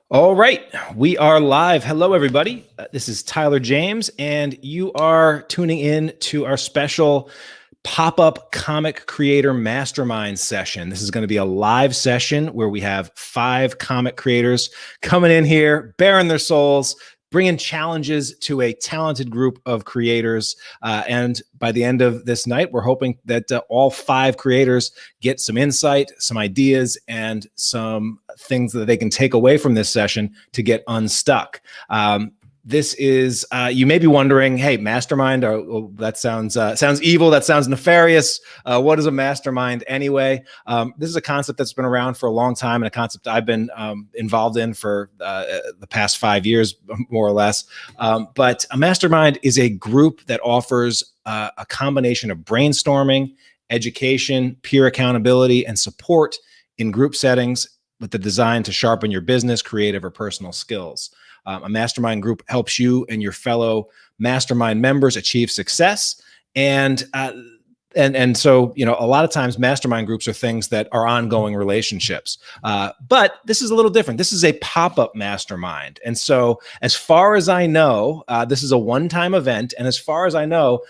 All right, we are live. Hello, everybody. This is Tyler James, and you are tuning in to our special Pop-Up Comic Creator Mastermind Session. This is going to be a live session where we have 5 comic creators coming in here, bearing their souls, bringing challenges to a talented group of creators. And by the end of this night, we're hoping that all 5 creators get some insight, some ideas, and some things that they can take away from this session to get unstuck. This is, you may be wondering, hey, mastermind, that sounds evil, that sounds nefarious. What is a mastermind anyway? This is a concept that's been around for a long time and a concept I've been involved in for the past 5 years, more or less. But a mastermind is a group that offers a combination of brainstorming, education, peer accountability, and support in group settings with the design to sharpen your business, creative, or personal skills. A mastermind group helps you and your fellow mastermind members achieve success. And so, you know, a lot of times mastermind groups are things that are ongoing relationships. But this is a little different. This is a pop-up mastermind. And so as far as I know, this is a one-time event. And as far as I know,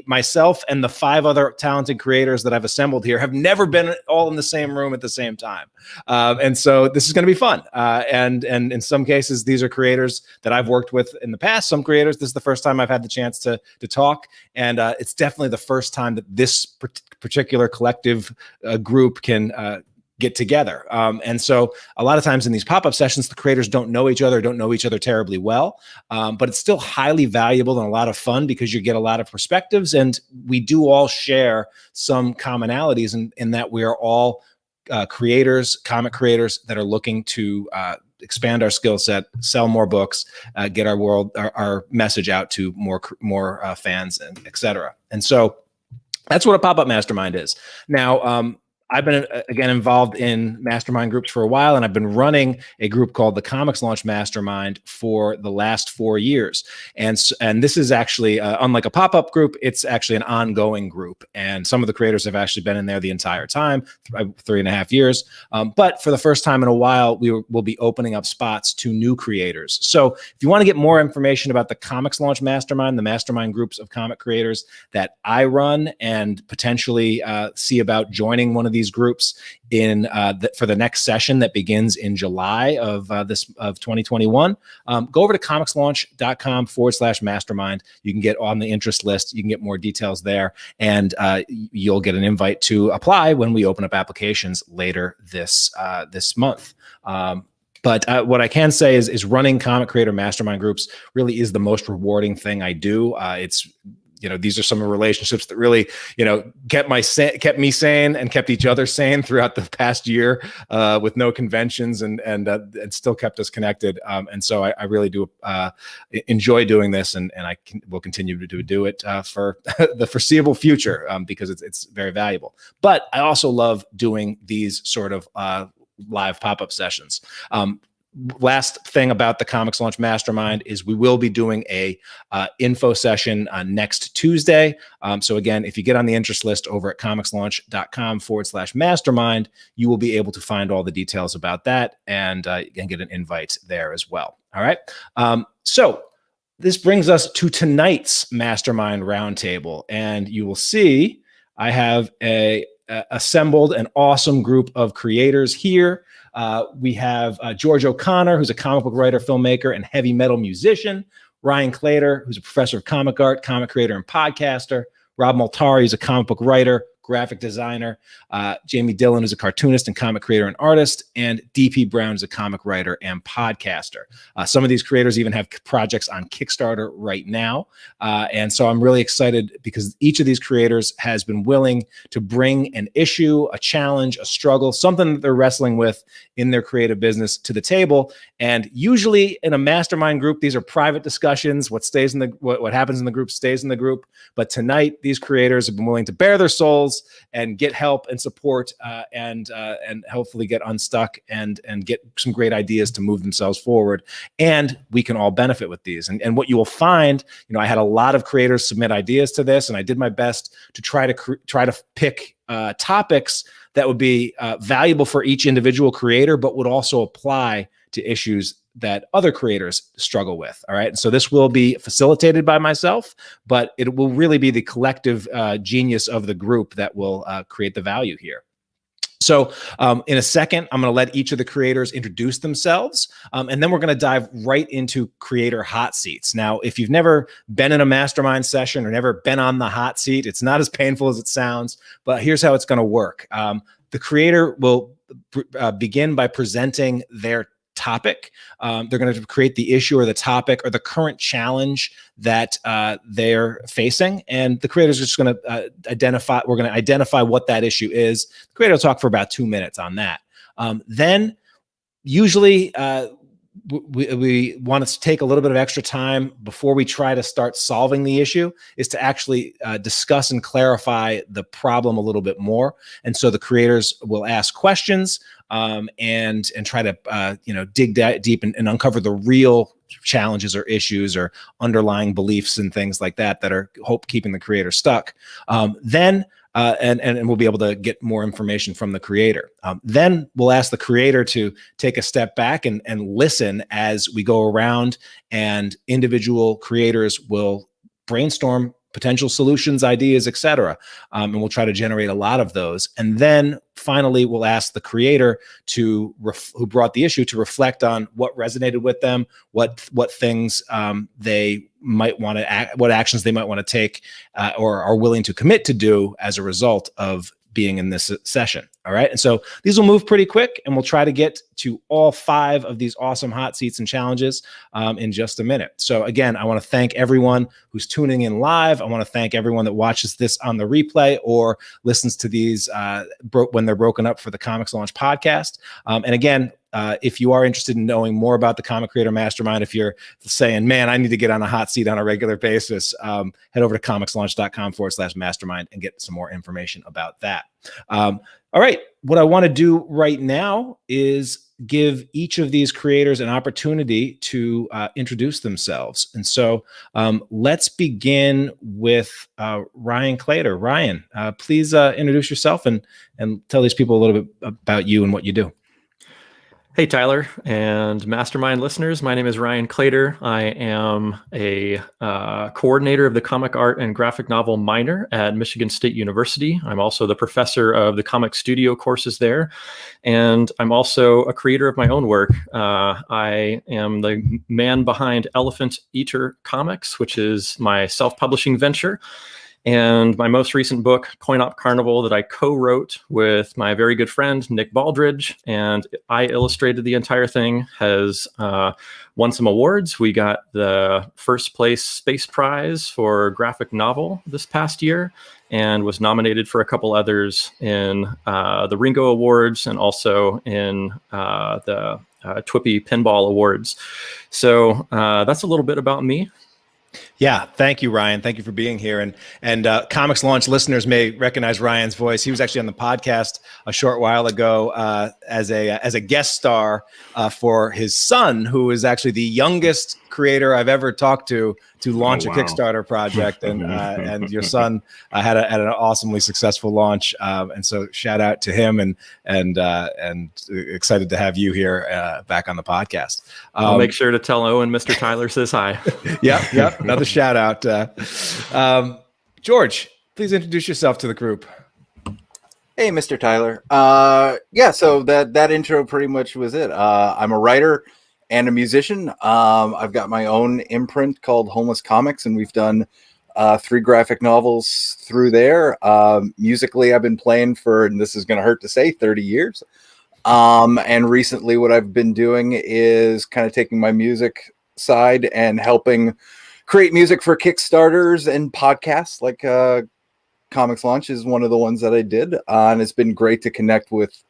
myself and the 5 other talented creators that I've assembled here have never been all in the same room at the same time. And so this is going to be fun. And in some cases, these are creators that I've worked with in the past. Some creators, this is the first time I've had the chance to talk. And it's definitely the first time that this particular collective group can get together. And so a lot of times in these pop-up sessions, the creators don't know each other terribly well, but it's still highly valuable and a lot of fun because you get a lot of perspectives, and we do all share some commonalities in that we are all creators, comic creators that are looking to expand our skill set, sell more books, get our message out to more fans, and et cetera. And so that's what a pop-up mastermind is. Now, I've been, again, involved in mastermind groups for a while, and I've been running a group called the ComixLaunch Mastermind for the last 4 years. And this is actually, unlike a pop-up group, it's actually an ongoing group. And some of the creators have actually been in there the entire time, 3.5 years. But for the first time in a while, we'll be opening up spots to new creators. So if you want to get more information about the ComixLaunch Mastermind, the mastermind groups of comic creators that I run, and potentially see about joining one of these groups for the next session that begins in July of 2021, go over to comixlaunch.com/mastermind. You can get on the interest list. You can get more details there, and you'll get an invite to apply when we open up applications later this month. But what I can say is running comic creator mastermind groups really is the most rewarding thing I do. These are some of the relationships that really, kept me sane and kept each other sane throughout the past year with no conventions, and still kept us connected. And so I really do enjoy doing this, and will continue to do it for the foreseeable future because it's very valuable. But I also love doing these sort of live pop-up sessions. Last thing about the ComixLaunch Mastermind is we will be doing a info session next Tuesday. So again, if you get on the interest list over at comixlaunch.com/mastermind, you will be able to find all the details about that and get an invite there as well. All right. So this brings us to tonight's Mastermind Roundtable, and you will see I have assembled an awesome group of creators here. We have George O'Connor, who's a comic book writer, filmmaker, and heavy metal musician. Ryan Clater, who's a professor of comic art, comic creator, and podcaster. Rob Malteri, who's a comic book writer, graphic designer. Jaymie Dillon, who's a cartoonist and comic creator and artist. And DP Brown is a comic writer and podcaster. Some of these creators even have projects on Kickstarter right now. And so I'm really excited because each of these creators has been willing to bring an issue, a challenge, a struggle, something that they're wrestling with in their creative business to the table. And usually in a mastermind group, these are private discussions. What happens in the group stays in the group. But tonight, these creators have been willing to bare their souls and get help and support and hopefully get unstuck and get some great ideas to move themselves forward. And we can all benefit with these. And what you will find, I had a lot of creators submit ideas to this, and I did my best to try to pick topics that would be valuable for each individual creator, but would also apply to issues that other creators struggle with. All right. And so this will be facilitated by myself, but it will really be the collective genius of the group that will create the value here. So in a second, I'm going to let each of the creators introduce themselves, and then we're going to dive right into creator hot seats. Now, if you've never been in a mastermind session or never been on the hot seat, it's not as painful as it sounds, but here's how it's going to work. The creator will begin by presenting their topic. They're going to create the issue or the topic or the current challenge that they're facing. And the creator's just going to we're going to identify what that issue is. The creator will talk for about 2 minutes on that. Then usually we want to take a little bit of extra time before we try to start solving the issue, is to actually discuss and clarify the problem a little bit more. And so the creators will ask questions and try to dig deep and uncover the real challenges or issues or underlying beliefs and things like that that are keeping the creator stuck. Then we'll be able to get more information from the creator. Then we'll ask the creator to take a step back and listen as we go around, and individual creators will brainstorm potential solutions, ideas, etc. And we'll try to generate a lot of those. And then finally, we'll ask the creator who brought the issue to reflect on what resonated with them, what things they might want to what actions they might want to take or are willing to commit to do as a result of being in this session. All right. And so these will move pretty quick, and we'll try to get to all 5 of these awesome hot seats and challenges in just a minute. So again, I want to thank everyone who's tuning in live. I want to thank everyone that watches this on the replay or listens to these when they're broken up for the Comics Launch podcast. And again, if you are interested in knowing more about the Comic Creator Mastermind, if you're saying, man, I need to get on a hot seat on a regular basis, head over to comicslaunch.com/mastermind and get some more information about that. All right. What I want to do right now is give each of these creators an opportunity to introduce themselves. And so let's begin with Ryan Claytor. Ryan, please introduce yourself and tell these people a little bit about you and what you do. Hey, Tyler and Mastermind listeners. My name is Ryan Claytor. I am a coordinator of the comic art and graphic novel minor at Michigan State University. I'm also the professor of the comic studio courses there. And I'm also a creator of my own work. I am the man behind Elephant Eater Comics, which is my self-publishing venture. And my most recent book, Coin Op Carnival, that I co-wrote with my very good friend, Nick Baldridge, and I illustrated the entire thing, has won some awards. We got the first place Space Prize for graphic novel this past year, and was nominated for a couple others in the Ringo Awards and also in the Twippy Pinball Awards. So that's a little bit about me. Yeah, thank you, Ryan. Thank you for being here. And Comics Launch listeners may recognize Ryan's voice. He was actually on the podcast a short while ago as a guest star for his son, who is actually the youngest creator I've ever talked to launch a Kickstarter project. And your son had an awesomely successful launch. And so shout out to him and excited to have you here back on the podcast. I'll make sure to tell Owen Mr. Tyler says hi. Yep. Another shout out. George, please introduce yourself to the group. Hey, Mr. Tyler. So that intro pretty much was it. I'm a writer and a musician. I've got my own imprint called Homeless Comics, and we've done 3 graphic novels through there. Musically, I've been playing for, and this is going to hurt to say, 30 years. And recently what I've been doing is kind of taking my music side and helping create music for Kickstarters and podcasts, like Comics Launch is one of the ones that I did. And it's been great to connect with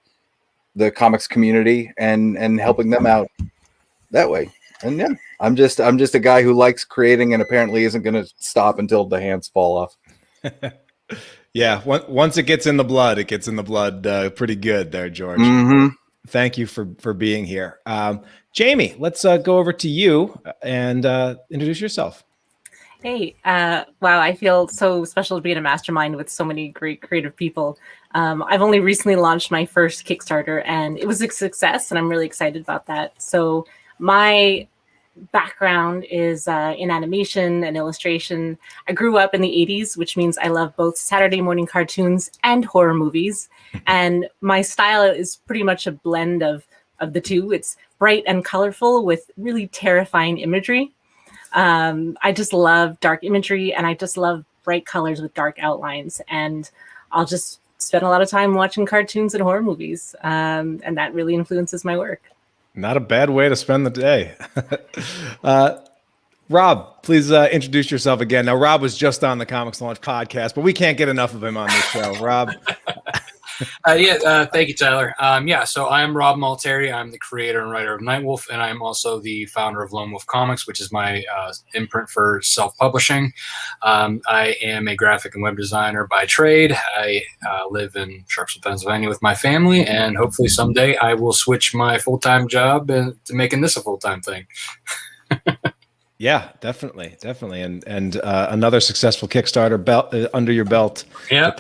the comics community and helping them out that way. And yeah, I'm just a guy who likes creating and apparently isn't going to stop until the hands fall off. Yeah, once it gets in the blood, it gets in the blood pretty good there, George. Mm-hmm. Thank you for being here. Jaymie, let's go over to you and introduce yourself. Hey, wow, I feel so special to be in a mastermind with so many great creative people. I've only recently launched my first Kickstarter and it was a success and I'm really excited about that. So my background is in animation and illustration. I grew up in the 80s, which means I love both Saturday morning cartoons and horror movies. And my style is pretty much a blend of the two. It's bright and colorful with really terrifying imagery. I just love dark imagery and I just love bright colors with dark outlines. And I'll just spend a lot of time watching cartoons and horror movies. And that really influences my work. Not a bad way to spend the day. Rob, please introduce yourself again. Now, Rob was just on the Comics Launch podcast, but we can't get enough of him on this show. Rob. Thank you, Tyler. So I'm Rob Malteri. I'm the creator and writer of Nightwolf, and I'm also the founder of Lone Wolf Comics, which is my imprint for self-publishing. I am a graphic and web designer by trade. I live in Sharpsville, Pennsylvania with my family, and hopefully someday I will switch my full-time job to making this a full-time thing. Yeah, definitely, and another successful Kickstarter belt under your belt. Yeah.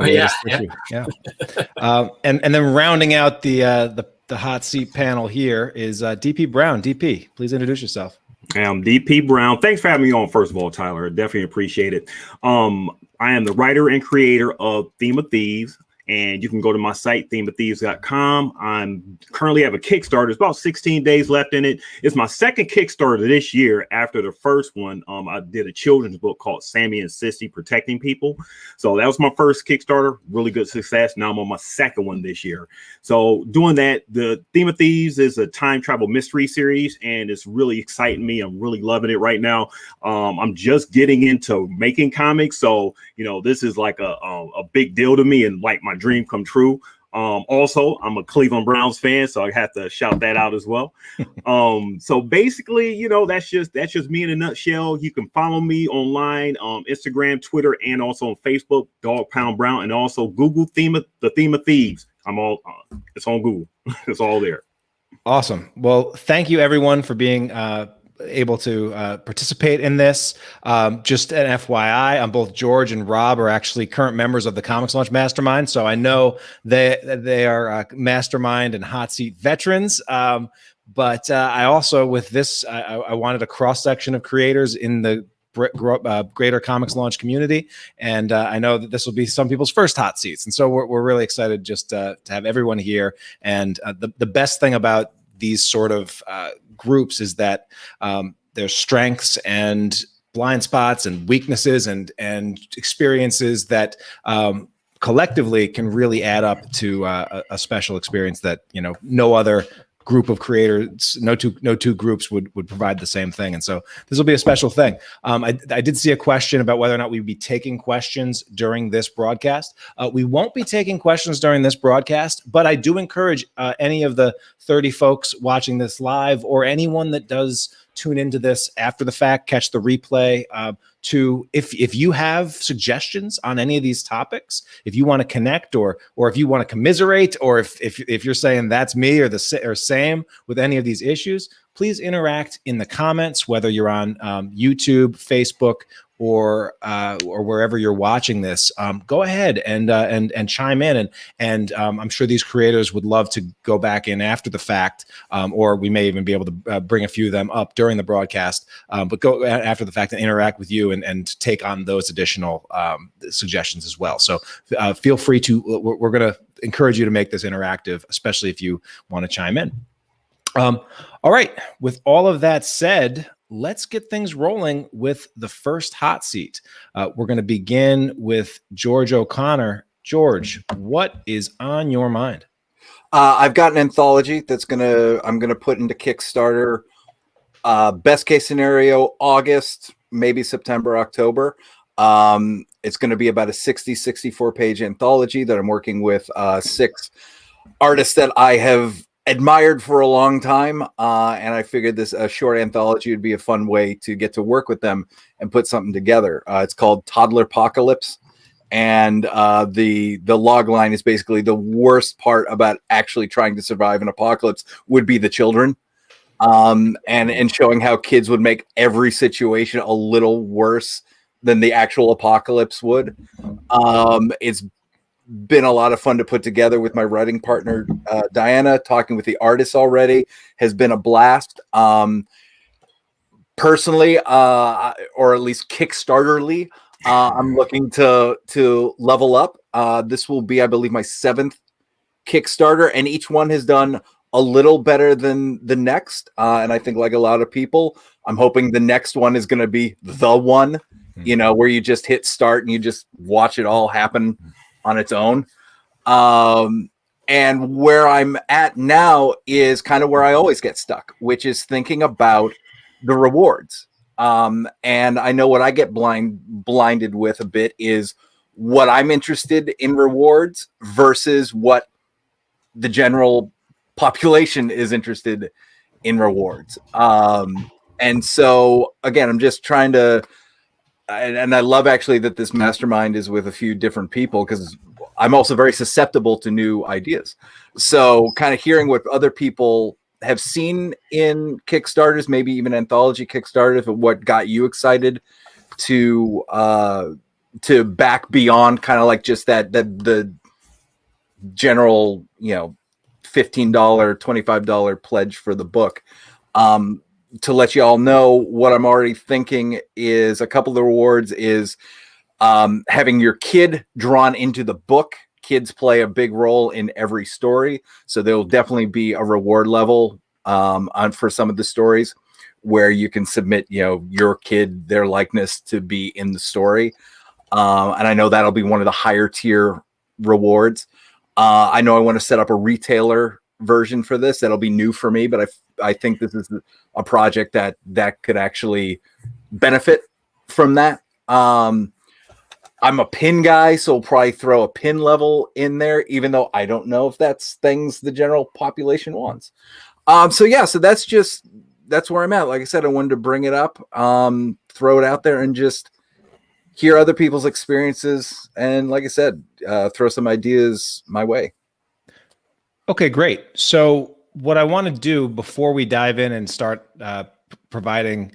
And then rounding out the hot seat panel here is DP Brown. DP, please introduce yourself. I'm DP Brown. Thanks for having me on. First of all, Tyler, definitely appreciate it. I am the writer and creator of Theme of Thieves. And you can go to my site, themeofthieves.com. I'm currently have a Kickstarter. There's about 16 days left in it. It's my second Kickstarter this year. After the first one, I did a children's book called Sammy and Sissy Protecting People. So that was my first Kickstarter. Really good success. Now I'm on my second one this year. So doing that, the Theme of Thieves is a time travel mystery series, and it's really exciting me. I'm really loving it right now. I'm just getting into making comics. So, this is like a big deal to me and like my dream come true. Also, I'm a Cleveland Browns fan, so I have to shout that out as well. So basically, that's just me in a nutshell. You can follow me online on Instagram, Twitter, and also on Facebook, Dog Pound Brown, and also Google the Theme of Thieves. It's on Google. It's all there. Awesome. Well, thank you everyone for being able to participate in this. Just an FYI, both George and Rob are actually current members of the Comics Launch Mastermind, so I know they are Mastermind and Hot Seat veterans. But I also, with this, I wanted a cross section of creators in the greater Comics Launch community, and I know that this will be some people's first hot seats, and so we're really excited just to have everyone here. And the best thing about these sort of groups is that there's strengths and blind spots and weaknesses and experiences that collectively can really add up to a special experience that no other group of creators, no two groups would provide the same thing. And so this will be a special thing. I did see a question about whether or not we'd be taking questions during this broadcast. We won't be taking questions during this broadcast, but I do encourage any of the 30 folks watching this live, or anyone that does tune into this after the fact, catch the replay, to if you have suggestions on any of these topics, if you want to connect, or if you want to commiserate, or if you're saying that's me or same with any of these issues, please interact in the comments, whether you're on YouTube, Facebook, or wherever you're watching this. Go ahead and chime in, and I'm sure these creators would love to go back in after the fact, or we may even be able to bring a few of them up during the broadcast. But go after the fact and interact with you and take on those additional suggestions as well. So feel free to. We're going to encourage you to make this interactive, especially if you want to chime in. All right. With all of that said, let's get things rolling with the first hot seat. We're going to begin with George O'Connor. George, what is on your mind? I've got an anthology that's I'm gonna put into Kickstarter. Best case scenario, August, maybe September, October. It's going to be about a 64 page anthology that I'm working with 6 artists that I have admired for a long time, and I figured this short anthology would be a fun way to get to work with them and put something together. It's called Toddlerpocalypse, and the log line is basically the worst part about actually trying to survive an apocalypse would be the children, and showing how kids would make every situation a little worse the actual apocalypse would. It's been a lot of fun to put together with my writing partner, Diana. Talking with the artists already has been a blast. Personally, or at least Kickstarterly, I'm looking to level up. This will be, I believe, my 7th Kickstarter, and each one has done a little better than the next. And I think, like a lot of people, I'm hoping the next one is going to be the one, where you just hit start and you just watch it all happen on its own. And where I'm at now is kind of where I always get stuck, which is thinking about the rewards. And I know what I get blinded with a bit is what I'm interested in rewards versus what the general population is interested in rewards. And so again, I'm just trying to, and I love actually that this mastermind is with a few different people, because I'm also very susceptible to new ideas. So kind of hearing what other people have seen in Kickstarters, maybe even anthology Kickstarters, but what got you excited to back beyond kind of like just that the general, $15, $25 pledge for the book. To let you all know, what I'm already thinking is a couple of the rewards is having your kid drawn into the book. Kids play a big role in every story, so there will definitely be a reward level for some of the stories where you can submit, your kid, their likeness to be in the story. And I know that'll be one of the higher tier rewards. I know I want to set up a retailer version for this. That'll be new for me, but I think this is a project that could actually benefit from that. I'm a pin guy, so we'll probably throw a pin level in there, even though I don't know if that's things the general population wants. So that's where I'm at. Like I said, I wanted to bring it up, throw it out there, and just hear other people's experiences. And like I said, throw some ideas my way. Okay, great. So what I want to do before we dive in and start providing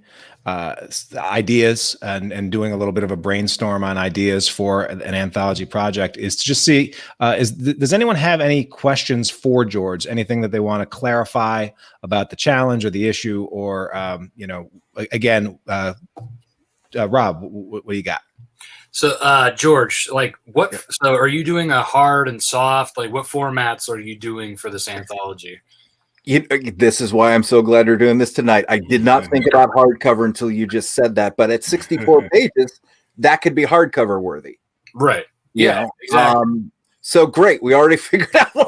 ideas and doing a little bit of a brainstorm on ideas for an anthology project is to just see, does anyone have any questions for George? Anything that they want to clarify about the challenge or the issue, or, again, Rob, what do you got? So, George, so are you doing a hard and soft? Like, what formats are you doing for this anthology? This is why I'm so glad we're doing this tonight. I did not think about hardcover until you just said that, but at 64 pages, that could be hardcover worthy. Right. Yeah, exactly. So great. We already figured out what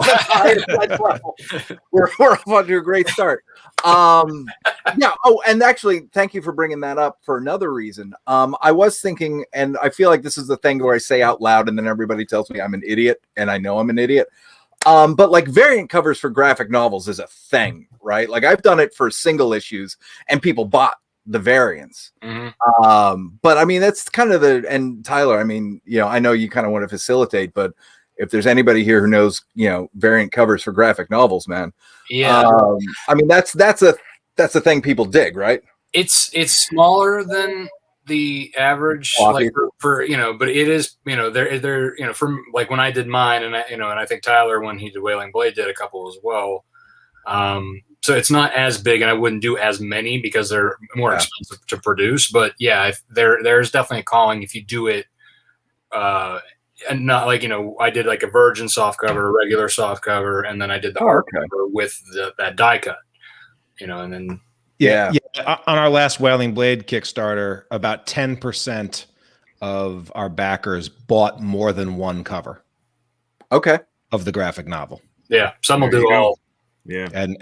we're off to a great start. Yeah. Oh, and actually, thank you for bringing that up for another reason. I was thinking, and I feel like this is the thing where I say out loud and then everybody tells me I'm an idiot, and I know I'm an idiot. But like variant covers for graphic novels is a thing, right? Like I've done it for single issues and people bought the variants. Mm-hmm. But I mean, that's kind of and Tyler, I mean, I know you kind of want to facilitate, but if there's anybody here who knows, variant covers for graphic novels, man. Yeah. I mean, that's a thing people dig, right? It's smaller than the average, like for but it is, they're from like when I did mine, and I think Tyler, when he did Wailing Blade, did a couple as well. So it's not as big, and I wouldn't do as many because they're more expensive to produce. But yeah, there's definitely a calling if you do it, and not like I did like a virgin soft cover, a regular soft cover, and then I did the hard cover with that die cut, and then. Yeah. On our last Wailing Blade Kickstarter, about 10% of our backers bought more than one cover. Okay. Of the graphic novel. Yeah, some will do all. Yeah. And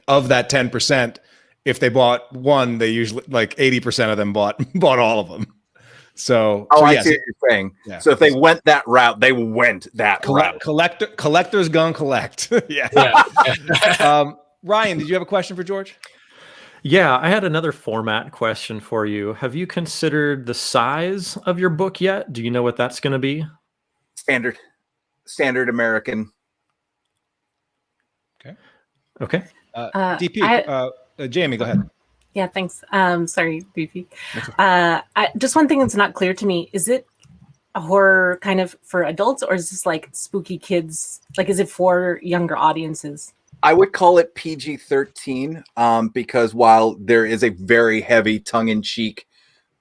of that 10%, if they bought one, they usually like 80% of them bought all of them. So I see what you're saying. Yeah. So if they went that route, they went that route. Collector's gonna collect. Yeah. Ryan, did you have a question for George? Yeah, I had another format question for you. Have you considered the size of your book yet? Do you know what that's going to be? Standard American. Okay. DP, Jaymie, go ahead. Yeah, thanks. Sorry, BP. Just one thing that's not clear to me, is it a horror kind of for adults, or is this like spooky kids? Like, is it for younger audiences? I would call it PG-13 because while there is a very heavy tongue-in-cheek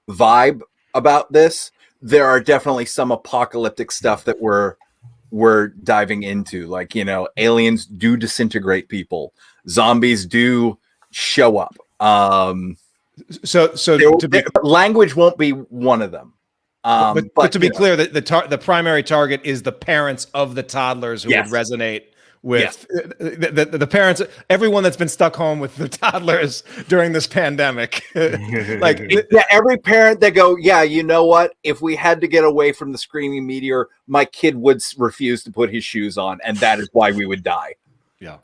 vibe about this, there are definitely some apocalyptic stuff that we're diving into. Like, you know, aliens do disintegrate people. Zombies do show up. Language won't be one of them. But to be clear, the primary target is the parents of the toddlers who would resonate with the parents, everyone that's been stuck home with the toddlers during this pandemic. Every parent that go, yeah, you know what? If we had to get away from the screaming meteor, my kid would refuse to put his shoes on, and that is why we would die. Yeah.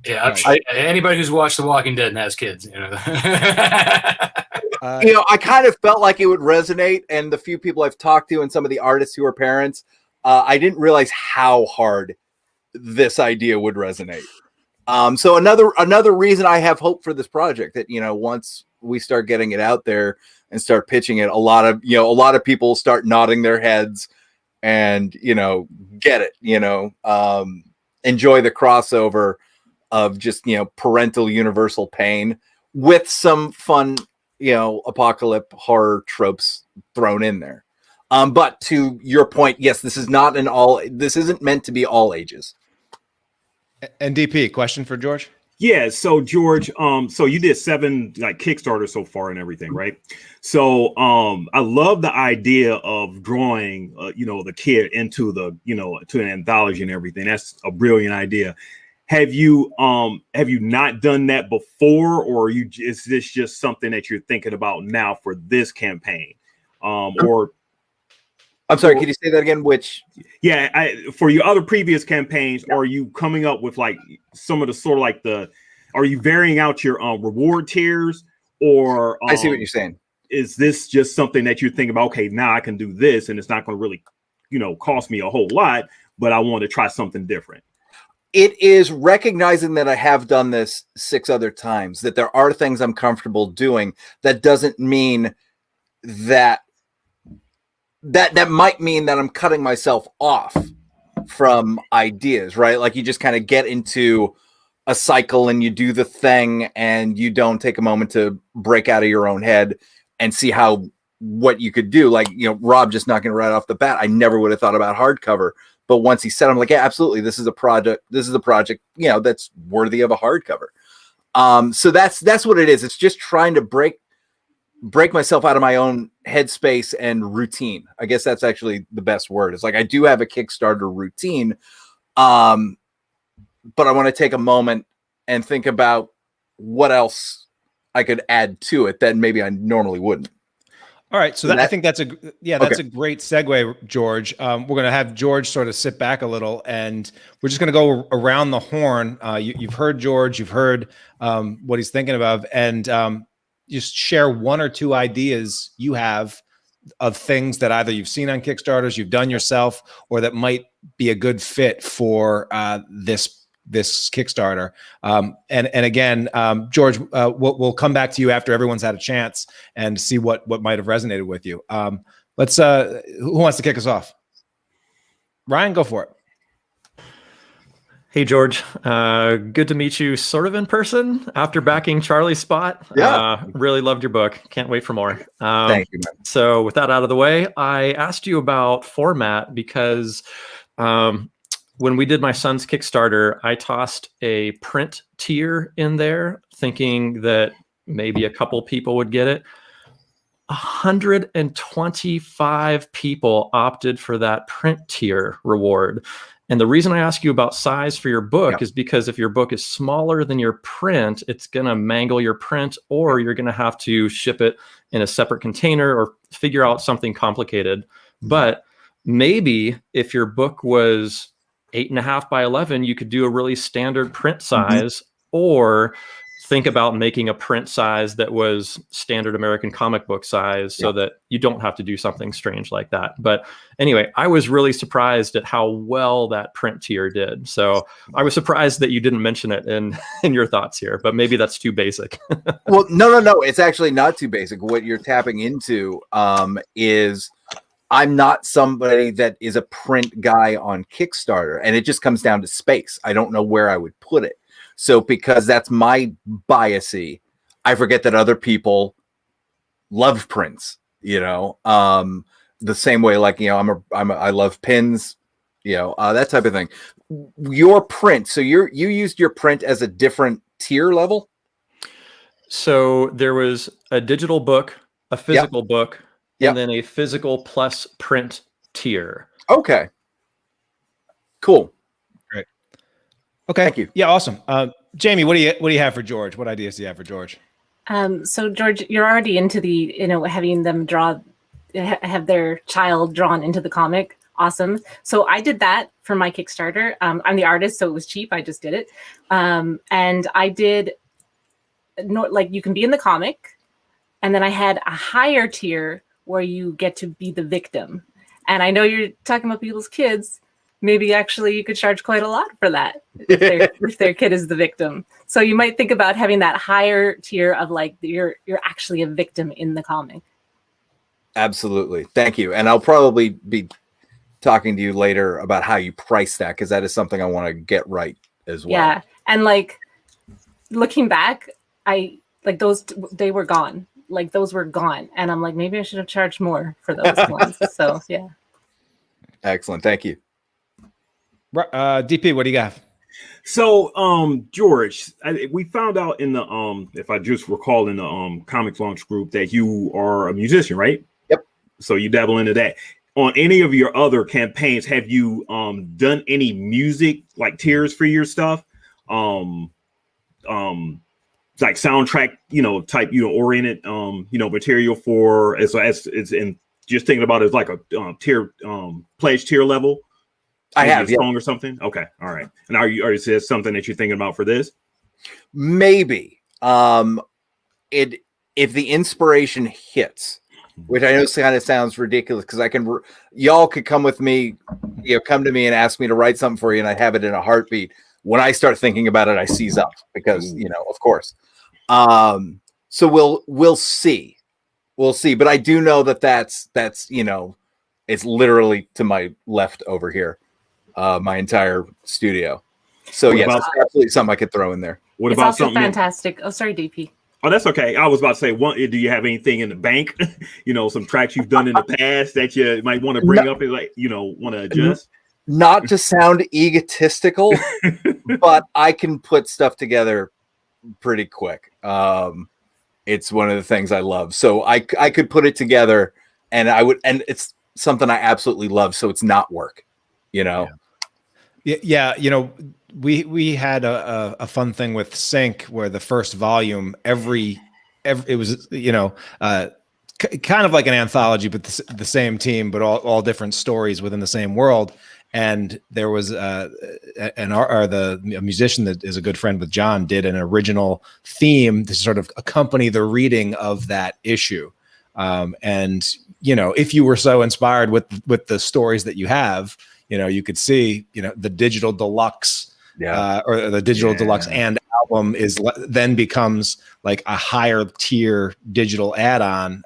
Anybody who's watched The Walking Dead and has kids, you know. I kind of felt like it would resonate, and the few people I've talked to and some of the artists who are parents, I didn't realize how hard this idea would resonate. So another reason I have hope for this project, that, you know, once we start getting it out there and start pitching it, a lot of people start nodding their heads and, you know, get it, you know, enjoy the crossover of just, you know, parental universal pain with some fun, you know, apocalypse horror tropes thrown in there. But to your point, yes, this isn't meant to be all ages. And DP, question for George? Yeah, so George, so you did 7 like Kickstarter so far and everything, right? So I love the idea of drawing you know, the kid into the, you know, to an anthology and everything. That's a brilliant idea. Have you not done that before, or is this just something that you're thinking about now for this campaign? I'm sorry, can you say that again? For your other previous campaigns, are you coming up with like some of the sort of like are you varying out your reward tiers, or I see what you're saying. Is this just something that you're thinking about? Okay, now I can do this, and it's not going to really, you know, cost me a whole lot, but I want to try something different. It is recognizing that I have done this 6 other times, that there are things I'm comfortable doing. That doesn't mean that might mean that I'm cutting myself off from ideas, right? Like, you just kind of get into a cycle and you do the thing and you don't take a moment to break out of your own head and see what you could do. Like, you know, Rob just knocking it right off the bat, I never would have thought about hardcover. But once he said, I'm like, yeah, absolutely. This is a project, you know, that's worthy of a hardcover. So that's what it is. It's just trying to break myself out of my own headspace and routine. I guess that's actually the best word. It's like, I do have a Kickstarter routine. But I want to take a moment and think about what else I could add to it that maybe I normally wouldn't. All right, so I think that's a great segue, George. We're going to have George sort of sit back a little, and we're just going to go around the horn. You've heard George, you've heard what he's thinking of, and just share 1 or 2 ideas you have of things that either you've seen on Kickstarters, you've done yourself, or that might be a good fit for this Kickstarter. And again, George, we'll come back to you after everyone's had a chance and see what might have resonated with you. Let's who wants to kick us off? Ryan, go for it. Hey, George. Good to meet you sort of in person after backing Charlie's spot. Yeah. Really loved your book. Can't wait for more. Thank you, man. So with that out of the way, I asked you about format because when we did my son's Kickstarter, I tossed a print tier in there thinking that maybe a couple people would get it. 125 people opted for that print tier reward. And the reason I ask you about size for your book is because if your book is smaller than your print, it's going to mangle your print, or you're going to have to ship it in a separate container or figure out something complicated. But maybe if your book was 8.5 by 11, you could do a really standard print size, or think about making a print size that was standard American comic book size so that you don't have to do something strange like that. But anyway, I was really surprised at how well that print tier did. So I was surprised that you didn't mention it in your thoughts here, but maybe that's too basic. Well, no. It's actually not too basic. What you're tapping into is I'm not somebody that is a print guy on Kickstarter, and it just comes down to space. I don't know where I would put it. So because that's my biasy, I forget that other people love prints, the same way, like, I love pins, that type of thing. Your print. So you used your print as a different tier level. So there was a digital book, a physical book, and then a physical plus print tier. Okay. Cool. Okay. Thank you. Yeah, awesome. Jaymie, what do you have for George? What ideas do you have for George? So George, you're already into the, having them have their child drawn into the comic. Awesome. So I did that for my Kickstarter. I'm the artist, so it was cheap. I just did it. And I did, you can be in the comic, and then I had a higher tier where you get to be the victim. And I know you're talking about people's kids. Maybe actually you could charge quite a lot for that if their kid is the victim. So you might think about having that higher tier of you're actually a victim in the comic. Absolutely. Thank you. And I'll probably be talking to you later about how you price that, because that is something I want to get right as well. Yeah. And looking back, they were gone. Those were gone. And I'm like, maybe I should have charged more for those ones. So yeah. Excellent. Thank you. DP, what do you got? So, George, we found out in the if I just recall in the Comics Launch group that you are a musician, right? Yep. So you dabble into that. On any of your other campaigns, have you done any music tiers for your stuff? Like soundtrack, type, oriented, material for as it's in just thinking about it as like a tier pledge tier level. I have a song or something. Okay, all right. And is this something that you're thinking about for this? Maybe. If the inspiration hits, which I know kind of sounds ridiculous, because y'all could come with me, come to me and ask me to write something for you, and I'd have it in a heartbeat. When I start thinking about it, I seize up because of course. So we'll see. But I do know that's it's literally to my left over here. My entire studio. So yes, it's absolutely something I could throw in there. What about something fantastic? Oh, sorry, DP. Oh, that's okay. I was about to say, do you have anything in the bank? Some tracks you've done in the past that you might want to bring up and want to adjust? Not to sound egotistical, but I can put stuff together pretty quick. It's one of the things I love. So I could put it together, and it's something I absolutely love. So it's not work, Yeah. We had a fun thing with Sync where the first volume, it was kind of like an anthology, but the same team, but all different stories within the same world. And there was a musician that is a good friend with John did an original theme to sort of accompany the reading of that issue. And if you were so inspired with the stories that you have, you could see, the digital deluxe, or the digital deluxe and album then becomes like a higher tier digital add-on,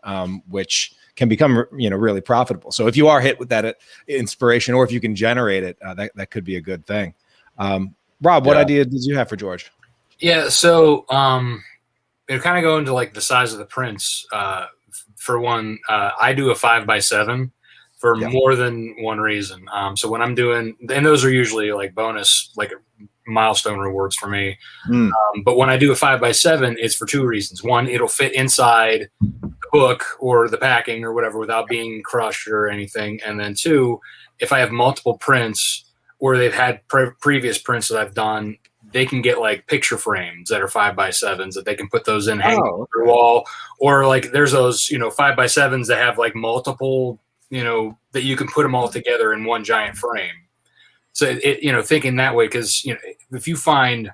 which can become, really profitable. So if you are hit with that inspiration, or if you can generate it, that could be a good thing. Rob, what idea did you have for George? Yeah. So it kind of go into the size of the prints. For one, I do a 5x7. For more than one reason. So when I'm doing, and those are usually bonus, milestone rewards for me. But when I do a 5x7, it's for two reasons. One, it'll fit inside the book or the packing or whatever without being crushed or anything. And then two, if I have multiple prints or they've had previous prints that I've done, they can get picture frames that are 5x7s that they can put those in, hang on their wall, or there's those 5x7s that have multiple. That you can put them all together in one giant frame. So thinking that way, because if you find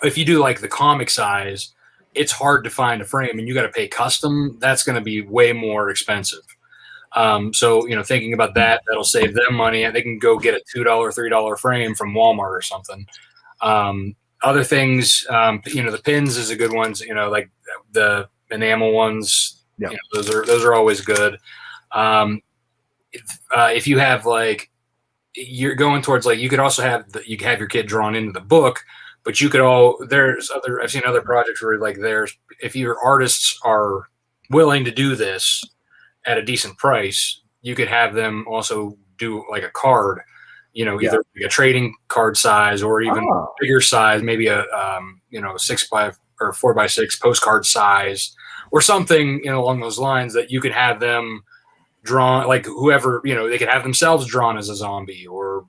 if you do like the comic size, it's hard to find a frame and you got to pay custom. That's going to be way more expensive. So, thinking about that, that'll save them money. They can go get a $2, $3 frame from Walmart or something. Other things, the pins is a good ones, like the enamel ones. Yeah. Those are always good. If you have like, you're going towards like, you could also have you have your kid drawn into the book, but you could I've seen other projects where like if your artists are willing to do this at a decent price, you could have them also do like a card, either like a trading card size or even bigger size, maybe a 6x or 4x6 postcard size or something along those lines that you could have them drawn, like whoever, they could have themselves drawn as a zombie or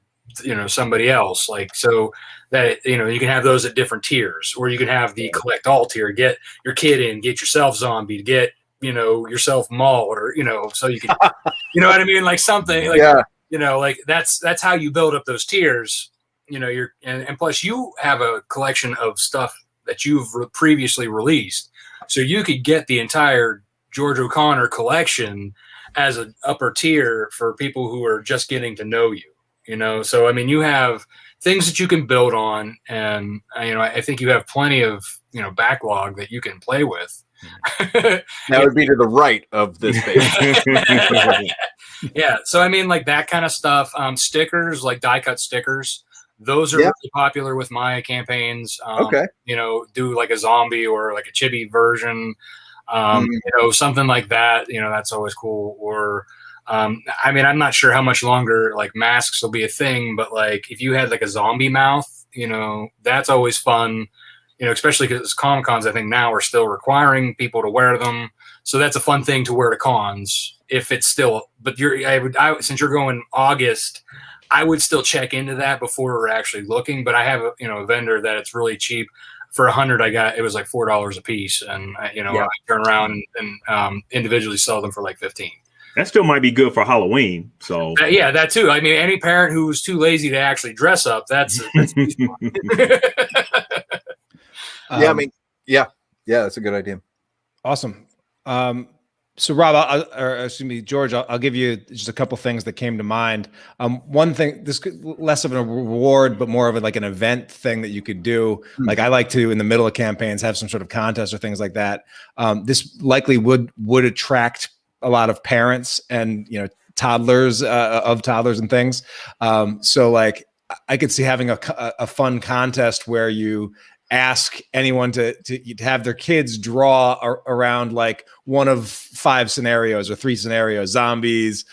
somebody else, like, so that you can have those at different tiers, or you can have the collect all tier, get your kid in, get yourself zombie, get yourself mauled, or so you can you know what I mean, like something like like that's how you build up those tiers. And plus you have a collection of stuff that you've previously released, so you could get the entire George O'Connor collection as an upper tier for people who are just getting to know you. So I mean, you have things that you can build on, and I think you have plenty of backlog that you can play with. That would be to the right of this page. Yeah, so I mean, like that kind of stuff. Stickers, like die cut stickers, those are really popular with my campaigns. Do like a zombie or like a chibi version, something like that. That's always cool. Or I mean, I'm not sure how much longer like masks will be a thing, but like if you had like a zombie mouth, that's always fun. Especially because Comic-Cons, I think now are still requiring people to wear them, so that's a fun thing to wear to cons. If it's still, but since you're going August, I would still check into that before we're actually looking. But I have a vendor that it's really cheap. For 100, it was like $4 a piece, and I turn around and individually sell them for like 15. That still might be good for Halloween. So that too. I mean, any parent who's too lazy to actually dress up, that's that's a good idea. Awesome. So Rob, George, I'll give you just a couple things that came to mind. One thing, this could less of a reward, but more of like an event thing that you could do. Like I like to, in the middle of campaigns, have some sort of contest or things like that. This likely would attract a lot of parents and toddlers and things. So like I could see having a fun contest where you ask anyone to have their kids draw around like one of 5 scenarios or 3 scenarios, zombies,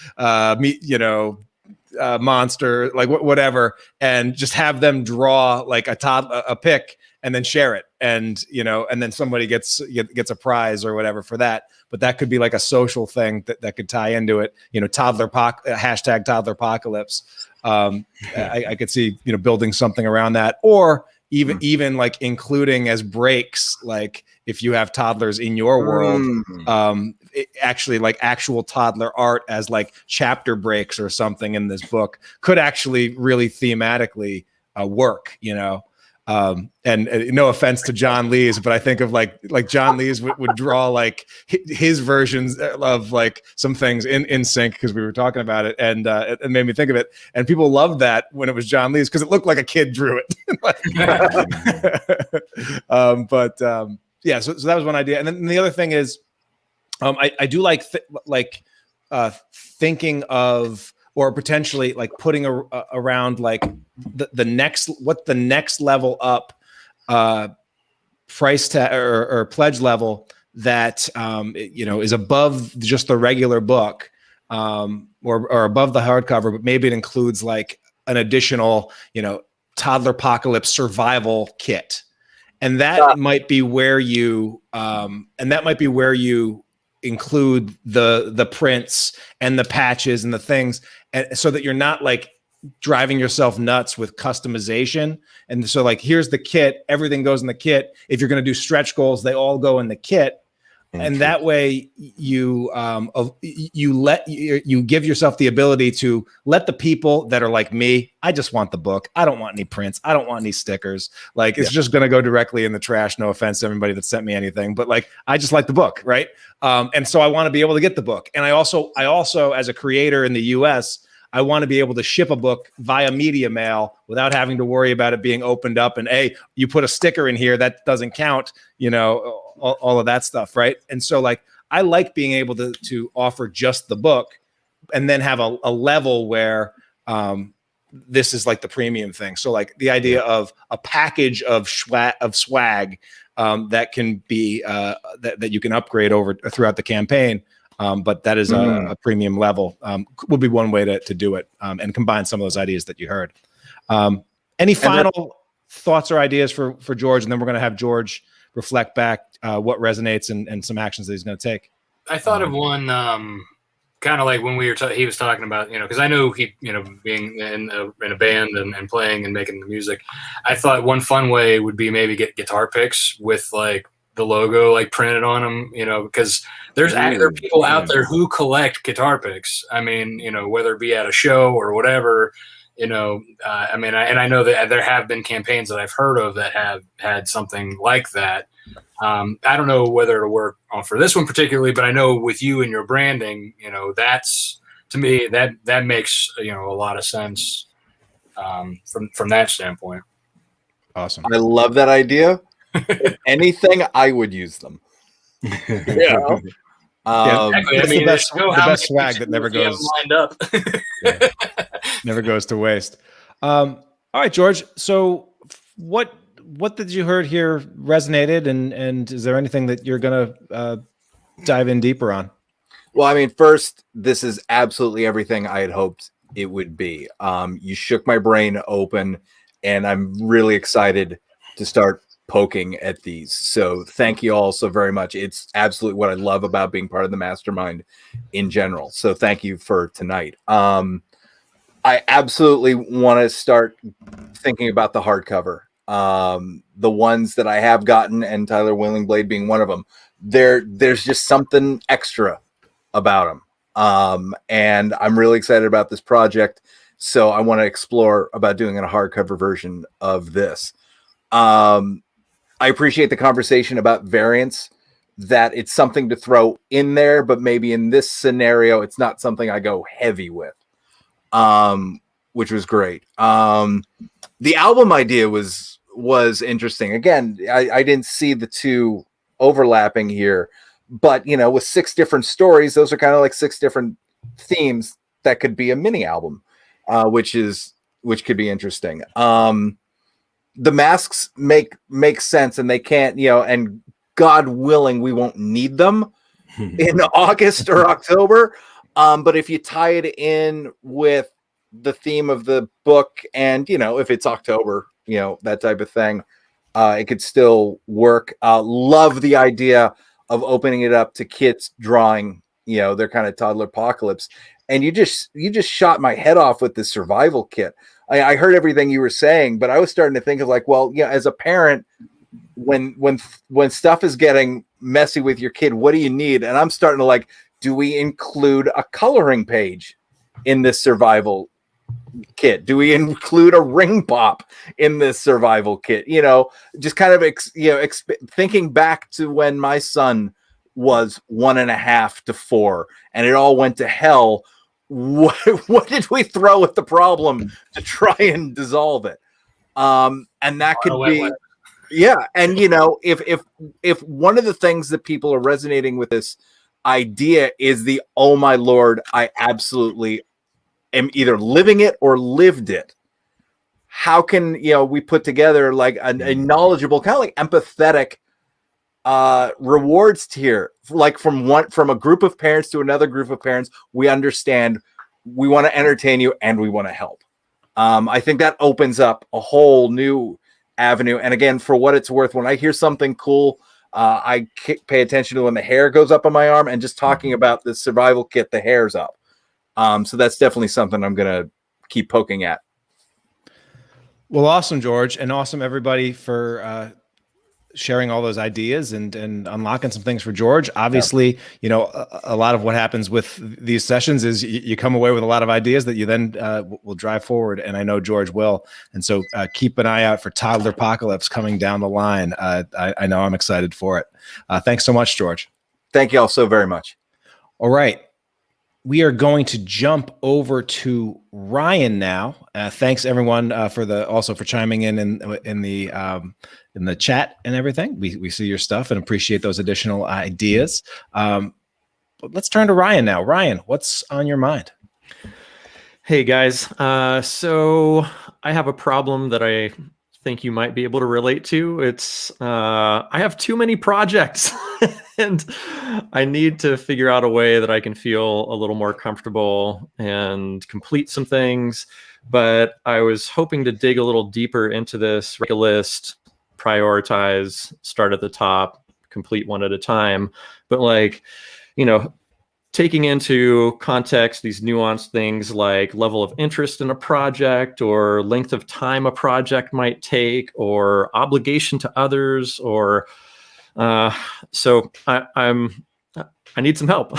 monster, like whatever, and just have them draw like a pick and then share it, and and then somebody gets a prize or whatever for that. But that could be like a social thing that could tie into it. Hashtag Toddlerpocalypse. I could see building something around that, or even like including as breaks, like if you have toddlers in your world, actually like actual toddler art as like chapter breaks or something in this book could actually really thematically work, and no offense to John Lees, but I think of like John Lees would draw like his versions of like some things in sync, because we were talking about it, and it made me think of it, and people loved that when it was John Lees because it looked like a kid drew it. So that was one idea, and then the other thing is, I do like thinking of, or potentially like putting around like the next level up price tag or pledge level that is above just the regular book, or above the hardcover, but maybe it includes like an additional Toddlerpocalypse survival kit, and that might be where you include the prints and the patches and the things, and so that you're not like driving yourself nuts with customization. And so like, here's the kit, everything goes in the kit. If you're going to do stretch goals, they all go in the kit. And that way you give yourself the ability to let the people that are like me, I just want the book. I don't want any prints. I don't want any stickers. Like it's just going to go directly in the trash. No offense to everybody that sent me anything, but like, I just like the book. Right. And so I want to be able to get the book. And I also, as a creator in the US, I want to be able to ship a book via media mail without having to worry about it being opened up and, hey, you put a sticker in here that doesn't count, all of that stuff. Right. And so like, I like being able to offer just the book and then have a level where this is like the premium thing. So like the idea of a package of swag that can be that you can upgrade over throughout the campaign. But that is a premium level would be one way to do it and combine some of those ideas that you heard. Any final thoughts or ideas for George? And then we're going to have George reflect back what resonates and some actions that he's going to take. I thought of one kind of like when we were he was talking about, because I know he, being in a band and playing and making the music. I thought one fun way would be maybe get guitar picks with like the logo like printed on them, because there are people out there who collect guitar picks. I mean, whether it be at a show or whatever, I know that there have been campaigns that I've heard of that have had something like that. I don't know whether it'll work for this one particularly, but I know with you and your branding, that's, to me, that makes, a lot of sense from that standpoint. Awesome. I love that idea. If anything, I would use them. Exactly. It's the best swag that never goes lined up. Never goes to waste. All right, George. So what did you heard here resonated, and is there anything that you're gonna dive in deeper on? Well, I mean, first, this is absolutely everything I had hoped it would be. You shook my brain open, and I'm really excited to start poking at these. So thank you all so very much. It's absolutely what I love about being part of the mastermind in general. So thank you for tonight. I absolutely want to start thinking about the hardcover. The ones that I have gotten, and Tyler Willingblade being one of them, there's just something extra about them. And I'm really excited about this project. So I want to explore about doing a hardcover version of this. I appreciate the conversation about variants, that it's something to throw in there, but maybe in this scenario, it's not something I go heavy with, which was great. The album idea was interesting. Again, I didn't see the two overlapping here, but with 6 different stories, those are kind of like 6 different themes that could be a mini album, which could be interesting. The masks make sense, and they can't, and God willing, we won't need them in August or October. But if you tie it in with the theme of the book, and if it's October, that type of thing, it could still work. Love the idea of opening it up to kids drawing, their kind of Toddlerpocalypse. And you just shot my head off with the survival kit. I heard everything you were saying, but I was starting to think of like, well, as a parent, when stuff is getting messy with your kid, what do you need? And I'm starting to like, do we include a coloring page in this survival kit? Do we include a ring pop in this survival kit? Just kind of thinking back to when my son was 1.5 to 4 and it all went to hell. What did we throw at the problem to try and dissolve it? And that could be, yeah. And if one of the things that people are resonating with this idea is the, oh my Lord, I absolutely am either living it or lived it. How can we put together like a knowledgeable, kind of like empathetic rewards tier, like from a group of parents to another group of parents? We understand, we want to entertain you, and we want to help. I think that opens up a whole new avenue. And again, for what it's worth, when I hear something cool, I pay attention to when the hair goes up on my arm, and just talking about the survival kit, the hair's up. So that's definitely something I'm going to keep poking at. Well, awesome, George, and awesome everybody for sharing all those ideas and unlocking some things for George. Obviously, you know, a lot of what happens with these sessions is you come away with a lot of ideas that you then will drive forward. And I know George will. And so keep an eye out for Toddlerpocalypse coming down the line. I know I'm excited for it. Thanks so much, George. Thank you all so very much. All right. We are going to jump over to Ryan now. Thanks everyone also for chiming in the chat and everything. We see your stuff and appreciate those additional ideas. But let's turn to Ryan now. Ryan, what's on your mind? Hey guys. So I have a problem that I think you might be able to relate to. It's I have too many projects and I need to figure out a way that I can feel a little more comfortable and complete some things. But I was hoping to dig a little deeper into this, make a list, prioritize, start at the top, complete one at a time. But like, you know, taking into context these nuanced things like level of interest in a project or length of time a project might take or obligation to others or so I need some help.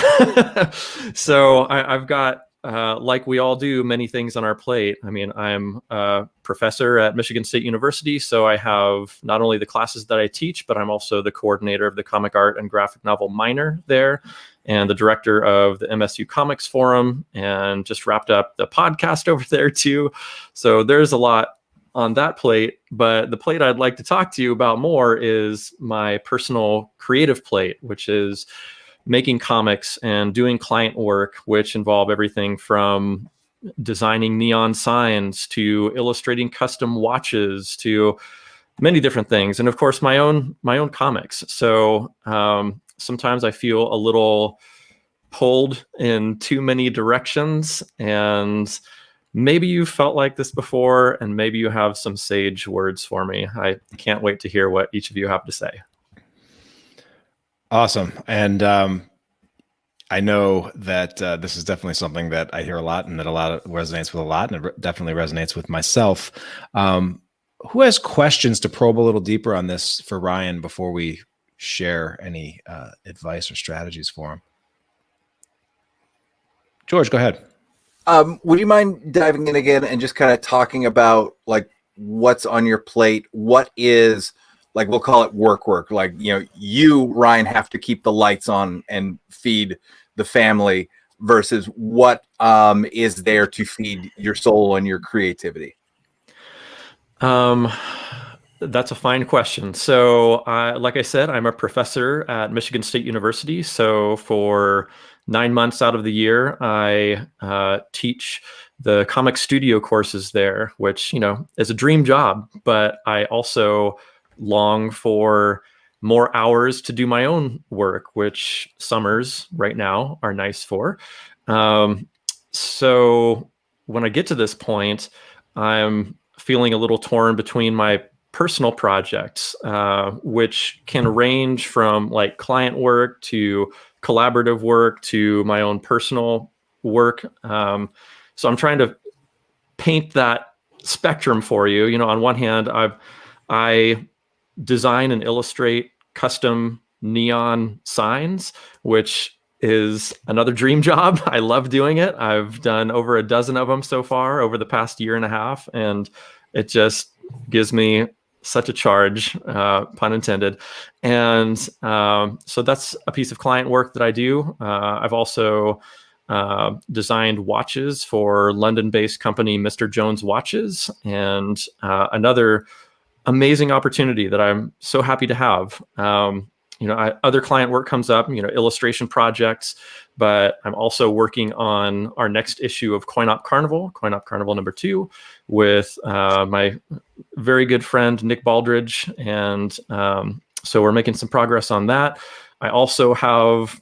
So I've got like we all do many things on our plate. I mean, I'm a professor at Michigan State University, so I have not only the classes that I teach, but I'm also the coordinator of the comic art and graphic novel minor there, and the director of the MSU Comics Forum, and just wrapped up the podcast over there too. So there's a lot on that plate, but the plate I'd like to talk to you about more is my personal creative plate, which is making comics and doing client work, which involve everything from designing neon signs to illustrating custom watches to many different things. And of course, my own comics. So sometimes I feel a little pulled in too many directions, and maybe you felt like this before, and maybe you have some sage words for me. I can't wait to hear what each of you have to say. Awesome. And I know that this is definitely something that I hear a lot and that resonates with a lot, and it definitely resonates with myself. Who has questions to probe a little deeper on this for Ryan before we share any advice or strategies for him? George, go ahead. Would you mind diving in again and just kind of talking about like what's on your plate? What is, like, we'll call it work, like, you know, you, Ryan, have to keep the lights on and feed the family versus what is there to feed your soul and your creativity? That's a fine question. So like I said, I'm a professor at Michigan State University. So for 9 months out of the year, I teach the comic studio courses there, which, you know, is a dream job, but I also long for more hours to do my own work, which summers right now are nice for. So when I get to this point, I'm feeling a little torn between my personal projects, which can range from like client work to collaborative work to my own personal work. So I'm trying to paint that spectrum for you. You know, on one hand, I design and illustrate custom neon signs, which is another dream job. I love doing it. I've done over a dozen of them so far over the past year and a half, and it just gives me such a charge, pun intended. And so that's a piece of client work that I do. I've also designed watches for London-based company Mr. Jones Watches, and another amazing opportunity that I'm so happy to have. You know, other client work comes up, you know, illustration projects, but I'm also working on our next issue of Coin Op Carnival #2, with my very good friend Nick Baldridge, and so we're making some progress on that. I also have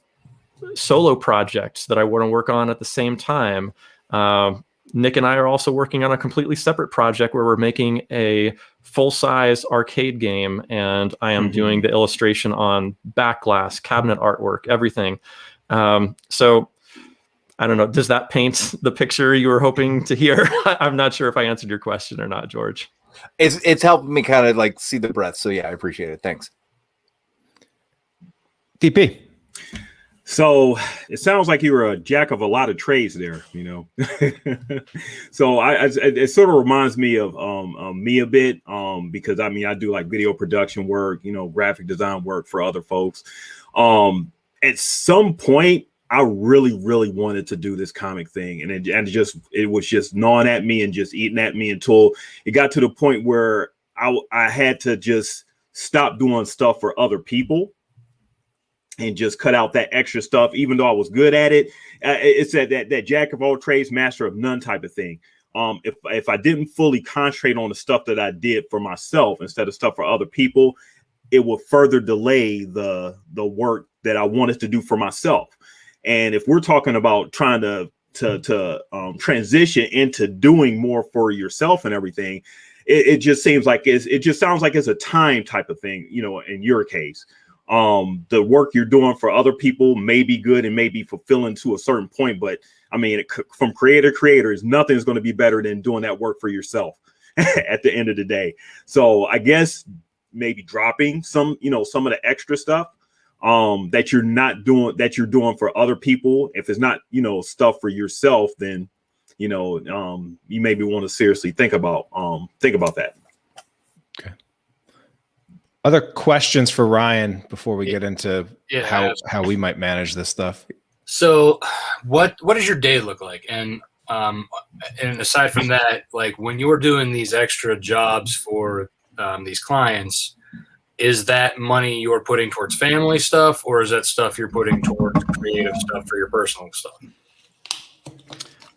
solo projects that I want to work on at the same time. Nick and I are also working on a completely separate project where we're making a full-size arcade game, and I am doing the illustration on back glass, cabinet artwork, everything. So I don't know, does that paint the picture you were hoping to hear? I'm not sure if I answered your question or not, George. It's helping me kind of like see the breadth. So yeah, I appreciate it. Thanks. DP. So it sounds like you were a jack of a lot of trades there, you know. So it sort of reminds me of me a bit, because I mean I do like video production work, you know, graphic design work for other folks. At some point, I really wanted to do this comic thing, and it was just gnawing at me and just eating at me until it got to the point where I had to just stop doing stuff for other people and just cut out that extra stuff, even though I was good at it. It's that jack of all trades, master of none type of thing. If I didn't fully concentrate on the stuff that I did for myself instead of stuff for other people, it would further delay the work that I wanted to do for myself. And if we're talking about trying to transition into doing more for yourself and everything, it just seems like it just sounds like it's a time type of thing, you know, in your case. The work you're doing for other people may be good and may be fulfilling to a certain point, but I mean, from creator to creators, nothing's going to be better than doing that work for yourself at the end of the day. So I guess maybe dropping some of the extra stuff that you're doing for other people. If it's not, you know, stuff for yourself, then, you know, you maybe want to seriously think about that. Okay. Other questions for Ryan before we get into how we might manage this stuff? So what does your day look like? And aside from that, like when you're doing these extra jobs for these clients, is that money you're putting towards family stuff, or is that stuff you're putting towards creative stuff for your personal stuff?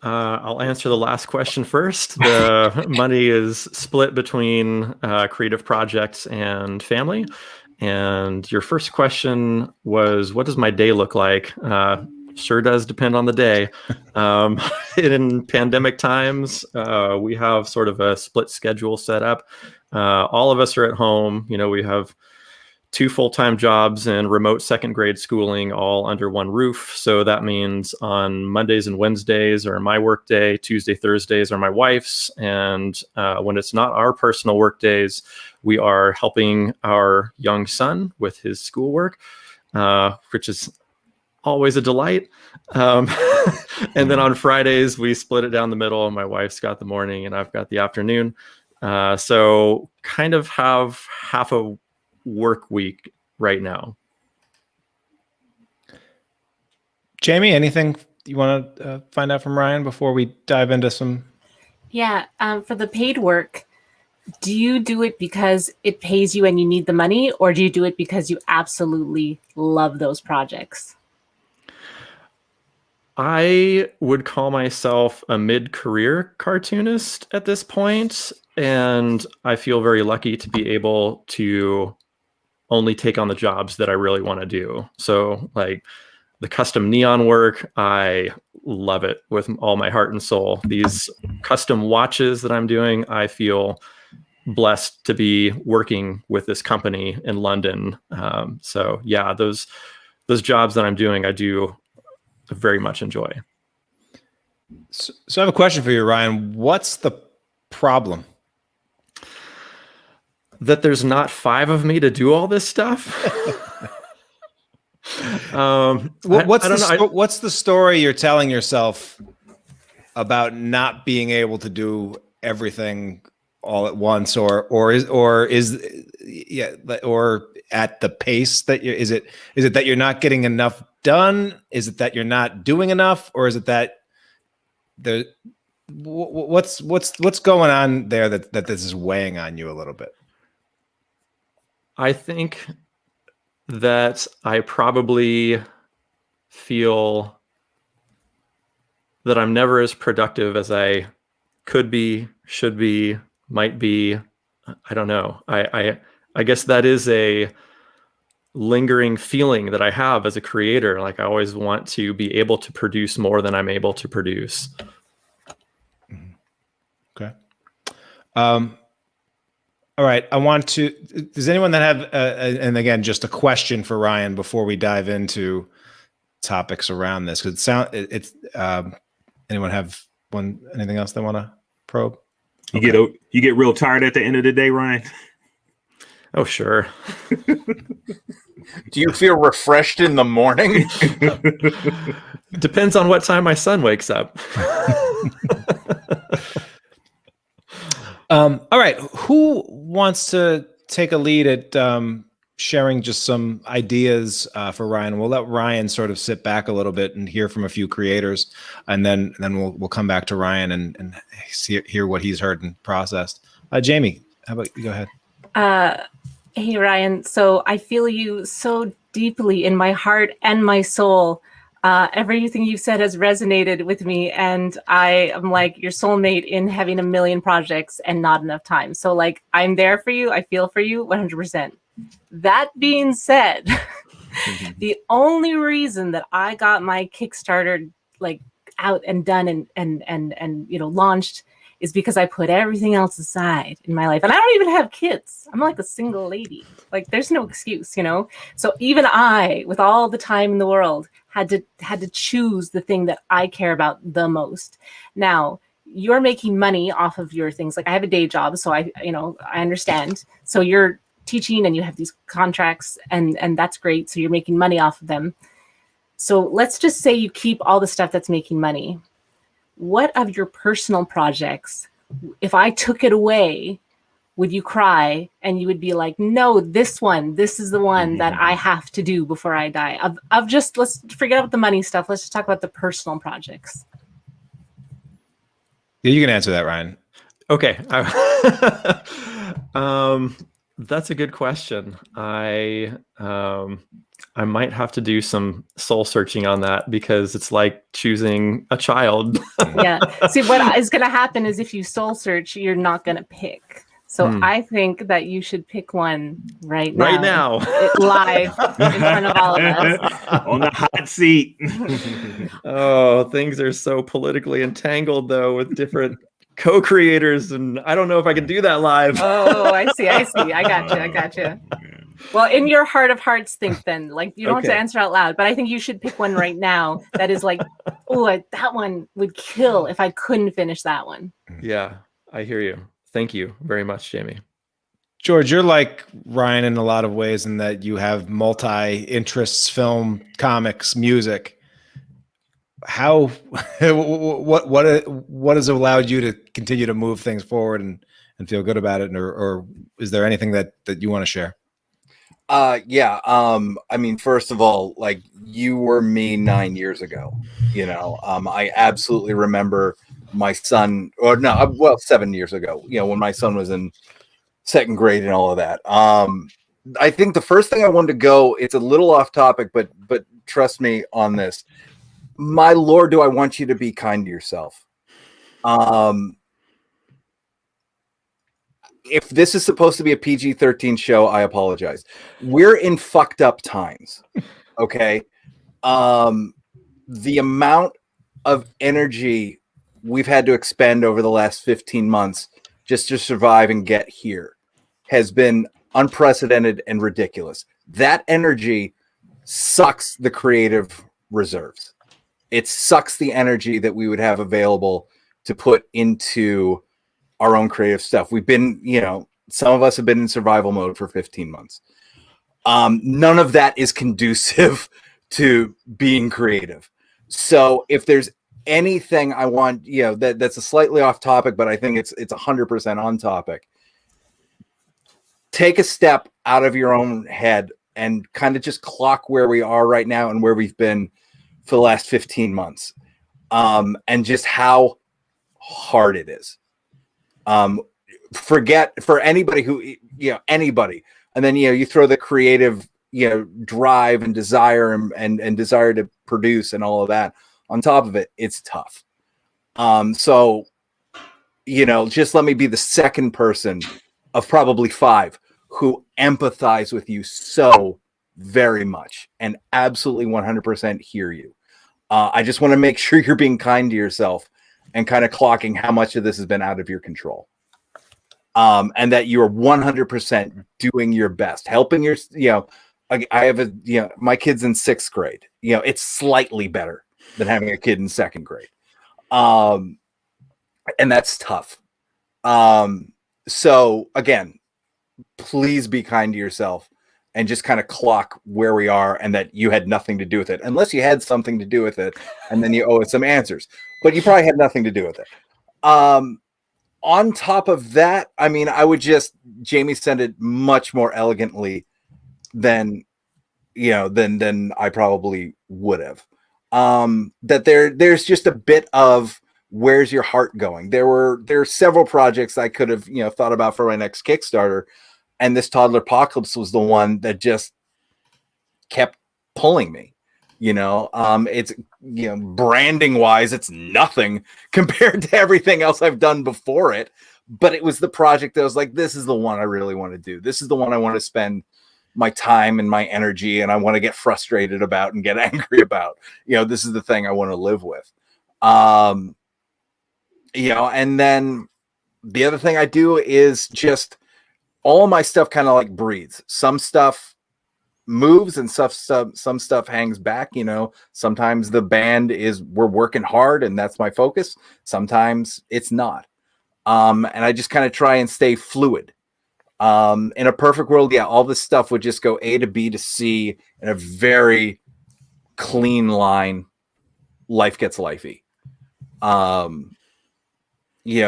I'll answer the last question first. The money is split between creative projects and family. And your first question was, what does my day look like? Sure does depend on the day. In pandemic times, we have sort of a split schedule set up. All of us are at home. You know, we have 2 full-time jobs and remote second grade schooling all under one roof. So that means on Mondays and Wednesdays are my work day, Tuesday, Thursdays are my wife's. And when it's not our personal work days, we are helping our young son with his schoolwork, which is always a delight. And then on Fridays, we split it down the middle. My wife's got the morning and I've got the afternoon. So kind of have half a work week right now. Jaymie, anything you want to find out from Ryan before we dive into some? Yeah, for the paid work, do you do it because it pays you and you need the money, or do you do it because you absolutely love those projects? I would call myself a mid-career cartoonist at this point, and I feel very lucky to be able to only take on the jobs that I really want to do. So like the custom neon work, I love it with all my heart and soul. These custom watches that I'm doing, I feel blessed to be working with this company in London. So yeah, those jobs that I'm doing, I do very much enjoy. So I have a question for you, Ryan. What's the problem? That there's not 5 of me to do all this stuff. What's the story you're telling yourself about not being able to do everything all at once, or at the pace that is it that you're not getting enough done? Is it that you're not doing enough, or is it that what's going on there that this is weighing on you a little bit? I think that I probably feel that I'm never as productive as I could be, should be, might be. I don't know. I guess that is a lingering feeling that I have as a creator. Like I always want to be able to produce more than I'm able to produce. Okay. All right. Does anyone that have, and again, just a question for Ryan before we dive into topics around this? Because anyone have anything else they want to probe? You get real tired at the end of the day, Ryan? Oh, sure. Do you feel refreshed in the morning? Depends on what time my son wakes up. All right. Who wants to take a lead at sharing just some ideas for Ryan? We'll let Ryan sort of sit back a little bit and hear from a few creators, and then we'll come back to Ryan and hear what he's heard and processed. Jaymie, how about you go ahead? Hey, Ryan. So I feel you so deeply in my heart and my soul. Everything you've said has resonated with me, and I am like your soulmate in having a million projects and not enough time. So like, I'm there for you. I feel for you 100%. That being said, the only reason that I got my Kickstarter like out and done and launched is because I put everything else aside in my life. And I don't even have kids. I'm like a single lady. Like there's no excuse, So even I, with all the time in the world, had to choose the thing that I care about the most. Now, you're making money off of your things. Like I have a day job, so I understand. So you're teaching and you have these contracts and that's great. So you're making money off of them. So let's just say you keep all the stuff that's making money. What of your personal projects, if I took it away, would you cry and you would be like, no, this is the one that I have to do before I die? Let's forget about the money stuff. Let's just talk about the personal projects. Yeah, you can answer that, Ryan. Okay. That's a good question. I might have to do some soul searching on that because it's like choosing a child. Yeah. See, what is going to happen is if you soul search, you're not going to pick. So I think that you should pick one right now. Right now. Live in front of all of us. On the hot seat. Oh, things are so politically entangled, though, with different co-creators. And I don't know if I can do that live. Oh, I see. I got you. Well, in your heart of hearts, think then. Like, you don't have to answer out loud, but I think you should pick one right now that is like, that one would kill if I couldn't finish that one. Yeah, I hear you. Thank you very much, Jaymie. George, you're like Ryan in a lot of ways in that you have multi-interests: film, comics, music. How, what has allowed you to continue to move things forward and feel good about it? Or is there anything that you want to share? Yeah. I mean, first of all, like you were me 9 years ago, I absolutely remember my son, 7 years ago, when my son was in second grade and all of that. I think the first thing I wanted to go, it's a little off topic, but trust me on this. My Lord, do I want you to be kind to yourself. If this is supposed to be a PG-13 show, I apologize. We're in fucked up times. Okay. The amount of energy we've had to expend over the last 15 months just to survive and get here has been unprecedented and ridiculous. That energy sucks the creative reserves. It sucks the energy that we would have available to put into our own creative stuff. We've been, some of us have been in survival mode for 15 months. None of that is conducive to being creative. So if there's anything I want, that's a slightly off topic, but I think it's 100% on topic. Take a step out of your own head and kind of just clock where we are right now and where we've been for the last 15 months. And just how hard it is. Forget for anybody who, anybody. And then, you throw the creative, drive and desire and desire to produce and all of that on top of it. It's tough. So, just let me be the second person of probably 5 who empathize with you so very much and absolutely 100% hear you. I just want to make sure you're being kind to yourself and kind of clocking how much of this has been out of your control. And that you're 100% doing your best, helping your, I have my kid's in 6th grade, it's slightly better than having a kid in 2nd grade. And that's tough. So again, please be kind to yourself and just kind of clock where we are, and that you had nothing to do with it, unless you had something to do with it, and then you owe us some answers. But you probably had nothing to do with it. On top of that, I mean, I would just, Jaymie said it much more elegantly than I probably would have. That there's just a bit of, where's your heart going? There are several projects I could have, thought about for my next Kickstarter, and this Toddlerpocalypse was the one that just kept pulling me. It's, branding wise, it's nothing compared to everything else I've done before it. But it was the project that was like, this is the one I really want to do. This is the one I want to spend my time and my energy, and I want to get frustrated about and get angry about. This is the thing I want to live with. And then the other thing I do is just, all of my stuff kind of like breathes. Some stuff moves and some stuff hangs back. Sometimes the band is, we're working hard and that's my focus. Sometimes it's not. And I just kind of try and stay fluid. In a perfect world, all this stuff would just go A to B to C in a very clean line. Life gets lifey.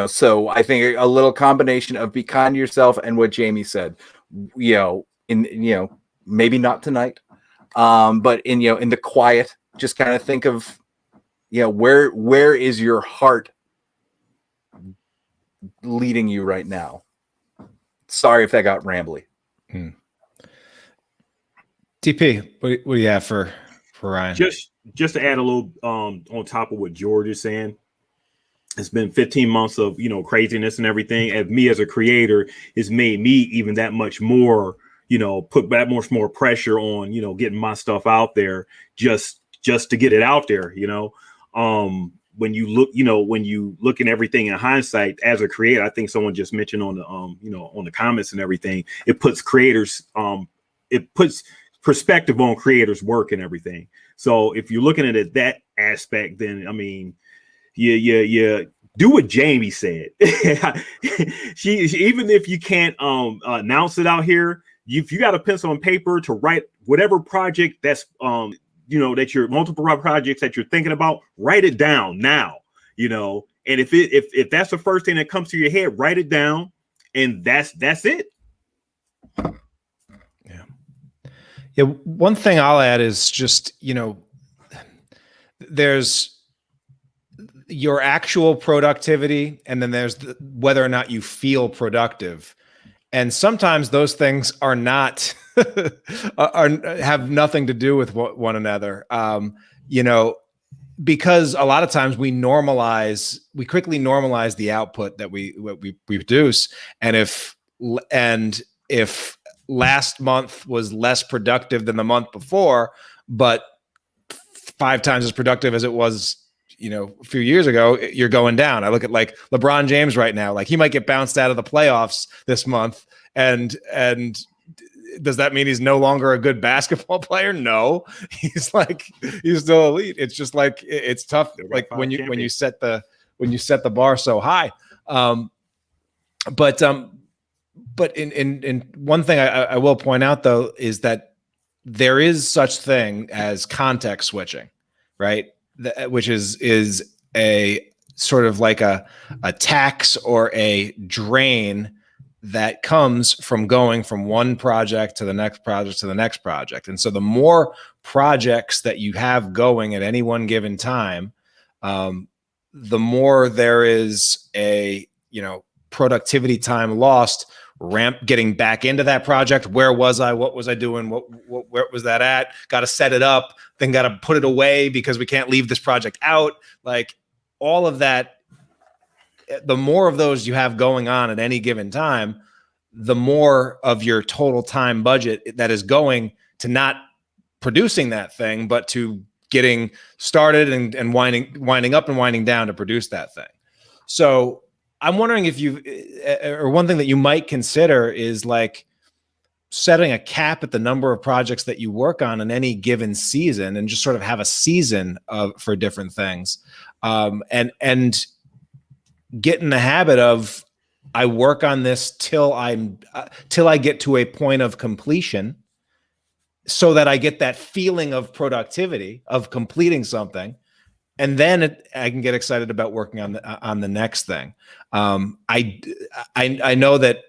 So I think a little combination of be kind to yourself and what Jaymie said, maybe not tonight, but in the quiet, just kind of think of, where is your heart leading you right now? Sorry if that got rambly. TP, what do you have for Ryan? Just to add a little on top of what George is saying. It's been 15 months of, craziness and everything. As me as a creator, it's made me even that much more, put that much more pressure on, getting my stuff out there just to get it out there. When you look at everything in hindsight as a creator, I think someone just mentioned on the, on the comments and everything, it puts creators, it puts perspective on creators' work and everything. So if you're looking at it that aspect, then, I mean, yeah. Do what Jaymie said. she even if you can't announce it out here, if you got a pencil and paper to write whatever project that's that your multiple projects that you're thinking about, write it down now. And if that's the first thing that comes to your head, write it down, and that's it. Yeah. One thing I'll add is just there's your actual productivity, and then there's whether or not you feel productive. And sometimes those things are not have nothing to do with one another. Because a lot of times we quickly normalize the output that we produce. And if last month was less productive than the month before, but 5 times as productive as it was a few years ago, you're going down. I look at like LeBron James right now, like he might get bounced out of the playoffs this month. And does that mean he's no longer a good basketball player? No, he's still elite. It's just like, it's tough. Like when you set the bar so high. But in one thing I will point out though, is that there is such thing as context switching, right? Which is a sort of like a tax or a drain that comes from going from one project to the next project to the next project. And so the more projects that you have going at any one given time, the more there is a, productivity time lost, getting back into that project. Where was I? What was I doing? Where was that at? Got to set it up, then got to put it away because we can't leave this project out. Like all of that, the more of those you have going on at any given time, the more of your total time budget that is going to not producing that thing, but to getting started and winding up and winding down to produce that thing. So I'm wondering if or one thing that you might consider is like setting a cap at the number of projects that you work on in any given season, and just sort of have a season for different things, and get in the habit of I work on this till I get to a point of completion, so that I get that feeling of productivity of completing something, and then I can get excited about working on the next thing. I know that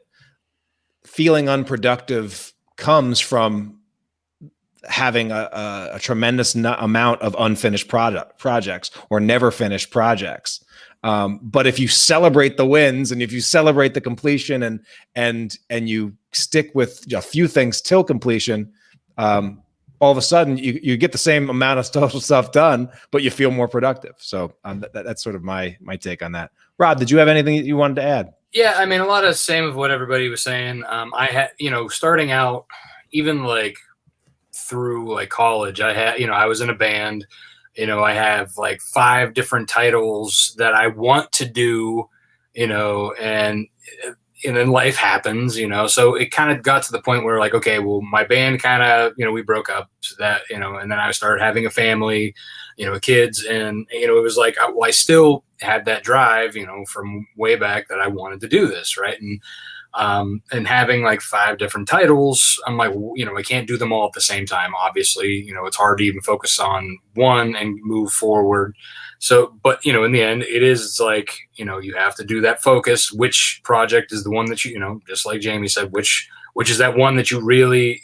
feeling unproductive comes from having a tremendous amount of unfinished projects or never finished projects. But if you celebrate the wins and if you celebrate the completion and you stick with a few things till completion, all of a sudden you get the same amount of total stuff done, but you feel more productive. So that's sort of my take on that. Rob, did you have anything that you wanted to add? Yeah, I mean, a lot of the same of what everybody was saying. I had, starting out, even like through like college, I had, I was in a band. I have like 5 different titles that I want to do, and then life happens, so it kind of got to the point where like, okay, well, my band kind of, we broke up, so that, and then I started having a family, kids, and, it was like, I still had that drive, from way back that I wanted to do this. Right. And having like 5 different titles, I'm like, I can't do them all at the same time. Obviously, it's hard to even focus on one and move forward. So, but, in the end, it's like, you have to do that focus. Which project is the one that just like Jaymie said, which is that one that you really,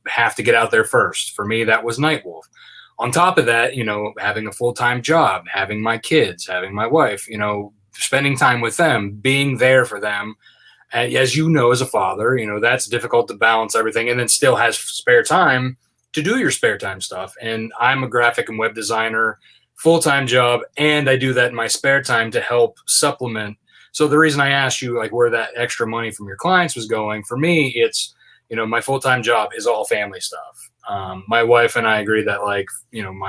have to get out there first. For me, that was Nightwolf. On top of that, having a full-time job, having my kids, having my wife, spending time with them, being there for them. As as a father, that's difficult to balance everything and then still has spare time to do your spare time stuff. And I'm a graphic and web designer, full-time job, and I do that in my spare time to help supplement. So the reason I asked you like where that extra money from your clients was going, for me, it's, my full-time job is all family stuff. My wife and I agree that like,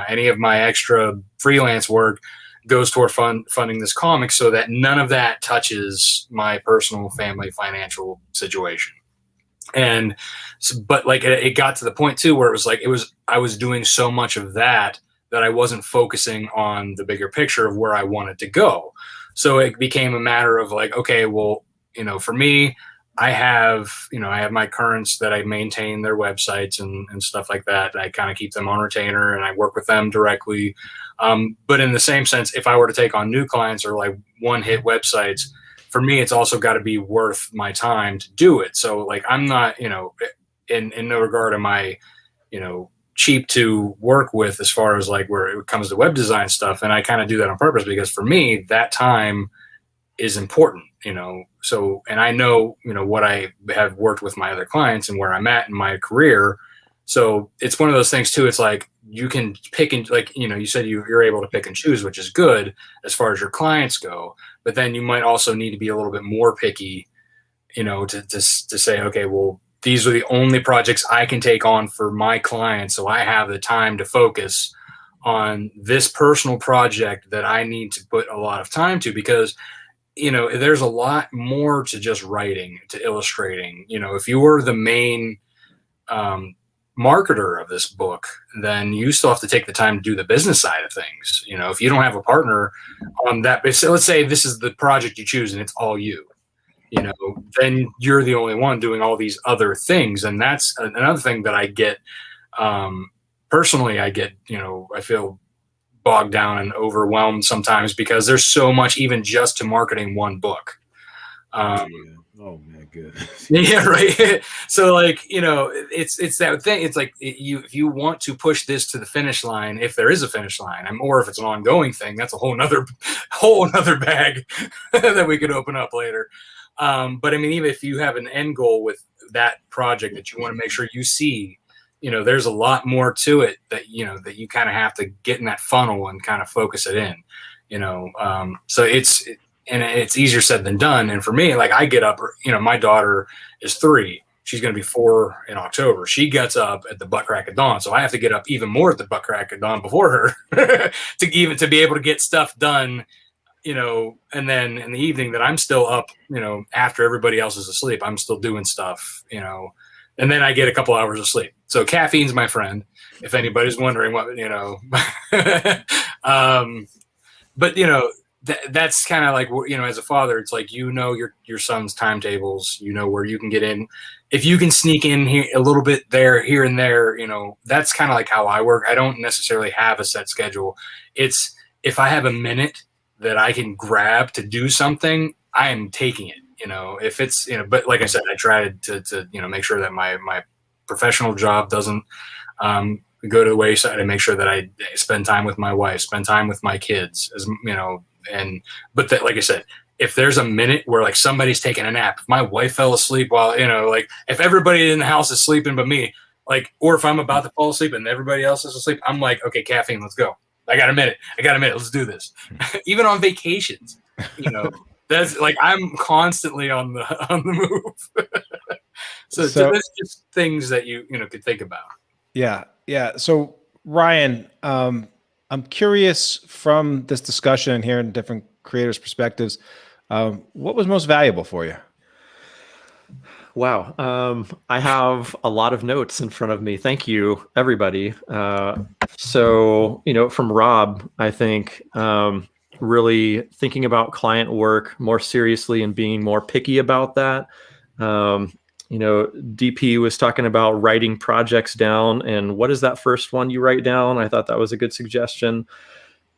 any of my extra freelance work goes toward funding this comic, so that none of that touches my personal family financial situation. And but like it got to the point too where it was like I was doing so much of that I wasn't focusing on the bigger picture of where I wanted to go. So it became a matter of like, okay, well, for me, I have my currents that I maintain their websites and stuff like that. I kind of keep them on retainer and I work with them directly. But in the same sense, if I were to take on new clients or like one-hit websites, for me, it's also got to be worth my time to do it. So like, I'm not, in no regard am I, cheap to work with as far as like where it comes to web design stuff. And I kind of do that on purpose because for me, that time is important, so, and I know, what I have worked with my other clients and where I'm at in my career. So it's one of those things too. It's like, you can pick and like, you said you're able to pick and choose, which is good as far as your clients go, but then you might also need to be a little bit more picky, to say, okay, well, these are the only projects I can take on for my clients. So I have the time to focus on this personal project that I need to put a lot of time to, because there's a lot more to just writing, to illustrating. If you were the main marketer of this book, then you still have to take the time to do the business side of things. If you don't have a partner on that, so let's say this is the project you choose and it's all you, then you're the only one doing all these other things. And that's another thing that I get, personally, I feel bogged down and overwhelmed sometimes because there's so much even just to marketing one book. Oh man, good. Yeah, right. So like, it's that thing. It's like if you want to push this to the finish line, if there is a finish line, or if it's an ongoing thing, that's a whole nother bag that we could open up later. But I mean, even if you have an end goal with that project that you want to make sure you see, there's a lot more to it that, that you kind of have to get in that funnel and kind of focus it in, so it's easier said than done. And for me, like I get up, my daughter is 3. She's going to be 4 in October. She gets up at the butt crack of dawn. So I have to get up even more at the butt crack of dawn before her to be able to get stuff done, and then in the evening that I'm still up, after everybody else is asleep, I'm still doing stuff, and then I get a couple hours of sleep. So caffeine's my friend, if anybody's wondering what, but that's kind of like, you know, as a father, it's like, you know, your son's timetables, you know, where you can get in. If you can sneak in here a little bit there, here and there, you know, that's kind of like how I work. I don't necessarily have a set schedule. It's if I have a minute that I can grab to do something, I am taking it, you know, if it's, you know, but like I said, I try to you know, make sure that my professional job doesn't go to the wayside, and make sure that I spend time with my wife, spend time with my kids, as you know. But that, like I said, if there's a minute where like somebody's taking a nap, if my wife fell asleep while, you know, like if everybody in the house is sleeping but me, like, or if I'm about to fall asleep and everybody else is asleep, I'm like, okay, caffeine, let's go. I got a minute. Let's do this. Even on vacations, you know, that's like, I'm constantly on the move. so that's just things that you know, could think about. Yeah. Yeah. So Ryan, I'm curious from this discussion and hearing different creators' perspectives, what was most valuable for you? Wow. I have a lot of notes in front of me. Thank you, everybody. So, you know, from Rob, I think really thinking about client work more seriously and being more picky about that. You know, DP was talking about writing projects down, and what is that first one you write down? I thought that was a good suggestion.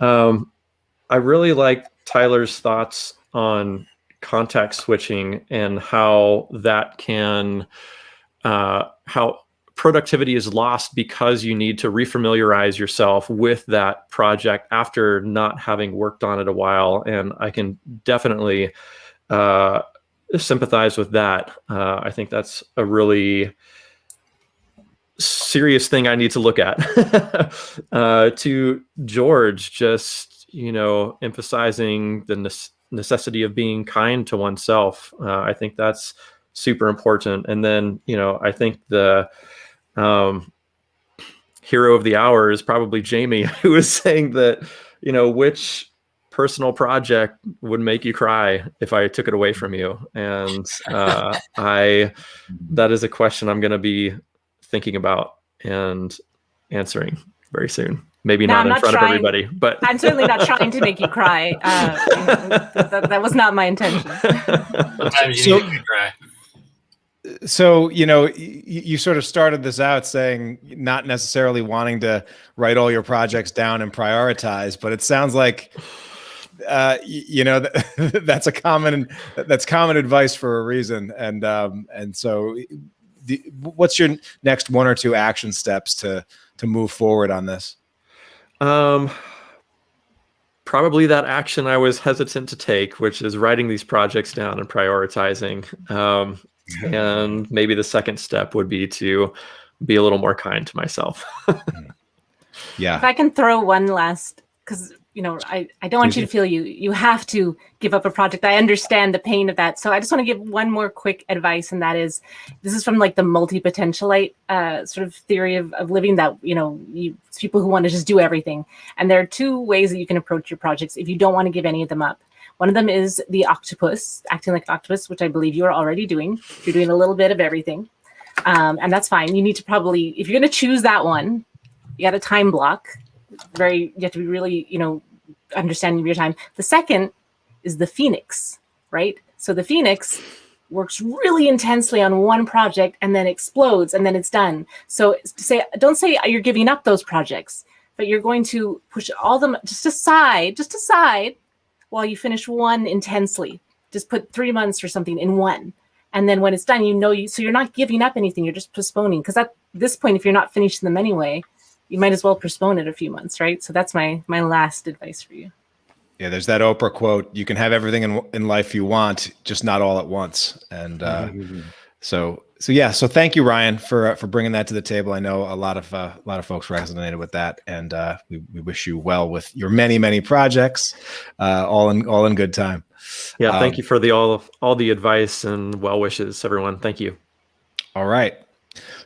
I really like Tyler's thoughts on context switching and how that can, how productivity is lost because you need to refamiliarize yourself with that project after not having worked on it a while. And I can definitely sympathize with that. I think that's a really serious thing I need to look at. To George, just, you know, emphasizing the necessity of being kind to oneself. I think that's super important. And then, you know, I think the hero of the hour is probably Jaymie, who was saying that, you know, which personal project would make you cry if I took it away from you? And that is a question I'm going to be thinking about and answering very soon. Maybe not in front of everybody, but I'm certainly not trying to make you cry. That was not my intention. Sometimes you need to cry. So, you know, you sort of started this out saying not necessarily wanting to write all your projects down and prioritize, but it sounds like, you know, that's common advice for a reason. And so what's your next one or two action steps to move forward on this? Probably that action I was hesitant to take, which is writing these projects down and prioritizing. And maybe the second step would be to be a little more kind to myself. Yeah. If I can throw one last, because, you know, I don't want you to feel you have to give up a project. I understand the pain of that. So I just want to give one more quick advice. And that is, this is from like the multi-potentialite sort of theory of living, that, you know, people who want to just do everything. And there are two ways that you can approach your projects if you don't want to give any of them up. One of them is the octopus, acting like an octopus, which I believe you are already doing. You're doing a little bit of everything. And that's fine. You need to probably, if you're going to choose that one, you got a time block. You have to be really, you know, understanding of your time. The second is the phoenix, right? So the phoenix works really intensely on one project and then explodes and then it's done. So don't say you're giving up those projects, but you're going to push all them just aside while you finish one intensely. Just put 3 months or something in one. And then when it's done, so you're not giving up anything, you're just postponing. Because at this point, if you're not finishing them anyway, you might as well postpone it a few months, right? So that's my last advice for you. Yeah, there's that Oprah quote, you can have everything in life you want, just not all at once. And so thank you, Ryan, for bringing that to the table. I know a lot of folks resonated with that, and we wish you well with your many projects, all in good time. Yeah, thank you for all the advice and well wishes, everyone. Thank you. All right.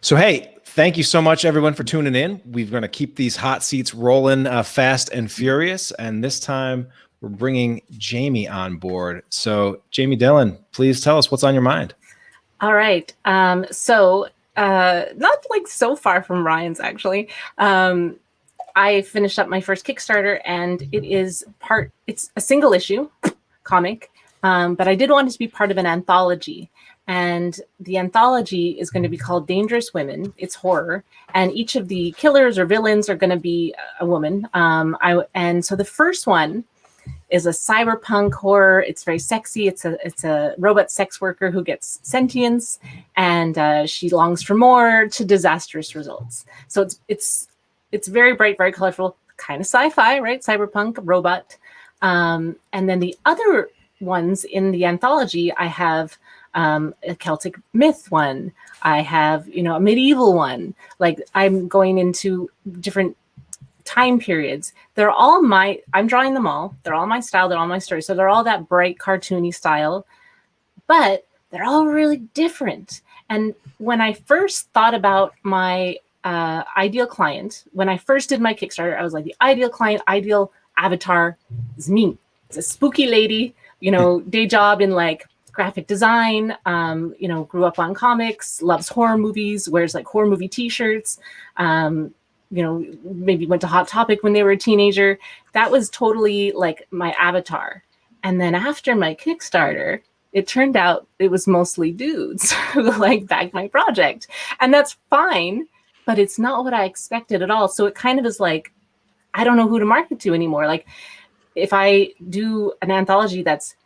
So hey, thank you so much, everyone, for tuning in. We're going to keep these hot seats rolling fast and furious, and this time we're bringing Jaymie on board. So Jaymie, Dillon, please tell us what's on your mind. All right. So not like so far from Ryan's, actually. I finished up my first Kickstarter, and it's a single issue comic, but I did want it to be part of an anthology. And the anthology is going to be called Dangerous Women. It's horror, and each of the killers or villains are going to be a woman. And so the first one is a cyberpunk horror. It's very sexy. It's a robot sex worker who gets sentience, and she longs for more, to disastrous results. So it's very bright, very colorful, kind of sci-fi, right? Cyberpunk robot. And then the other ones in the anthology, I have a Celtic myth one. I have, a medieval one. Like, I'm going into different time periods. I'm drawing them all. They're all my style. They're all my story. So they're all that bright, cartoony style, but they're all really different. And when I first thought about my ideal client, when I first did my Kickstarter, I was like, the ideal client, ideal avatar is me. It's a spooky lady, day job in like graphic design, grew up on comics, loves horror movies, wears like horror movie t-shirts, maybe went to Hot Topic when they were a teenager. That was totally like my avatar. And then after my Kickstarter, it turned out it was mostly dudes who like backed my project. And that's fine, but it's not what I expected at all. So it kind of is like, I don't know who to market to anymore. Like, if I do an anthology that's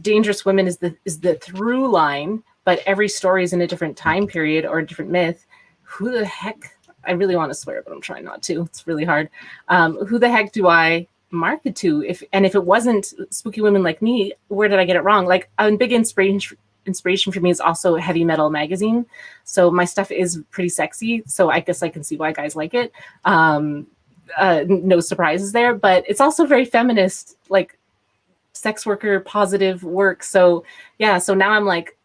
Dangerous Women is the through line, but every story is in a different time period or a different myth, who the heck, I really want to swear, but I'm trying not to. It's really hard. Who the heck do I market to? If it wasn't spooky women like me, where did I get it wrong? Like, a big inspiration for me is also Heavy Metal magazine. So my stuff is pretty sexy. So I guess I can see why guys like it. No surprises there, but it's also very feminist, like sex worker positive work. So yeah, so now I'm like,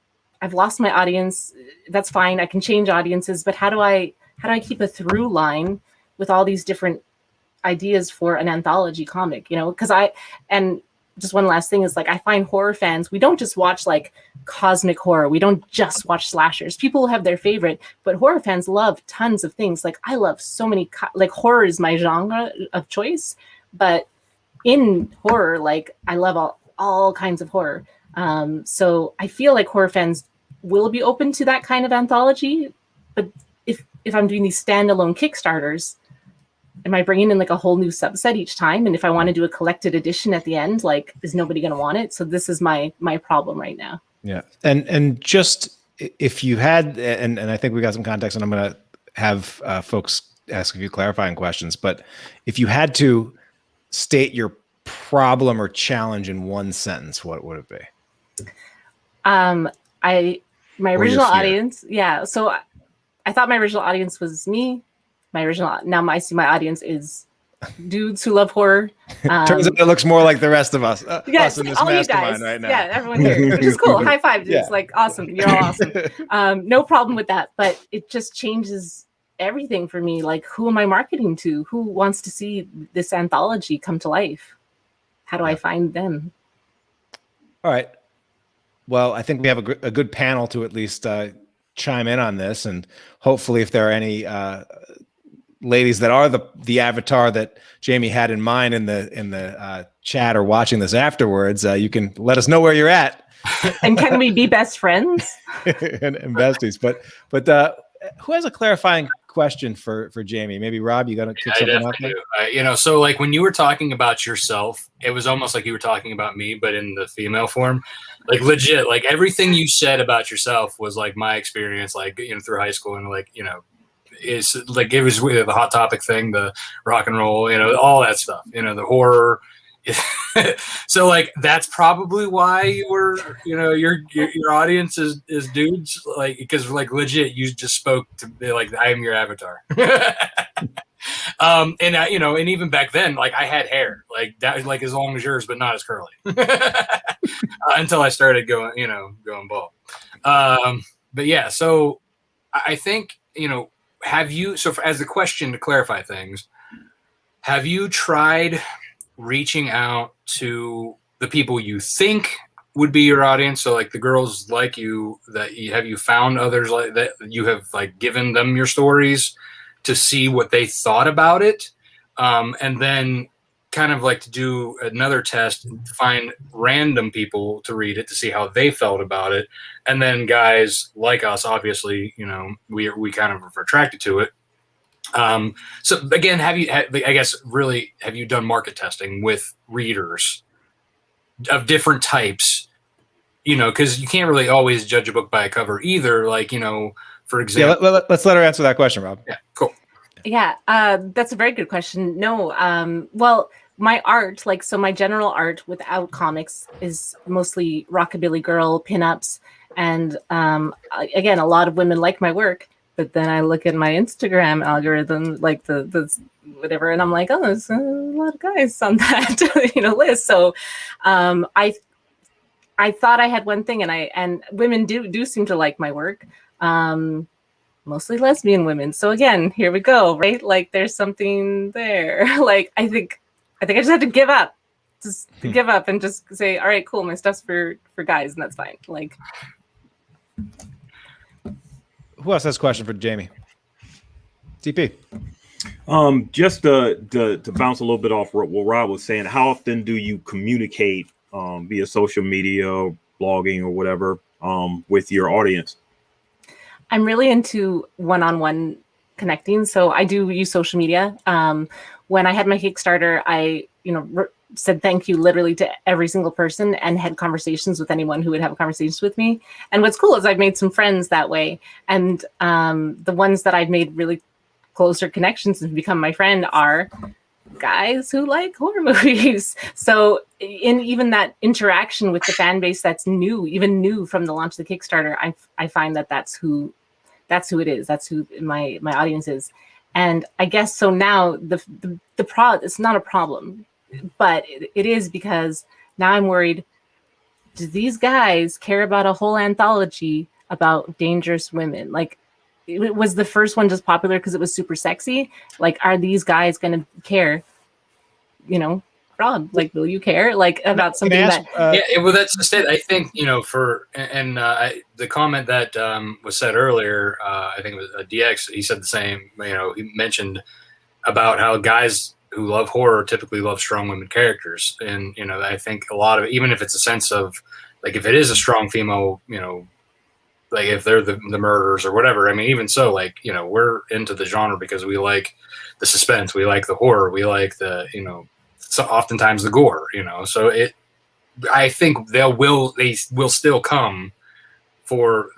I've lost my audience. That's fine. I can change audiences, but how do I keep a through line with all these different ideas for an anthology comic, and just one last thing is, like, I find horror fans, we don't just watch like cosmic horror. We don't just watch slashers. People have their favorite, but horror fans love tons of things. Like, I love so many, like, horror is my genre of choice, but in horror, like, I love all kinds of horror. So I feel like horror fans will be open to that kind of anthology, but if I'm doing these standalone Kickstarters, am I bringing in like a whole new subset each time? And if I want to do a collected edition at the end, like, is nobody going to want it? So this is my problem right now. Yeah. And just if you had, and I think we got some context, and I'm going to have folks ask a few clarifying questions, but if you had to state your problem or challenge in one sentence, what would it be? My original audience. Yeah. So I thought my original audience was me. Now I see my audience is dudes who love horror. Turns out it looks more like the rest of us. Yes, us in this all you mastermind guys. right now. Yeah, everyone here, which is cool. High five. Yeah. It's like awesome. You're all awesome. No problem with that. But it just changes everything for me. Like, who am I marketing to? Who wants to see this anthology come to life? How do I find them? All right. Well, I think we have a good panel to at least chime in on this, and hopefully, if there are any ladies that are the avatar that Jaymie had in mind in the chat or watching this afterwards, you can let us know where you're at. And can we be best friends? and besties. But who has a clarifying question for Jaymie? Maybe Rob, you got to kick something out there? So like when you were talking about yourself, it was almost like you were talking about me, but in the female form. Like, legit, like everything you said about yourself was like my experience, like, through high school, and like, it's like, it was the Hot Topic thing, the rock and roll, all that stuff, the horror. So like, that's probably why you were, your audience is dudes, like, because like legit, you just spoke to me like, I am your avatar. And even back then, like, I had hair like that, like as long as yours, but not as curly, until I started going bald. But yeah, so I think, have you, as the question to clarify things, have you tried reaching out to the people you think would be your audience? So like the girls like you, have you found others like that you have like given them your stories to see what they thought about it, and then kind of like to do another test, find random people to read it to see how they felt about it, and then guys like us, obviously, you know, we kind of are attracted to it. So again, have you done market testing with readers of different types? You know, because you can't really always judge a book by a cover either. Like, you know, for example, let's let her answer that question, Rob. Yeah, cool. Yeah, that's a very good question. No, well, my art, like, so my general art without comics is mostly rockabilly girl pinups, and again, a lot of women like my work. But then I look at my Instagram algorithm, like the whatever, and I'm like, oh, there's a lot of guys on that you know list. So I thought I had one thing, and women do seem to like my work. Mostly lesbian women. So again, here we go, right? Like there's something there. Like I think I just have to give up. Just give up and just say, all right, cool, my stuff's for guys, and that's fine. Like, who else has a question for Jaymie? TP. Just to bounce a little bit off what Rob was saying, how often do you communicate via social media, blogging, or whatever with your audience? I'm really into one-on-one connecting, so I do use social media. When I had my Kickstarter, I said thank you literally to every single person and had conversations with anyone who would have conversations with me. And what's cool is I've made some friends that way, and the ones that I've made really closer connections and become my friend are guys who like horror movies. So in even that interaction with the fan base that's new from the launch of the Kickstarter, I find that's who it is. That's who my audience is. And I guess so now it's not a problem, but it is, because now I'm worried, do these guys care about a whole anthology about dangerous women? Like, it was the first one just popular because it was super sexy. Like, are these guys going to care? Rob, like, will you care about something that? Yeah, well, that's just it. I think the comment that was said earlier, I think it was DX. He said the same. He mentioned about how guys who love horror typically love strong women characters, and I think a lot of it, even if it's a sense of like if it is a strong female, like if they're the murderers or whatever. I mean, even so, like we're into the genre because we like the suspense, we like the horror, we like the so oftentimes the gore, so I think they will still come for,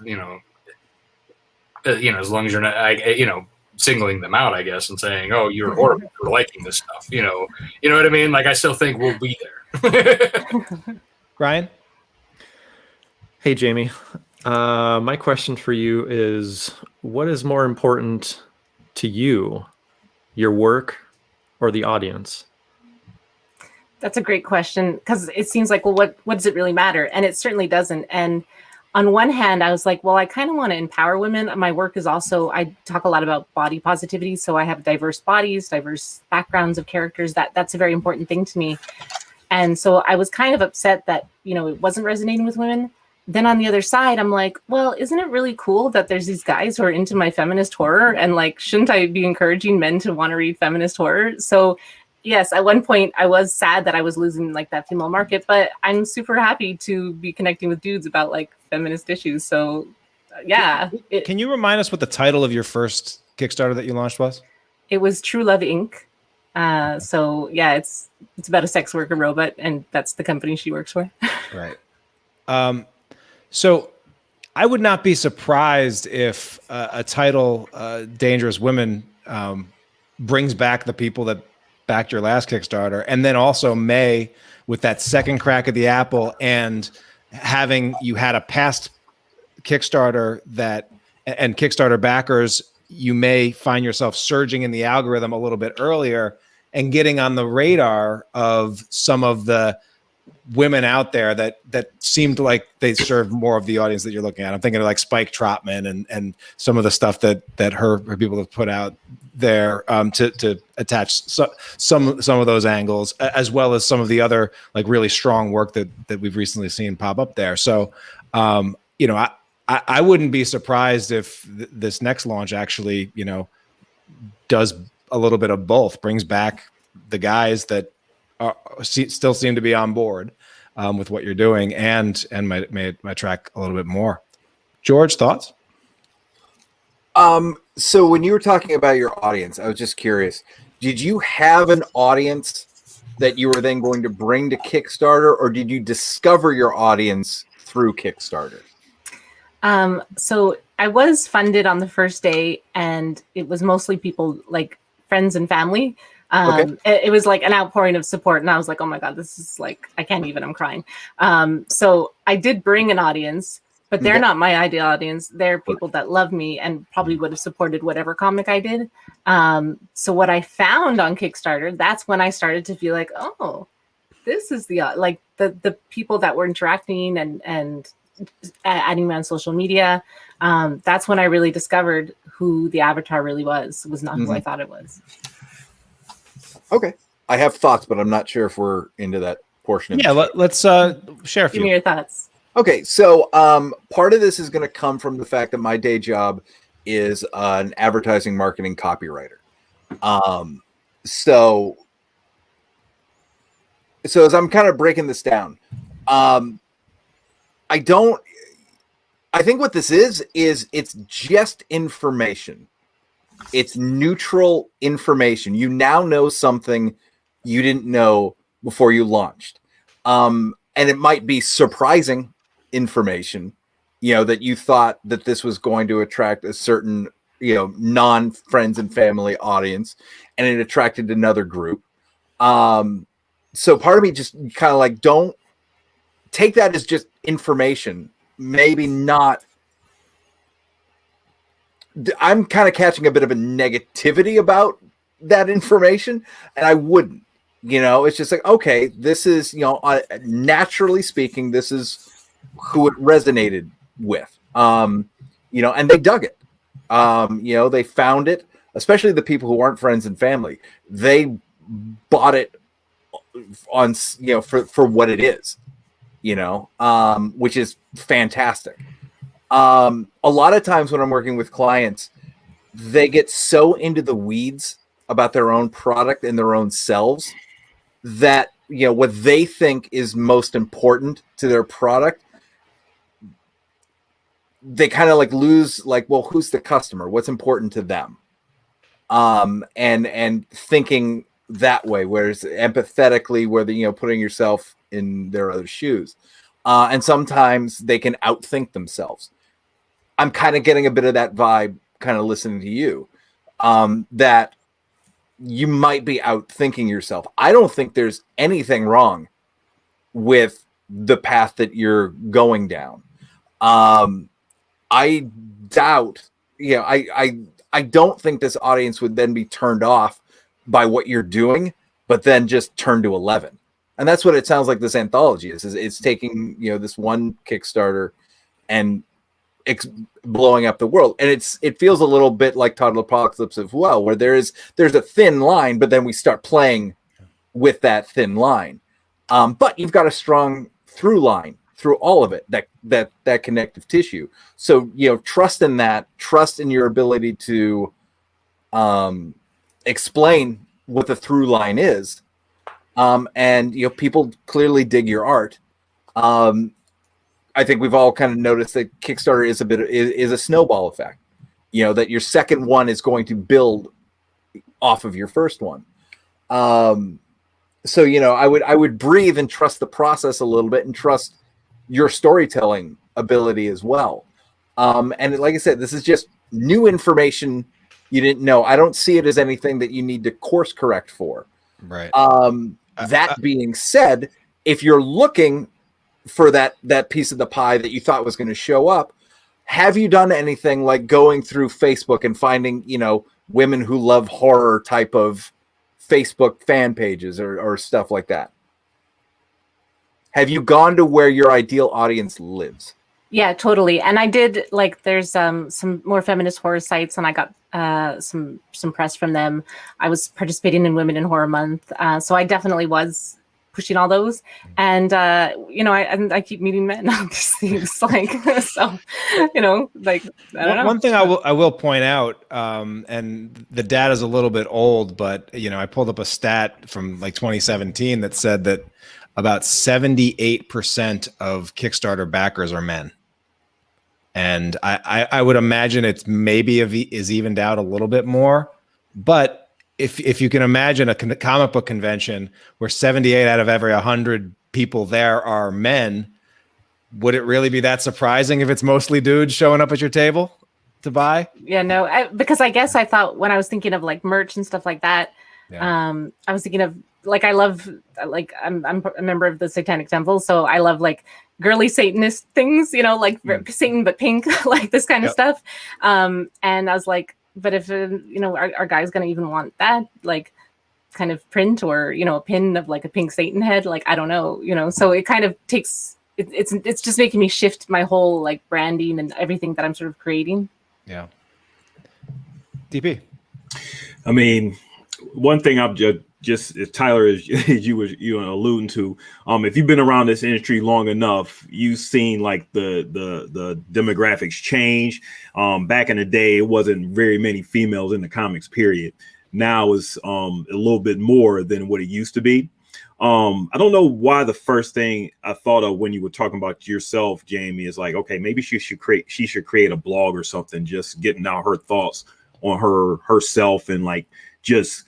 as long as you're not, singling them out, I guess, and saying, oh, you're horrible for liking this stuff. You know what I mean? Like, I still think we'll be there. Ryan? Hey, Jaymie. My question for you is, what is more important to you, your work or the audience? That's a great question, because it seems like, well, what does it really matter? And it certainly doesn't. And on one hand, I was like, well, I kind of want to empower women. My work is also, I talk a lot about body positivity. So I have diverse bodies, diverse backgrounds of characters. That's a very important thing to me. And so I was kind of upset that, it wasn't resonating with women. Then on the other side, I'm like, well, isn't it really cool that there's these guys who are into my feminist horror? And like, shouldn't I be encouraging men to want to read feminist horror? So yes, at one point I was sad that I was losing like that female market, but I'm super happy to be connecting with dudes about like feminist issues. So yeah. Can you remind us what the title of your first Kickstarter that you launched was? It was True Love Inc. So yeah, it's about a sex worker robot, and that's the company she works for. Right. So I would not be surprised if a title, Dangerous Women, brings back the people that backed your last Kickstarter, and then also May with that second crack at the apple, and having you had a past Kickstarter and Kickstarter backers, you may find yourself surging in the algorithm a little bit earlier and getting on the radar of some of the women out there that seemed like they served more of the audience that you're looking at. I'm thinking of like Spike Trotman and some of the stuff that her people have put out there to attach some of those angles, as well as some of the other like really strong work that we've recently seen pop up there. So I wouldn't be surprised if this next launch actually does a little bit of both, brings back the guys that still seem to be on board with what you're doing, and my track a little bit more. George, thoughts? So when you were talking about your audience, I was just curious, did you have an audience that you were then going to bring to Kickstarter, or did you discover your audience through Kickstarter? So I was funded on the first day, and it was mostly people like friends and family. It was like an outpouring of support, and I was like, oh my God, this is like, I can't even, I'm crying. So I did bring an audience, but they're not my ideal audience. They're people that love me and probably would have supported whatever comic I did. So what I found on Kickstarter, that's when I started to feel like, oh, this is the people that were interacting and adding me on social media. That's when I really discovered who the avatar really was not who I thought it was. Okay. I have thoughts, but I'm not sure if we're into that portion. Yeah, let's share a few. Give me your thoughts. Okay, so part of this is going to come from the fact that my day job is an advertising marketing copywriter. So as I'm kind of breaking this down, I think what this is it's just information. It's neutral information. You now know something you didn't know before you launched. And it might be surprising information, that you thought that this was going to attract a certain, non-friends and family audience, and it attracted another group. So part of me just kind of like, don't take that as just information. Maybe not. I'm kind of catching a bit of a negativity about that information, and I wouldn't. It's just like, okay, this is, naturally speaking, this is who it resonated with, and they dug it. They found it, especially the people who aren't friends and family. They bought it on, for what it is, which is fantastic. A lot of times when I'm working with clients, they get so into the weeds about their own product and their own selves that, what they think is most important to their product, they kind of like lose, like, well, who's the customer? What's important to them? And thinking that way, whereas empathetically, where putting yourself in their other shoes. And sometimes they can outthink themselves. I'm kind of getting a bit of that vibe, kind of listening to you, that you might be outthinking yourself. I don't think there's anything wrong with the path that you're going down. I doubt, I don't think this audience would then be turned off by what you're doing, but then just turn to 11. And that's what it sounds like this anthology is it's taking, this one Kickstarter and blowing up the world. And it feels a little bit like Toddlerpocalypse as well, where there's a thin line, but then we start playing with that thin line. But you've got a strong through line through all of it, that connective tissue. So, trust in that, trust in your ability to explain what the through line is. And people clearly dig your art. I think we've all kind of noticed that Kickstarter is a snowball effect. That your second one is going to build off of your first one. So I would breathe and trust the process a little bit, and trust your storytelling ability as well. And like I said, this is just new information you didn't know. I don't see it as anything that you need to course correct for. Right. That being said, if you're looking for that piece of the pie that you thought was going to show up, have you done anything like going through Facebook and finding, women who love horror type of Facebook fan pages or stuff like that? Have you gone to where your ideal audience lives? Yeah, totally. And I did, there's some more feminist horror sites, and I got some press from them. I was participating in Women in Horror Month. So I definitely was pushing all those. And I keep meeting men on these things, like so, like I don't know. One thing I will point out, and the data's a little bit old, but I pulled up a stat from like 2017 that said that about 78% of Kickstarter backers are men. And I would imagine it's maybe is evened out a little bit more, but if you can imagine a comic book convention where 78 out of every 100 people there are men, would it really be that surprising if it's mostly dudes showing up at your table to buy? Yeah, no, because I guess I thought when I was thinking of like merch and stuff like that, I was thinking of like, I'm a member of the Satanic Temple, so I love like girly Satanist things, like Satan but pink, like this kind of stuff. And I was like, but if our guy's gonna even want that like kind of print or a pin of like a pink Satan head, like I don't know, so it kind of takes it's just making me shift my whole like branding and everything that I'm sort of creating. Yeah. DP. I mean, one thing I'm just as Tyler, as you were alluding to, if you've been around this industry long enough, you've seen like the demographics change. Back in the day, it wasn't very many females in the comics, period. Now it's a little bit more than what it used to be. I don't know why the first thing I thought of when you were talking about yourself, Jaymie, is like, okay, maybe she should create a blog or something, just getting out her thoughts on herself and like just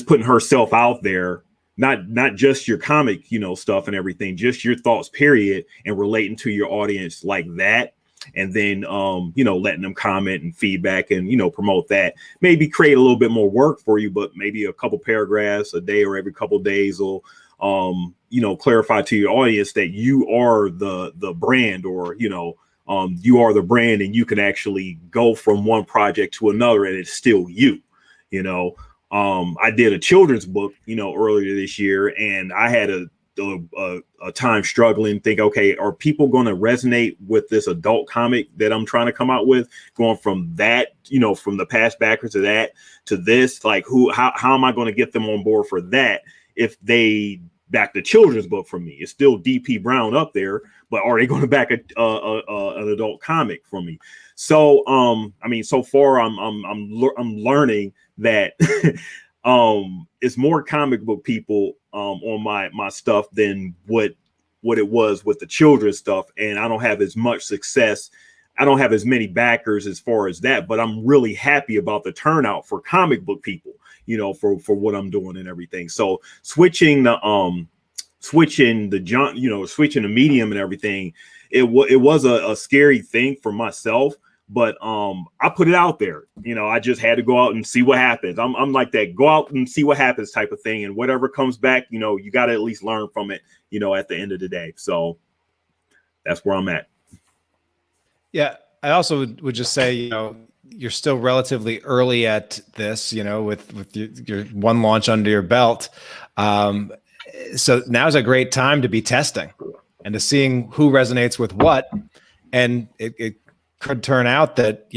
putting herself out there, not just your comic, stuff and everything, just your thoughts, period, and relating to your audience like that. And then, letting them comment and feedback and, promote that. Maybe create a little bit more work for you, but maybe a couple paragraphs a day or every couple of days will, clarify to your audience that you are the brand, or, you are the brand, and you can actually go from one project to another and it's still you. I did a children's book, earlier this year, and I had a time struggling, think, okay, are people going to resonate with this adult comic that I'm trying to come out with, going from that, from the past backers to that, to this, like how am I going to get them on board for that if they back the children's book from me? It's still DP Brown up there, but are they going to back an adult comic from me? So, so far I'm learning that it's more comic book people on my stuff than what it was with the children's stuff, and I don't have as much success. I don't have as many backers as far as that, but I'm really happy about the turnout for comic book people, for what I'm doing and everything. So switching the medium and everything, it was a scary thing for myself. But I put it out there, I just had to go out and see what happens. I'm like that, go out and see what happens type of thing. And whatever comes back, you got to at least learn from it, at the end of the day. So that's where I'm at. Yeah. I also would just say, you're still relatively early at this, with your one launch under your belt. So now's a great time to be testing and to seeing who resonates with what. And it could turn out that,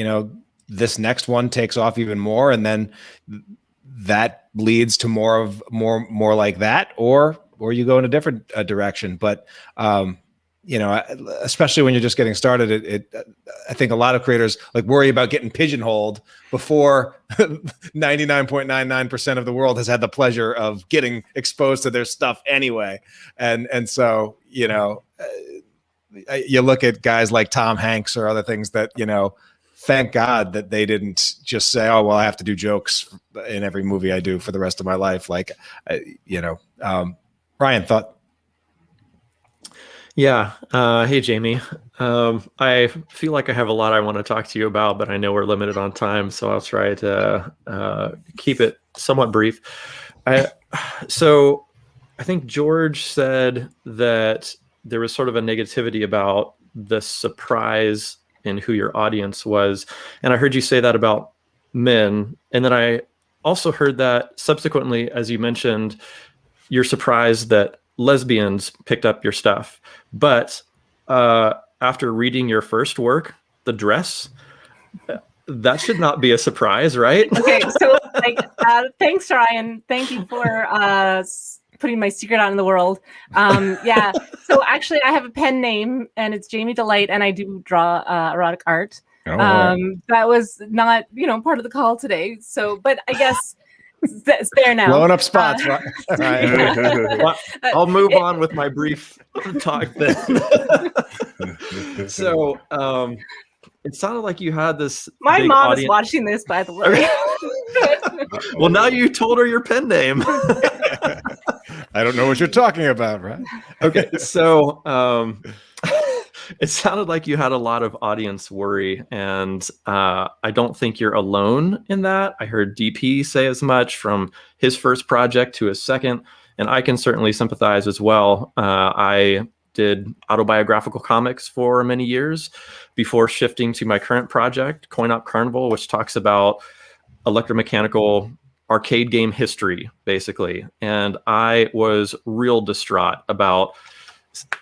this next one takes off even more, and then that leads to more like that, or you go in a different direction. But, especially when you're just getting started, I think a lot of creators like worry about getting pigeonholed before 99.99% of the world has had the pleasure of getting exposed to their stuff anyway. And so, you look at guys like Tom Hanks or other things that, thank God that they didn't just say, oh, well, I have to do jokes in every movie I do for the rest of my life. Like, Ryan, thought. Yeah. Hey, Jaymie. I feel like I have a lot I want to talk to you about, but I know we're limited on time, so I'll try to keep it somewhat brief. So I think George said that there was sort of a negativity about the surprise in who your audience was. And I heard you say that about men. And then I also heard that subsequently, as you mentioned, you're surprised that lesbians picked up your stuff. But after reading your first work, The Dress, that should not be a surprise, right? Okay, so thanks, Ryan. Thank you for putting my secret out in the world. Yeah. So actually, I have a pen name, and it's Jaymie Delight, and I do draw erotic art. That was not, part of the call today. So, but I guess it's there now. Blowing up spots, right? Well, I'll move on with my brief talk then. So, it sounded like you had this. My big mom audience. is watching this, by the way. Well, now you told her your pen name. I don't know what you're talking about, right? Okay, so it sounded like you had a lot of audience worry, and I don't think you're alone in that. I heard DP say as much from his first project to his second, and I can certainly sympathize as well. I did autobiographical comics for many years before shifting to my current project, Coin-Op Carnival, which talks about electromechanical arcade game history, basically. And I was real distraught about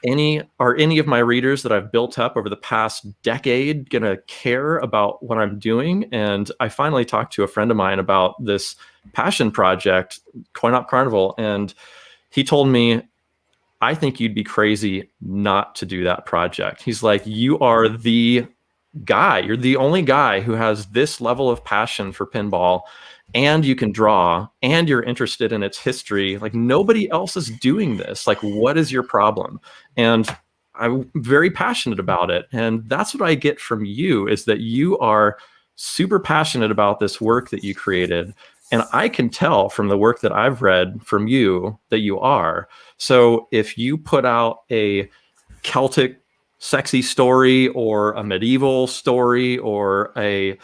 any of my readers that I've built up over the past decade gonna care about what I'm doing. And I finally talked to a friend of mine about this passion project, Coin-Op Carnival, and he told me, I think you'd be crazy not to do that project. He's like, you are the guy. You're the only guy who has this level of passion for pinball, and you can draw, and you're interested in its history. Like, nobody else is doing this. Like, what is your problem? And I'm very passionate about it. And that's what I get from you, is that you are super passionate about this work that you created. And I can tell from the work that I've read from you that you are. So if you put out a Celtic sexy story, or a medieval story, or a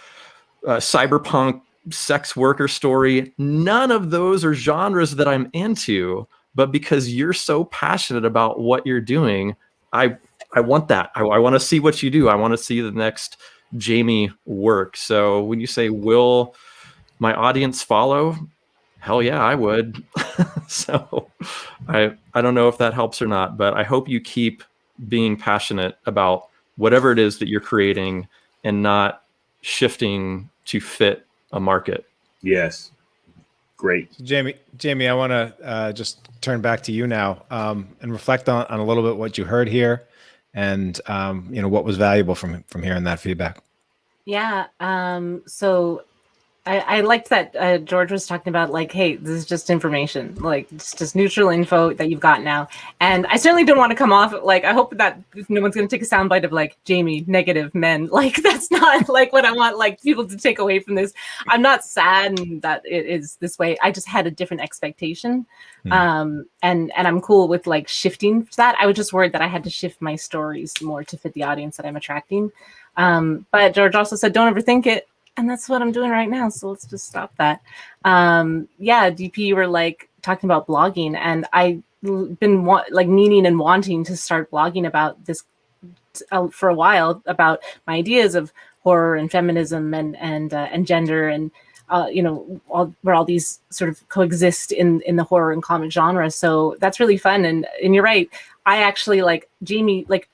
cyberpunk sex worker story, none of those are genres that I'm into. But because you're so passionate about what you're doing, I want that. I want to see what you do. I want to see the next Jaymie work. So when you say, will my audience follow? Hell yeah, I would. So I don't know if that helps or not, but I hope you keep being passionate about whatever it is that you're creating and not shifting to fit a market. Yes. Great. Jaymie, I want to just turn back to you now and reflect on a little bit what you heard here, and what was valuable from hearing that feedback. Yeah. So I liked that George was talking about, like, hey, this is just information, like it's just neutral info that you've got now. And I certainly don't want to come off like, I hope that no one's going to take a soundbite of like, Jaymie, negative men. Like, that's not like what I want like people to take away from this. I'm not sad that it is this way. I just had a different expectation. And I'm cool with like shifting to that. I was just worried that I had to shift my stories more to fit the audience that I'm attracting. But George also said, don't overthink it. And that's what I'm doing right now. So let's just stop that. Yeah, DP, you were like talking about blogging, and I've been meaning and wanting to start blogging about this for a while, about my ideas of horror and feminism and gender and where all these sort of coexist in the horror and comic genre. So that's really fun. And you're right. I actually like Jaymie, like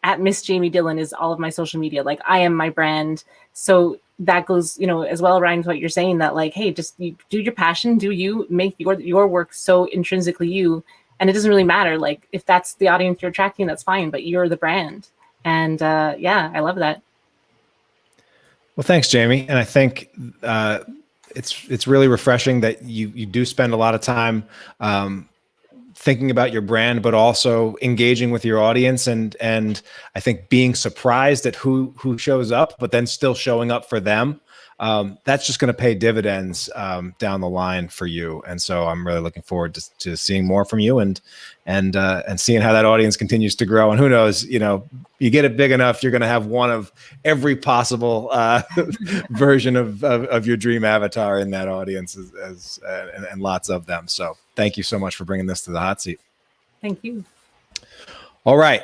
at Miss Jaymie Dillon is all of my social media. Like, I am my brand. So that goes, as well, Ryan, with what you're saying, that like, hey, just do your passion, do you make your work so intrinsically you, and it doesn't really matter. Like, if that's the audience you're attracting, that's fine, but you're the brand. And yeah, I love that. Well, thanks, Jaymie. And I think it's really refreshing that you do spend a lot of time thinking about your brand, but also engaging with your audience, and I think being surprised at who shows up, but then still showing up for them. That's just going to pay dividends down the line for you. And so I'm really looking forward to seeing more from you and seeing how that audience continues to grow. And who knows, you get it big enough, you're going to have one of every possible version of your dream avatar in that audience, and lots of them. So thank you so much for bringing this to the hot seat. Thank you. All right.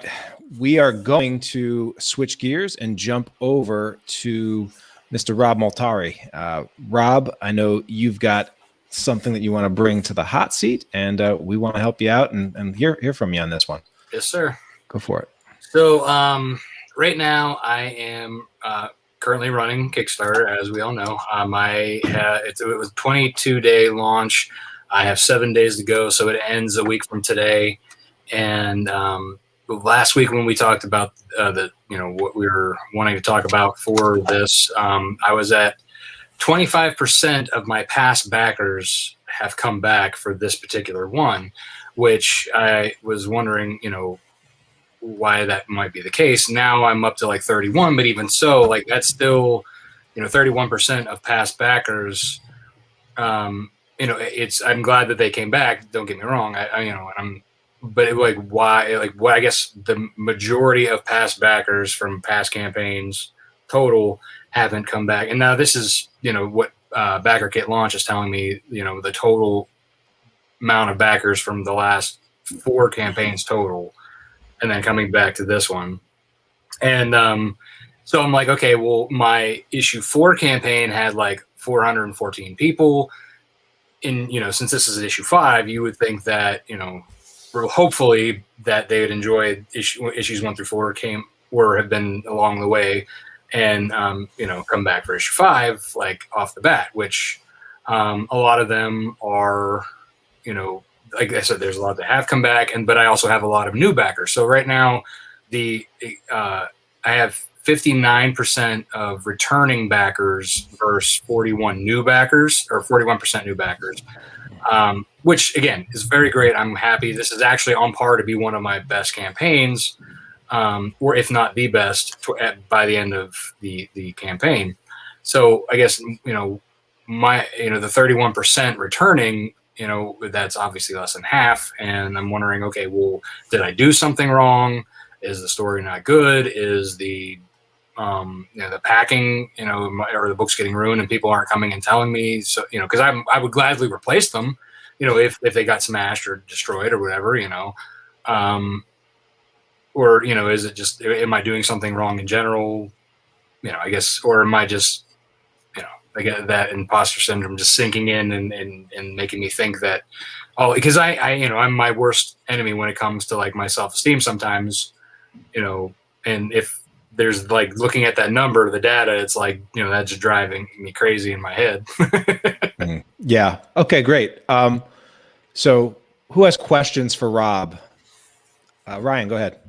We are going to switch gears and jump over to Mr. Rob Malteri. Rob, I know you've got something that you want to bring to the hot seat, and we want to help you out and hear from you on this one. Yes, sir. Go for it. So right now I am currently running Kickstarter, as we all know. It was a 22-day launch. I have 7 days to go, so it ends a week from today. And last week when we talked about what we were wanting to talk about for this, I was at 25% of my past backers have come back for this particular one, which I was wondering, why that might be the case. Now I'm up to like 31, but even so, like that's still, 31% of past backers. I'm glad that they came back. Don't get me wrong. Why? Like, what? I guess the majority of past backers from past campaigns total haven't come back. And now this is, what Backer Kit Launch is telling me, the total amount of backers from the last 4 campaigns total, and then coming back to this one. And so I'm like, okay, well, my issue 4 campaign had like 414 people. Since this is issue 5, you would think that, hopefully that they would enjoy issues 1 through 4 have been along the way, and come back for issue 5 like off the bat, which a lot of them are, like I said, there's a lot that have come back, but I also have a lot of new backers. So right now, I have 59% of returning backers versus 41 new backers, or 41% new backers, which again is very great. I'm happy. This is actually on par to be one of my best campaigns, or if not the best, by the end of the campaign. So I guess the 31% returning, that's obviously less than half. And I'm wondering, okay, well, did I do something wrong? Is the story not good? Is the the packing, or the books getting ruined and people aren't coming and telling me? So, because I would gladly replace them, if they got smashed or destroyed or whatever, or, is it just, am I doing something wrong in general? I guess, or am I just, I get that imposter syndrome just sinking in and making me think that, because I'm my worst enemy when it comes to like my self-esteem sometimes, and if there's like looking at that number, the data, it's like, that's just driving me crazy in my head. Yeah. Okay, great. So who has questions for Rob? Ryan, go ahead.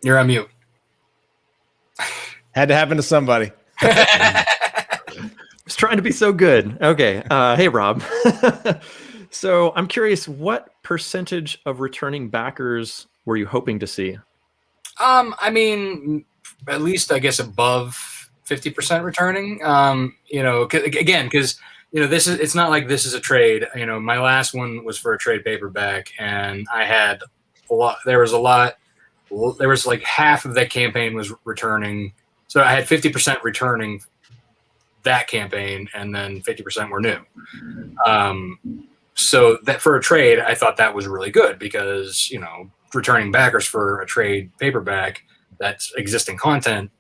You're on mute. Had to happen to somebody. I was trying to be so good. Okay. Hey, Rob. So I'm curious, what percentage of returning backers were you hoping to see? I mean, at least I guess above 50% returning. Because it's not like this is a trade. My last one was for a trade paperback, and I had a lot. There was like half of that campaign was returning. So I had 50% returning that campaign, and then 50% were new. So that for a trade, I thought that was really good because, returning backers for a trade paperback, that's existing content,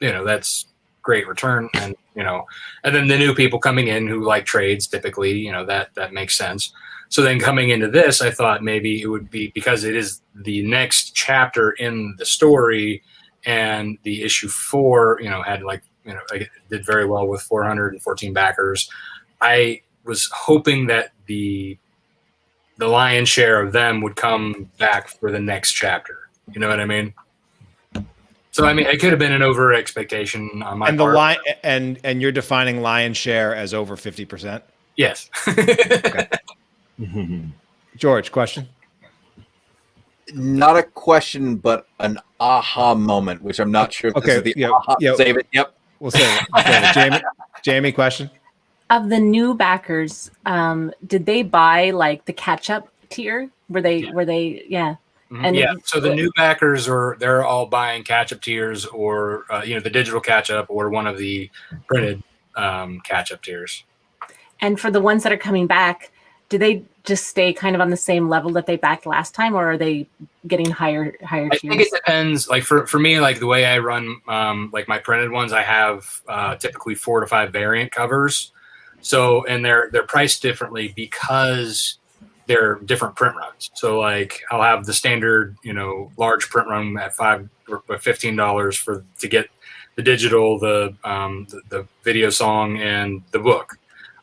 that's great return. And, and then the new people coming in who like trades typically, that makes sense. So then coming into this, I thought maybe it would be because it is the next chapter in the story, and the issue 4, had like, did very well with 414 backers. I was hoping that the lion's share of them would come back for the next chapter. You know what I mean? So I mean, it could have been an over expectation on my part. And you're defining lion's share as over 50%. Yes. Okay. George, question? Not a question, but an aha moment, which I'm not sure if this is the aha. Save it. Yep. We'll save it. Jaymie, question? Of the new backers, did they buy like the catch-up tier? Were they? Yeah. Mm-hmm. And yeah. So the new backers they're all buying catch-up tiers, or the digital catch-up, or one of the printed catch-up tiers. And for the ones that are coming back, do they just stay kind of on the same level that they backed last time, or are they getting higher tiers? I think it depends. Like for me, like the way I run, like my printed ones, I have typically 4 to 5 variant covers. So, and they're priced differently because they're different print runs. So like I'll have the standard, large print run at $5 or $15 to get the digital, the video song, and the book.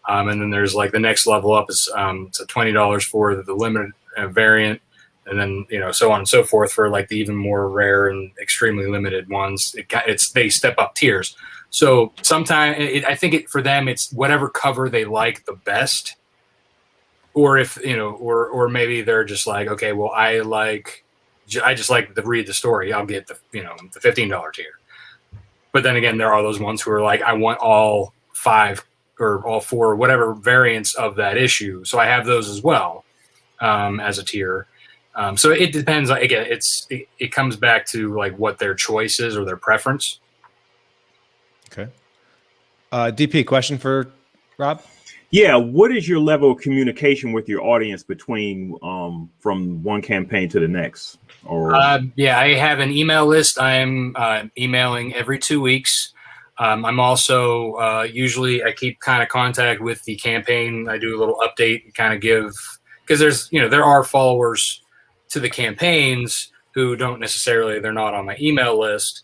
And then there's like the next level up is it's $20 for the limited variant, and then so on and so forth for like the even more rare and extremely limited ones. They step up tiers. So sometimes I think for them it's whatever cover they like the best, or if or maybe they're just like, okay, well I just like to read the story. I'll get the the $15 tier. But then again, there are those ones who are like, I want all 5 or all 4, whatever variants of that issue. So I have those as well as a tier. So it depends. Again, it comes back to like what their choice is or their preference. Okay. DP, question for Rob? Yeah, what is your level of communication with your audience between from one campaign to the next? Or yeah, I have an email list. I'm emailing every 2 weeks. I'm also usually I keep kind of contact with the campaign. I do a little update and kind of give, because there's there are followers to the campaigns who don't necessarily, they're not on my email list.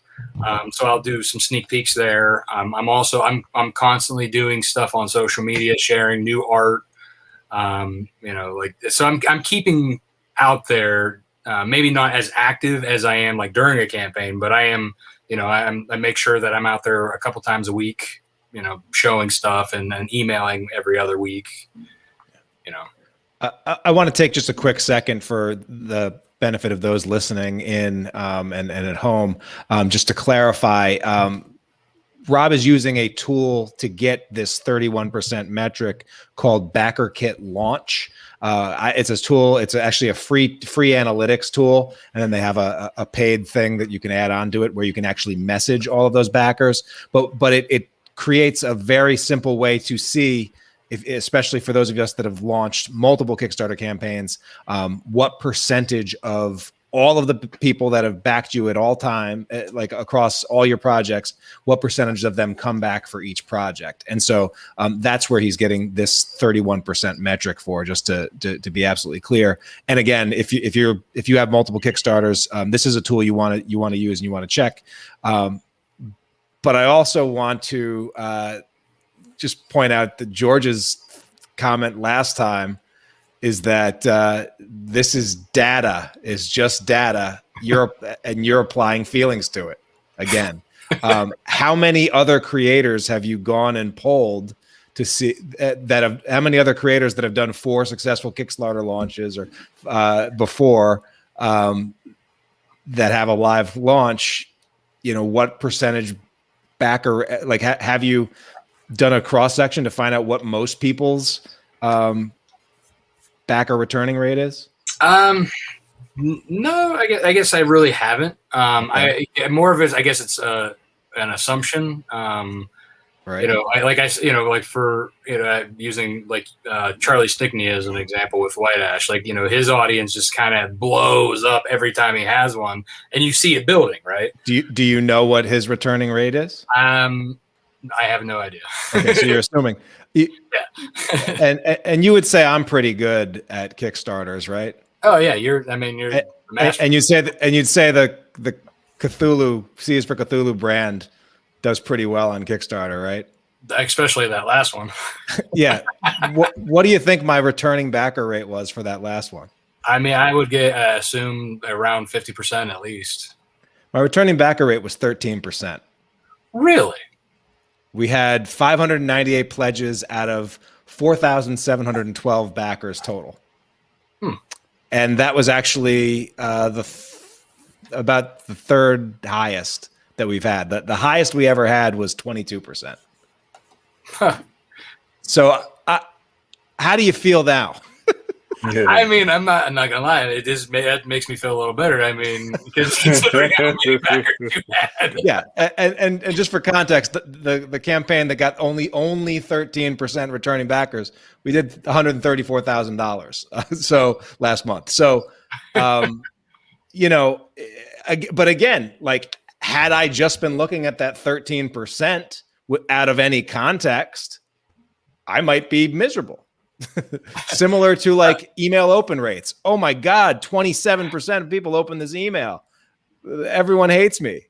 So I'll do some sneak peeks there. I'm constantly doing stuff on social media, sharing new art. So I'm keeping out there. Maybe not as active as I am like during a campaign, but I am. I make sure that I'm out there a couple times a week. Showing stuff and then emailing every other week. I want to take just a quick second for the benefit of those listening in and at home, just to clarify. Rob is using a tool to get this 31% metric called Backer Kit Launch. It's a tool. It's actually a free analytics tool, and then they have a paid thing that you can add on to it where you can actually message all of those backers. But it creates a very simple way to see, especially for those of us that have launched multiple Kickstarter campaigns, what percentage of all of the people that have backed you at all time, like across all your projects, what percentage of them come back for each project. And so that's where he's getting this 31% metric for, just to be absolutely clear. And again, if you have multiple Kickstarters, this is a tool you want to use and you want to check. But I also want to just point out that George's comment last time is that this is data, is just data. You're applying feelings to it. Again, how many other creators have you gone and polled to see how many other creators that have done 4 successful Kickstarter launches or before that have a live launch? What percentage backer, like have you done a cross section to find out what most people's backer returning rate is? No, I guess I really haven't. I more of it, I guess it's an assumption. Right. Using like Charlie Stickney as an example with White Ash, like, his audience just kind of blows up every time he has one, and you see it building, right? Do you know what his returning rate is? I have no idea. Okay, so you're assuming. Yeah. and you would say I'm pretty good at Kickstarters, right? Oh yeah, you're the master. And you'd say the Cthulhu Seas for Cthulhu brand does pretty well on Kickstarter, right? Especially that last one. Yeah. What do you think my returning backer rate was for that last one? I would assume around 50% at least. My returning backer rate was 13%. Really? We had 598 pledges out of 4,712 backers total. And that was actually about the third highest that we've had. The highest we ever had was 22%. Huh. So how do you feel now? I'm not gonna lie. It makes me feel a little better. Because considering how many backers you had. Yeah, and just for context, the campaign that got only 13% returning backers, we did $134,000. So last month. So, but again, like, had I just been looking at that 13% out of any context, I might be miserable. Similar to like email open rates. Oh my God, 27% of people open this email. Everyone hates me.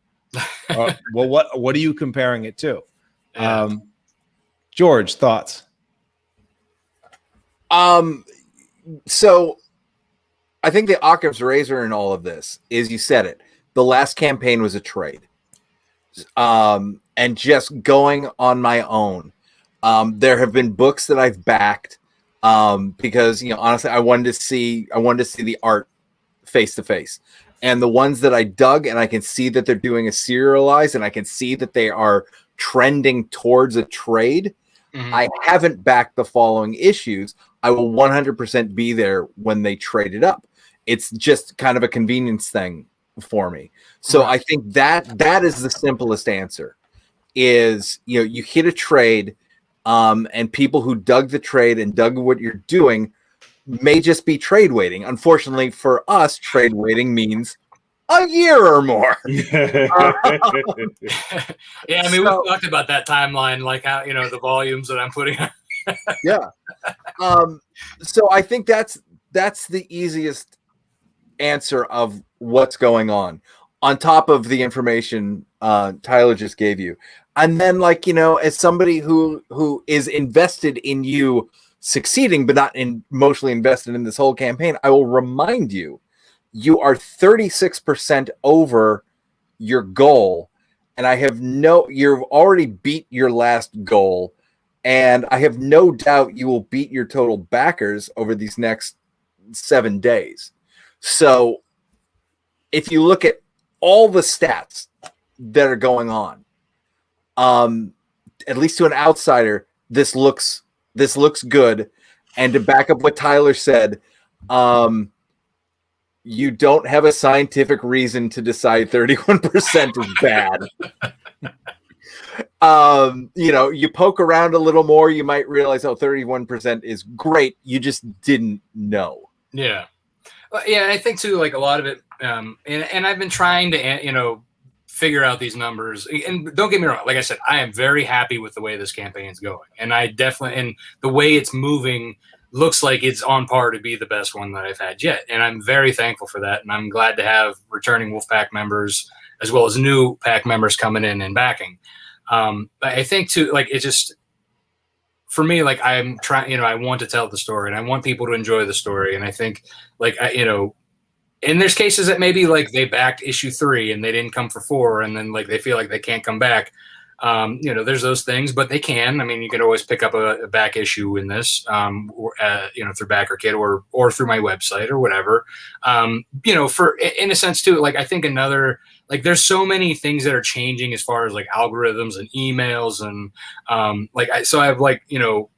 Well, what are you comparing it to? Yeah. George, thoughts? So I think the Occam's razor in all of this is, you said it, the last campaign was a trade. And just going on my own. There have been books that I've backed because, you know, honestly, I wanted to see the art face to face. And the ones that I dug, and I can see that they're doing a serialized, and I can see that they are trending towards a trade. I haven't backed the following issues. I will 100% be there when they trade it up. It's just kind of a convenience thing for me. So I think that is the simplest answer is, you know, you hit a trade, and people who dug the trade and dug what you're doing may just be trade waiting. Unfortunately for us, trade waiting means a year or more. Yeah, I mean, we've talked about that timeline, like how, you know, the volumes that I'm putting on. Yeah. So I think that's the easiest answer of what's going on top of the information Tyler just gave you. And then, like, you know, as somebody who is invested in you succeeding, but not emotionally invested in this whole campaign, I will remind you, you are 36% over your goal. And you've already beat your last goal. And I have no doubt you will beat your total backers over these next 7 days. So if you look at all the stats that are going on, at least to an outsider, this looks good. And to back up what Tyler said, you don't have a scientific reason to decide 31% is bad. You know, you poke around a little more, you might realize, 31% is great. You just didn't know. Yeah. Yeah, I think too, like a lot of it, and I've been trying to, you know, figure out these numbers. And don't get me wrong, like I said, I am very happy with the way this campaign is going, and and the way it's moving looks like it's on par to be the best one that I've had yet. And I'm very thankful for that, and I'm glad to have returning Wolfpack members as well as new pack members coming in and backing. But I think too, like, it just, for me, like, I'm trying, you know, I want to tell the story and I want people to enjoy the story. And I think, like, you know, and there's cases that maybe like they backed issue 3 and they didn't come for 4, and then like they feel like they can't come back. You know, there's those things, but they can. I mean, you can always pick up a back issue in this, you know, through BackerKit or through my website or whatever. You know, in a sense too, like, I think like, there's so many things that are changing as far as like algorithms and emails and so I have, like, you know,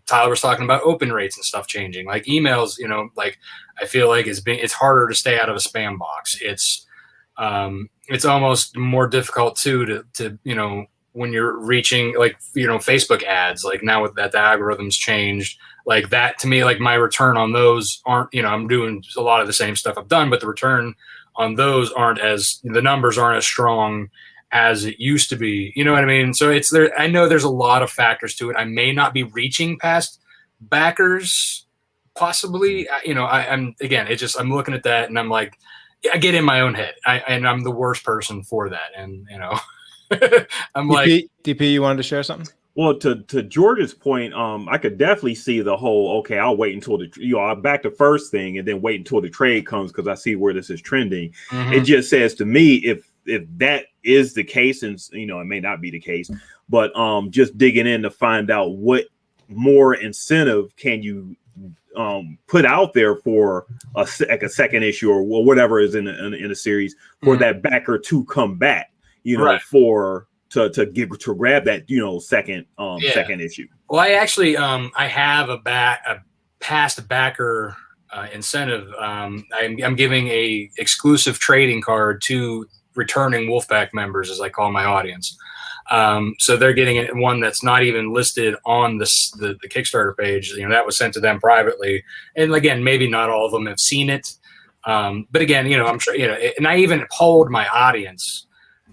Tyler was talking about open rates and stuff changing, like emails, you know, like, I feel like it's harder to stay out of a spam box. It's almost more difficult too to you know, when you're reaching, like, you know, Facebook ads, like now with that, the algorithms changed, like that, to me, like, my return on those aren't, you know, I'm doing a lot of the same stuff I've done, but the return on those the numbers aren't as strong as it used to be. You know what I mean? So it's there. I know there's a lot of factors to it. I may not be reaching past backers, possibly. You know, I'm again, it's just, I'm looking at that and I'm like, I get in my own head, and I'm the worst person for that. And, you know, I'm DP, you wanted to share something? Well, to George's point, I could definitely see the whole, okay, I'll wait until I'll back the first thing and then wait until the trade comes because I see where this is trending. It just says to me, if that is the case, and, you know, it may not be the case, but just digging in to find out what more incentive can you put out there for a second issue or whatever is in a series for that backer to come back, you know, right, to grab that, you know, second issue. Well, I actually I have a past backer incentive. I'm giving a exclusive trading card to returning Wolfpack members, as I call my audience. So they're getting one that's not even listed on the Kickstarter page. You know, that was sent to them privately. And again, maybe not all of them have seen it. But again, you know, I'm sure, you know, and I even polled my audience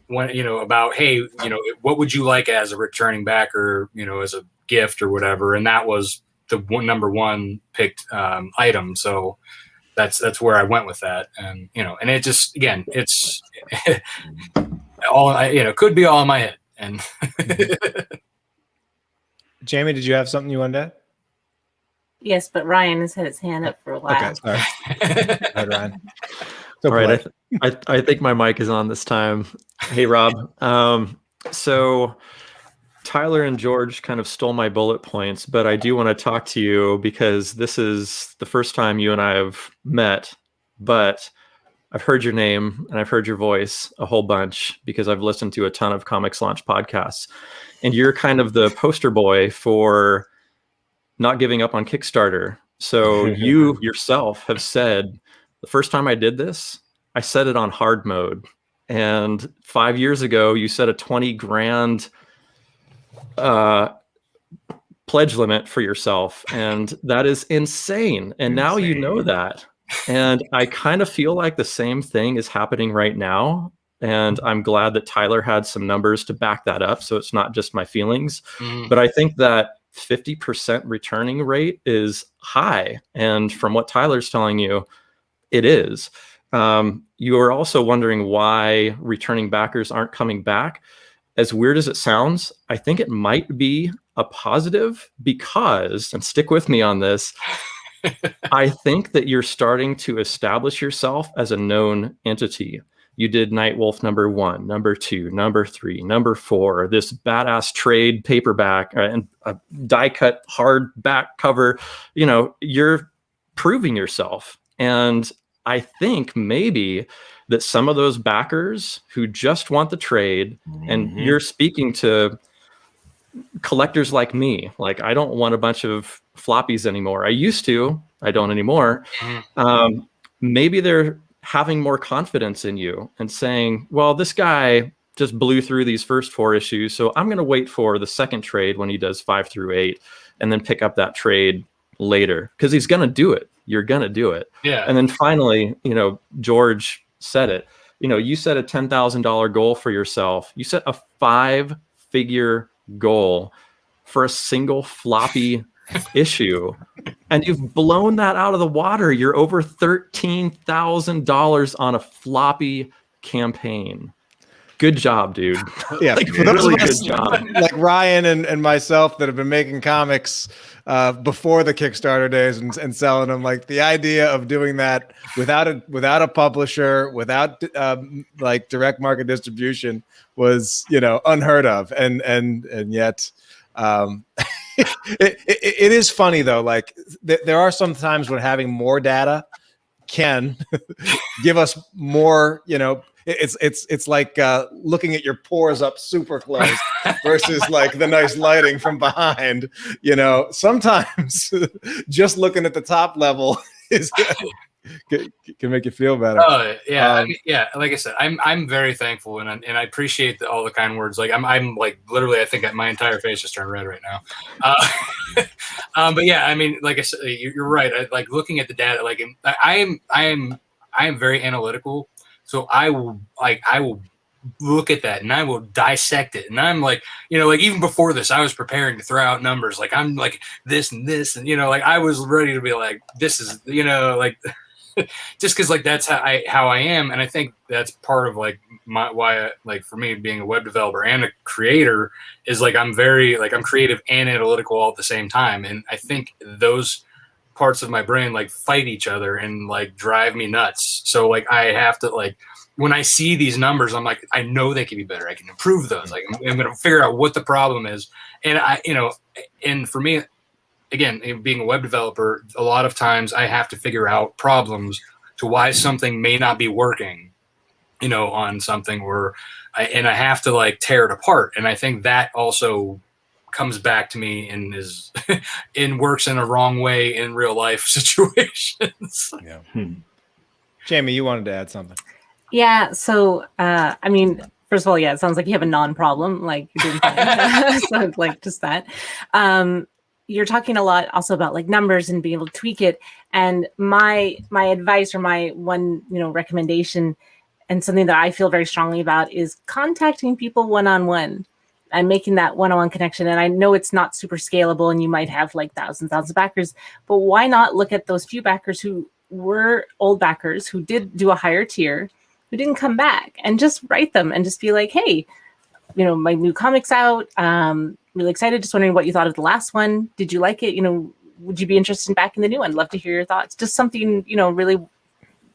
when, you know, about, hey, you know, what would you like as a returning backer, you know, as a gift or whatever. And that was the number one picked item. So that's where I went with that. And, you know, and it just, again, it's all, you know, could be all in my head. And Jaymie, did you have something you wanted to add? Yes, but Ryan has had his hand up for a while. Okay, sorry. Go ahead, Ryan. So All right, polite. I think my mic is on this time. Hey, Rob. So Tyler and George kind of stole my bullet points, but I do want to talk to you because this is the first time you and I have met, but I've heard your name and I've heard your voice a whole bunch because I've listened to a ton of Comics Launch podcasts. And you're kind of the poster boy for not giving up on Kickstarter. So you yourself have said, the first time I did this, I set it on hard mode. And 5 years ago, you set a 20 grand pledge limit for yourself. And that is insane. And now you know that. And I kind of feel like the same thing is happening right now. And I'm glad that Tyler had some numbers to back that up. So it's not just my feelings. But I think that 50% returning rate is high. And from what Tyler's telling you, it is. You are also wondering why returning backers aren't coming back. As weird as it sounds, I think it might be a positive because, and stick with me on this, I think that you're starting to establish yourself as a known entity. You did Nightwolf number 1, number 2, number 3, number 4, this badass trade paperback and a die cut hardback cover. You know, you're proving yourself. And I think maybe that some of those backers who just want the trade, and you're speaking to collectors like me, like I don't want a bunch of floppies anymore. I used to, I don't anymore. Maybe they're having more confidence in you and saying, well, this guy just blew through these first 4 issues, so I'm going to wait for the second trade when he does 5 through 8 and then pick up that trade later because he's going to do it. You're going to do it. Yeah. And then finally, you know, George said it, you know, you set a $10,000 goal for yourself. You set a 5-figure goal for a single floppy issue, and you've blown that out of the water. You're over $13,000 on a floppy campaign. Good job, dude. Yeah, like, for those really of us, good job. like Ryan and myself that have been making comics before the Kickstarter days and selling them, like the idea of doing that without a publisher, without like direct market distribution was, you know, unheard of, and yet it is funny though. Like there are some times when having more data can give us more, you know. It's like looking at your pores up super close versus like the nice lighting from behind. You know, sometimes just looking at the top level is can make you feel better. Oh yeah, I mean, yeah. Like I said, I'm very thankful and I appreciate all the kind words. Like I'm like literally, I think my entire face just turned red right now. But yeah, I mean, like I said, you're right. Like looking at the data, like I am very analytical. So I will look at that and I will dissect it. And I'm like, you know, like even before this, I was preparing to throw out numbers. Like I'm like this and this, and you know, like I was ready to be like, this is, you know, like just because like that's how I am. And I think that's part of like why like for me being a web developer and a creator is like I'm creative and analytical all at the same time. And I think those parts of my brain like fight each other and like drive me nuts. So like I have to like when I see these numbers, I'm like, I know they can be better. I can improve those. Like I'm going to figure out what the problem is. And and for me, again, being a web developer, a lot of times I have to figure out problems to why something may not be working, you know, on something I have to like tear it apart. And I think that also comes back to me and is and works in a wrong way in real life situations. Yeah. Jaymie, you wanted to add something. Yeah. So, I mean, first of all, yeah, it sounds like you have a non-problem, like you're doing fine. So like just that. You're talking a lot also about like numbers and being able to tweak it. And my advice or my one, you know, recommendation and something that I feel very strongly about is contacting people one-on-one. And making that one-on-one connection. And I know it's not super scalable and you might have like thousands of backers, but why not look at those few backers who were old backers who did do a higher tier, who didn't come back, and just write them and just be like, hey, you know, my new comic's out. Really excited. Just wondering what you thought of the last one. Did you like it? You know, would you be interested in backing the new one? Love to hear your thoughts. Just something, really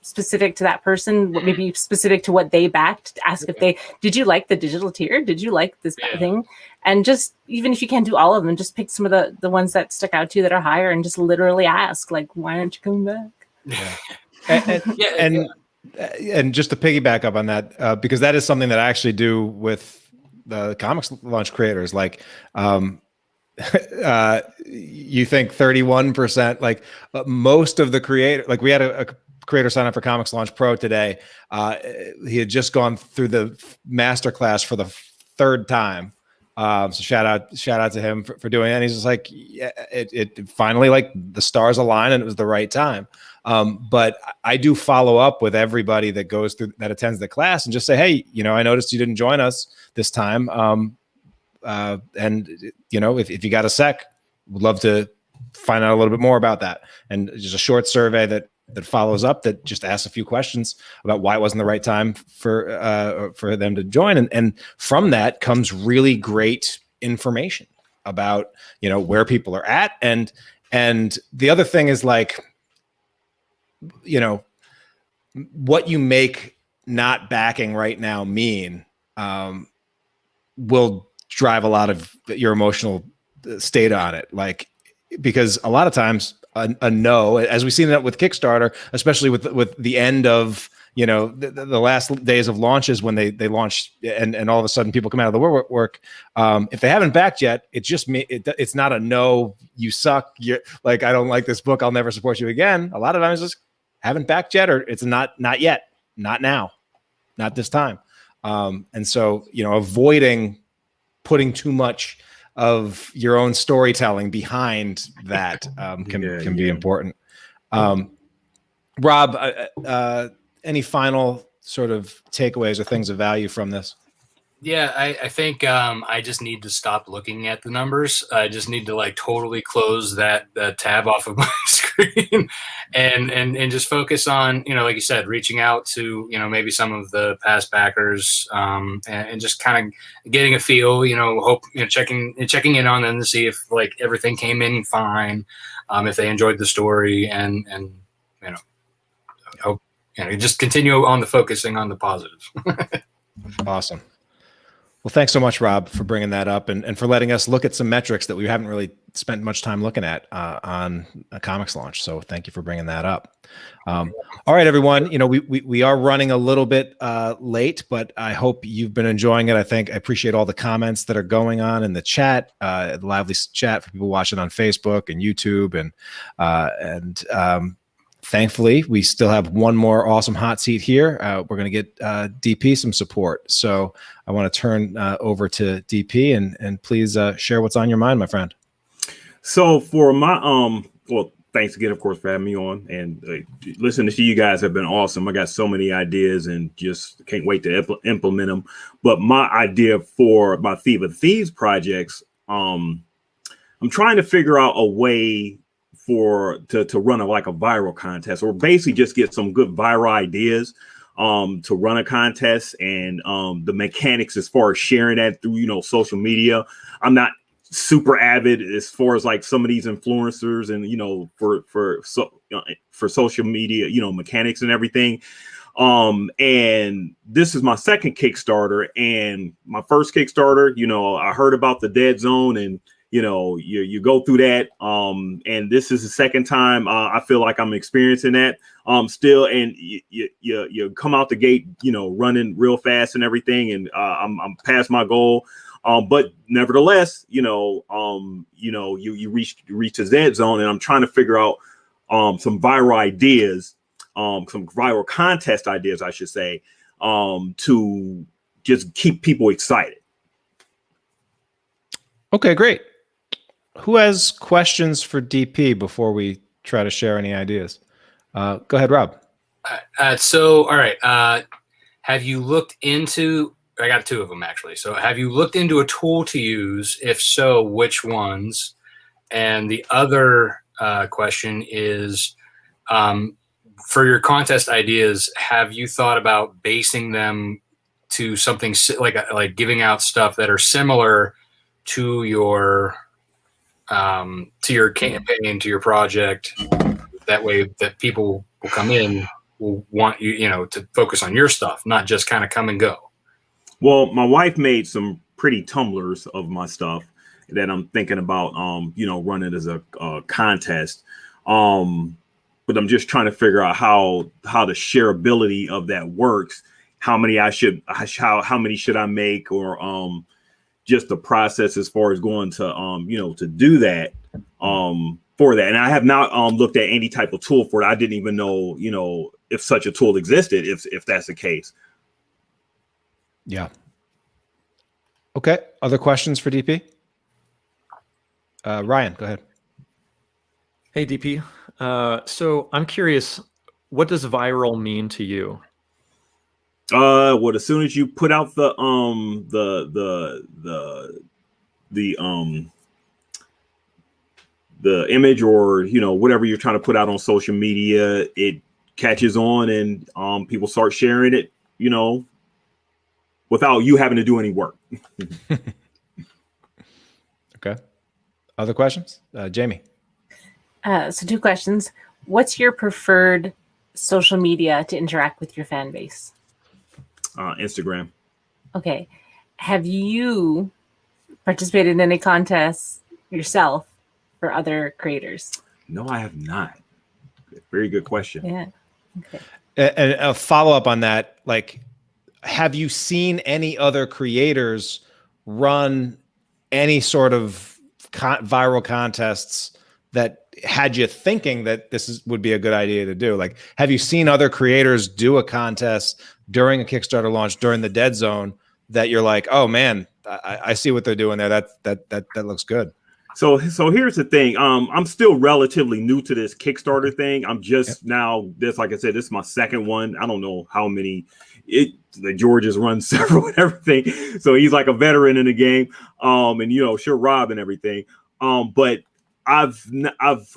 specific to that person, maybe specific to what they backed. Ask if did you like the digital tier? Did you like this thing? And just, even if you can't do all of them, just pick some of the ones that stuck out to you that are higher, and just literally ask, like, why aren't you coming back? And just to piggyback up on that, because that is something that I actually do with the comics launch creators. Like, you think 31%, like most of the creator, like we had a creator sign up for Comics Launch Pro today. He had just gone through the masterclass for the third time. So shout out to him for doing it. And he's just like, it finally, like, the stars aligned and it was the right time. But I do follow up with everybody that goes through, that attends the class, and just say, hey, I noticed you didn't join us this time. And if you got a sec, would love to find out a little bit more about that. And just a short survey that follows up, that just asks a few questions about why it wasn't the right time for them to join. And from that comes really great information about, where people are at. And the other thing is, like, what you make not backing right now mean will drive a lot of your emotional state on it. Like, because a lot of times a no, as we've seen that with Kickstarter, especially with the end of, the last days of launches, when they launch and all of a sudden people come out of the woodwork. If they haven't backed yet, it's just it's not a no, you suck, you're like, I don't like this book, I'll never support you again. A lot of times it's just haven't backed yet, or it's not yet, not now, not this time. And so, avoiding putting too much of your own storytelling behind that can be important. Rob, any final sort of takeaways or things of value from this? Yeah, I think I just need to stop looking at the numbers. I just need to, like, totally close that tab off of my screen and just focus on, like you said, reaching out to, maybe some of the past backers, and just kind of getting a feel, checking in on them to see if, like, everything came in fine, if they enjoyed the story, and hope, just continue on the focusing on the positives. Awesome. Well, thanks so much, Rob, for bringing that up and for letting us look at some metrics that we haven't really spent much time looking at on a comics launch. So thank you for bringing that up. All right, everyone. We are running a little bit late, but I hope you've been enjoying it. I appreciate all the comments that are going on in the chat, the lively chat for people watching on Facebook and YouTube, and thankfully, we still have one more awesome hot seat here. We're going to get DP some support. So I want to turn over to DP and please share what's on your mind, my friend. So for my, well, thanks again, of course, for having me on. And listening to you guys have been awesome. I got so many ideas and just can't wait to implement them. But my idea for my Thief of Thieves projects, I'm trying to figure out a way to run a viral contest, or basically just get some good viral ideas to run a contest, and the mechanics as far as sharing that through social media. I'm not super avid as far as like some of these influencers and for social media mechanics and everything. And this is my second Kickstarter, and my first Kickstarter, I heard about the Dead Zone, and you go through that. And this is the second time I feel like I'm experiencing that still. And you come out the gate, running real fast and everything. And I'm past my goal. But nevertheless, you reach the Dead Zone, and I'm trying to figure out some viral ideas, some viral contest ideas, I should say, to just keep people excited. Okay, great. Who has questions for DP before we try to share any ideas? Go ahead, Rob. So, all right. Have you looked into, I got two of them actually. So have you looked into a tool to use? If so, which ones? And the other question is, for your contest ideas, have you thought about basing them to something like giving out stuff that are similar to your to your campaign, to your project. That way that people will come in, will want you, to focus on your stuff, not just kind of come and go. Well, my wife made some pretty tumblers of my stuff that I'm thinking about, running as a contest. But I'm just trying to figure out how the shareability of that works. How many how many should I make, or just the process as far as going to to do that for that. And I have not looked at any type of tool for it. I didn't even know if such a tool existed, if that's the case. Yeah. Okay. Other questions for DP? Ryan, go ahead. Hey, DP. So I'm curious, what does viral mean to you? Well, as soon as you put out the image, or whatever you're trying to put out on social media, it catches on, and people start sharing it, without you having to do any work. Okay. Other questions? Jaymie. So 2 questions. What's your preferred social media to interact with your fan base? Instagram. Okay. Have you participated in any contests yourself for other creators? No, I have not. Very good question. Yeah. Okay. And a follow-up on that, have you seen any other creators run any sort of viral contests that had you thinking that would be a good idea to do? Have you seen other creators do a contest during a Kickstarter launch, during the dead zone, that you're like, oh man, I see what they're doing there. That looks good. So here's the thing. I'm still relatively new to this Kickstarter thing. I'm just now, like I said, this is my second one. I don't know how many. George has run several and everything, so he's like a veteran in the game. And sure, Rob and everything. But I've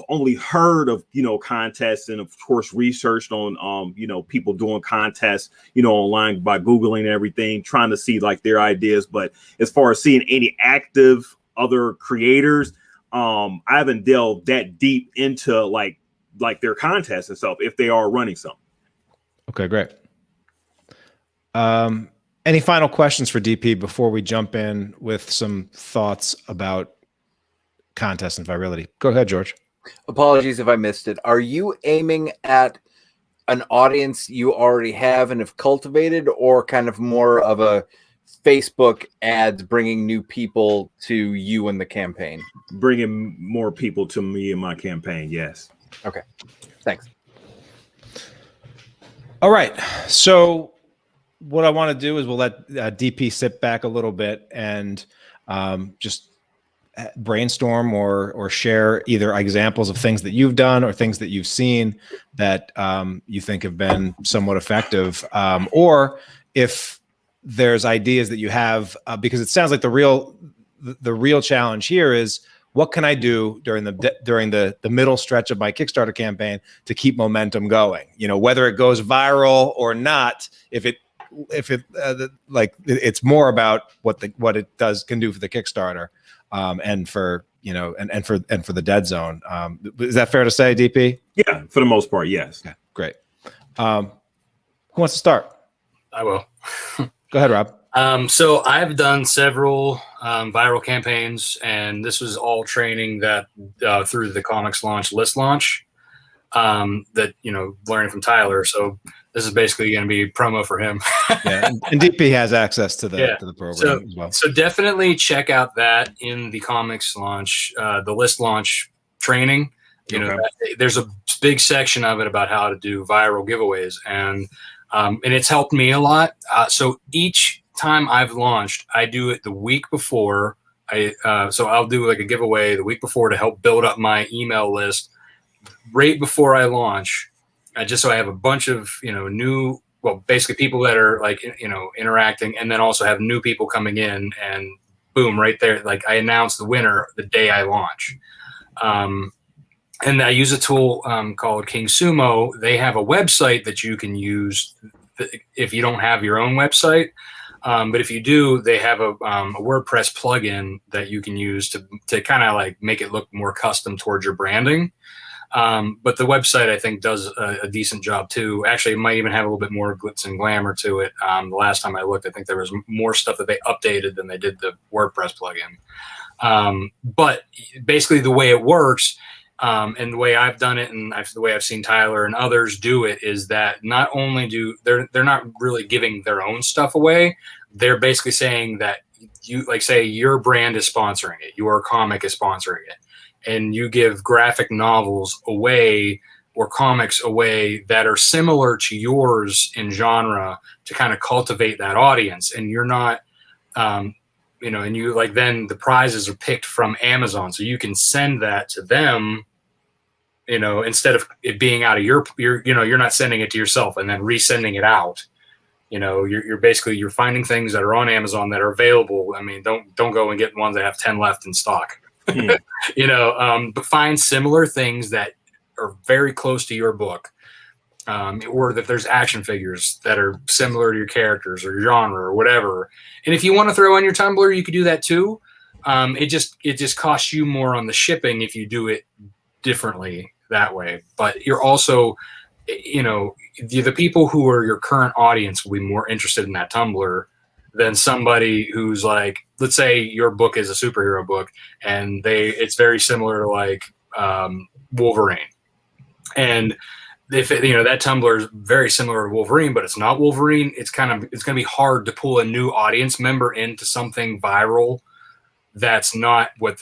only heard of contests, and of course researched on people doing contests online by Googling and everything, trying to see their ideas. But as far as seeing any active other creators, I haven't delved that deep into like their contests and stuff, if they are running some. Okay, great. Any final questions for DP before we jump in with some thoughts about contest and virality? Go ahead, George. Apologies if I missed it. Are you aiming at an audience you already have and have cultivated, or kind of more of a Facebook ads bringing new people to you in the campaign? Bringing more people to me in my campaign, yes. Okay, thanks. All right. So what I want to do is we'll let DP sit back a little bit and just brainstorm or share either examples of things that you've done or things that you've seen that you think have been somewhat effective, or if there's ideas that you have, because it sounds like the real challenge here is, what can I do during the middle stretch of my Kickstarter campaign to keep momentum going? Whether it goes viral or not, it's more about what it can do for the Kickstarter, and for the dead zone. Is that fair to say, DP? Yeah, for the most part, yes. Okay, great. Who wants to start? I will. Go ahead, Rob. So I've done several viral campaigns, and this was all training that through the ComixLaunch list launch that learning from Tyler. So this is basically going to be promo for him. Yeah, and DP has access to the program as well. So definitely check out that in the ComixLaunch, the list launch training. There's a big section of it about how to do viral giveaways, and it's helped me a lot. So each time I've launched, I do it the week before. So I'll do a giveaway the week before to help build up my email list right before I launch, just so I have a bunch of new, basically people that are interacting, and then also have new people coming in, and boom, right there, I announce the winner the day I launch. And I use a tool called King Sumo. They have a website that you can use if you don't have your own website. But if you do, they have a WordPress plugin that you can use to kind of like make it look more custom towards your branding. But the website, I think, does a decent job too. Actually, it might even have a little bit more glitz and glamour to it. The last time I looked, I think there was more stuff that they updated than they did the WordPress plugin. But basically the way it works, and the way I've done it, and the way I've seen Tyler and others do it, is that not only they're not really giving their own stuff away, they're basically saying that you, like, say your brand is sponsoring it, your comic is sponsoring it, and you give graphic novels away or comics away that are similar to yours in genre to kind of cultivate that audience. And you're not, you know, and you like, then the prizes are picked from Amazon. So you can send that to them, you know, instead of it being out of your, you know, you're not sending it to yourself and then resending it out. You know, you're basically, you're finding things that are on Amazon that are available. I mean, don't go and get ones that have 10 left in stock. You know, but find similar things that are very close to your book, or that there's action figures that are similar to your characters or genre or whatever. And if you want to throw on your Tumblr, you could do that too. It just costs you more on the shipping if you do it differently that way. But you're also, you know, the people who are your current audience will be more interested in that Tumblr than somebody who's like, let's say your book is a superhero book and it's very similar to like Wolverine. And if it, you know, that Tumblr is very similar to Wolverine, but it's not Wolverine, it's going to be hard to pull a new audience member into something viral that's not what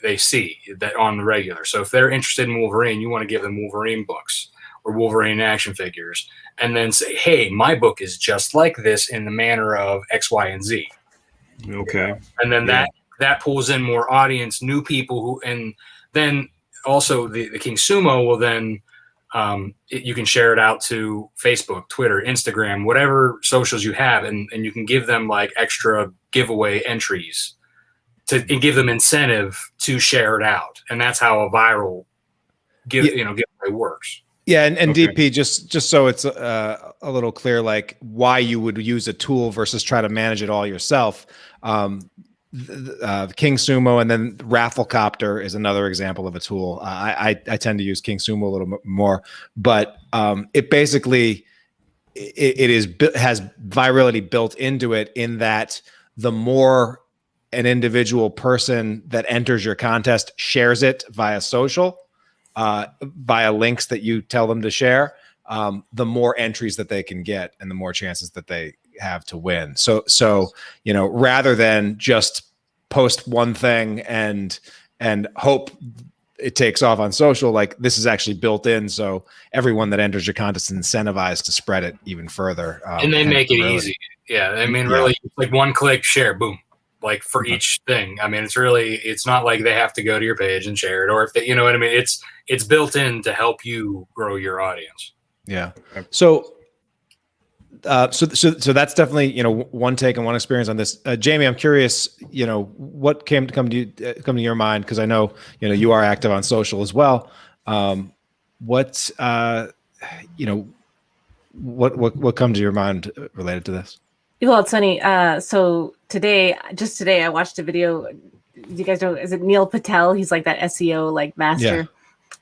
they see that on the regular. So if they're interested in Wolverine, you want to give them Wolverine books or Wolverine action figures, and then say, hey, my book is just like this in the manner of X, Y, and Z. Okay. And then that pulls in more audience, new people who, and then also the King Sumo will then, you can share it out to Facebook, Twitter, Instagram, whatever socials you have, and you can give them like extra giveaway entries and give them incentive to share it out. And that's how a viral giveaway works. Yeah, and Okay. DP, just so it's a little clear, like why you would use a tool versus try to manage it all yourself. King Sumo and then Rafflecopter is another example of a tool. I tend to use King Sumo a little more, but it basically has virality built into it, in that the more an individual person that enters your contest shares it via social, via links that you tell them to share, the more entries that they can get and the more chances that they have to win. So, you know, rather than just post one thing and hope it takes off on social, like this is actually built in. So everyone that enters your contest is incentivized to spread it even further. And they make it easy. Yeah. I mean, really, like one click share, boom. Like for each thing. I mean, it's not like they have to go to your page and share it, or if they, you know what I mean? It's built in to help you grow your audience. Yeah. So that's definitely, you know, one take and one experience on this. Jaymie, I'm curious, you know, what come to your mind? Cause I know, you know, you are active on social as well. What comes to your mind related to this? Well, it's funny. So today, I watched a video. Do you guys know, is it Neil Patel? He's like that SEO like master. Yeah.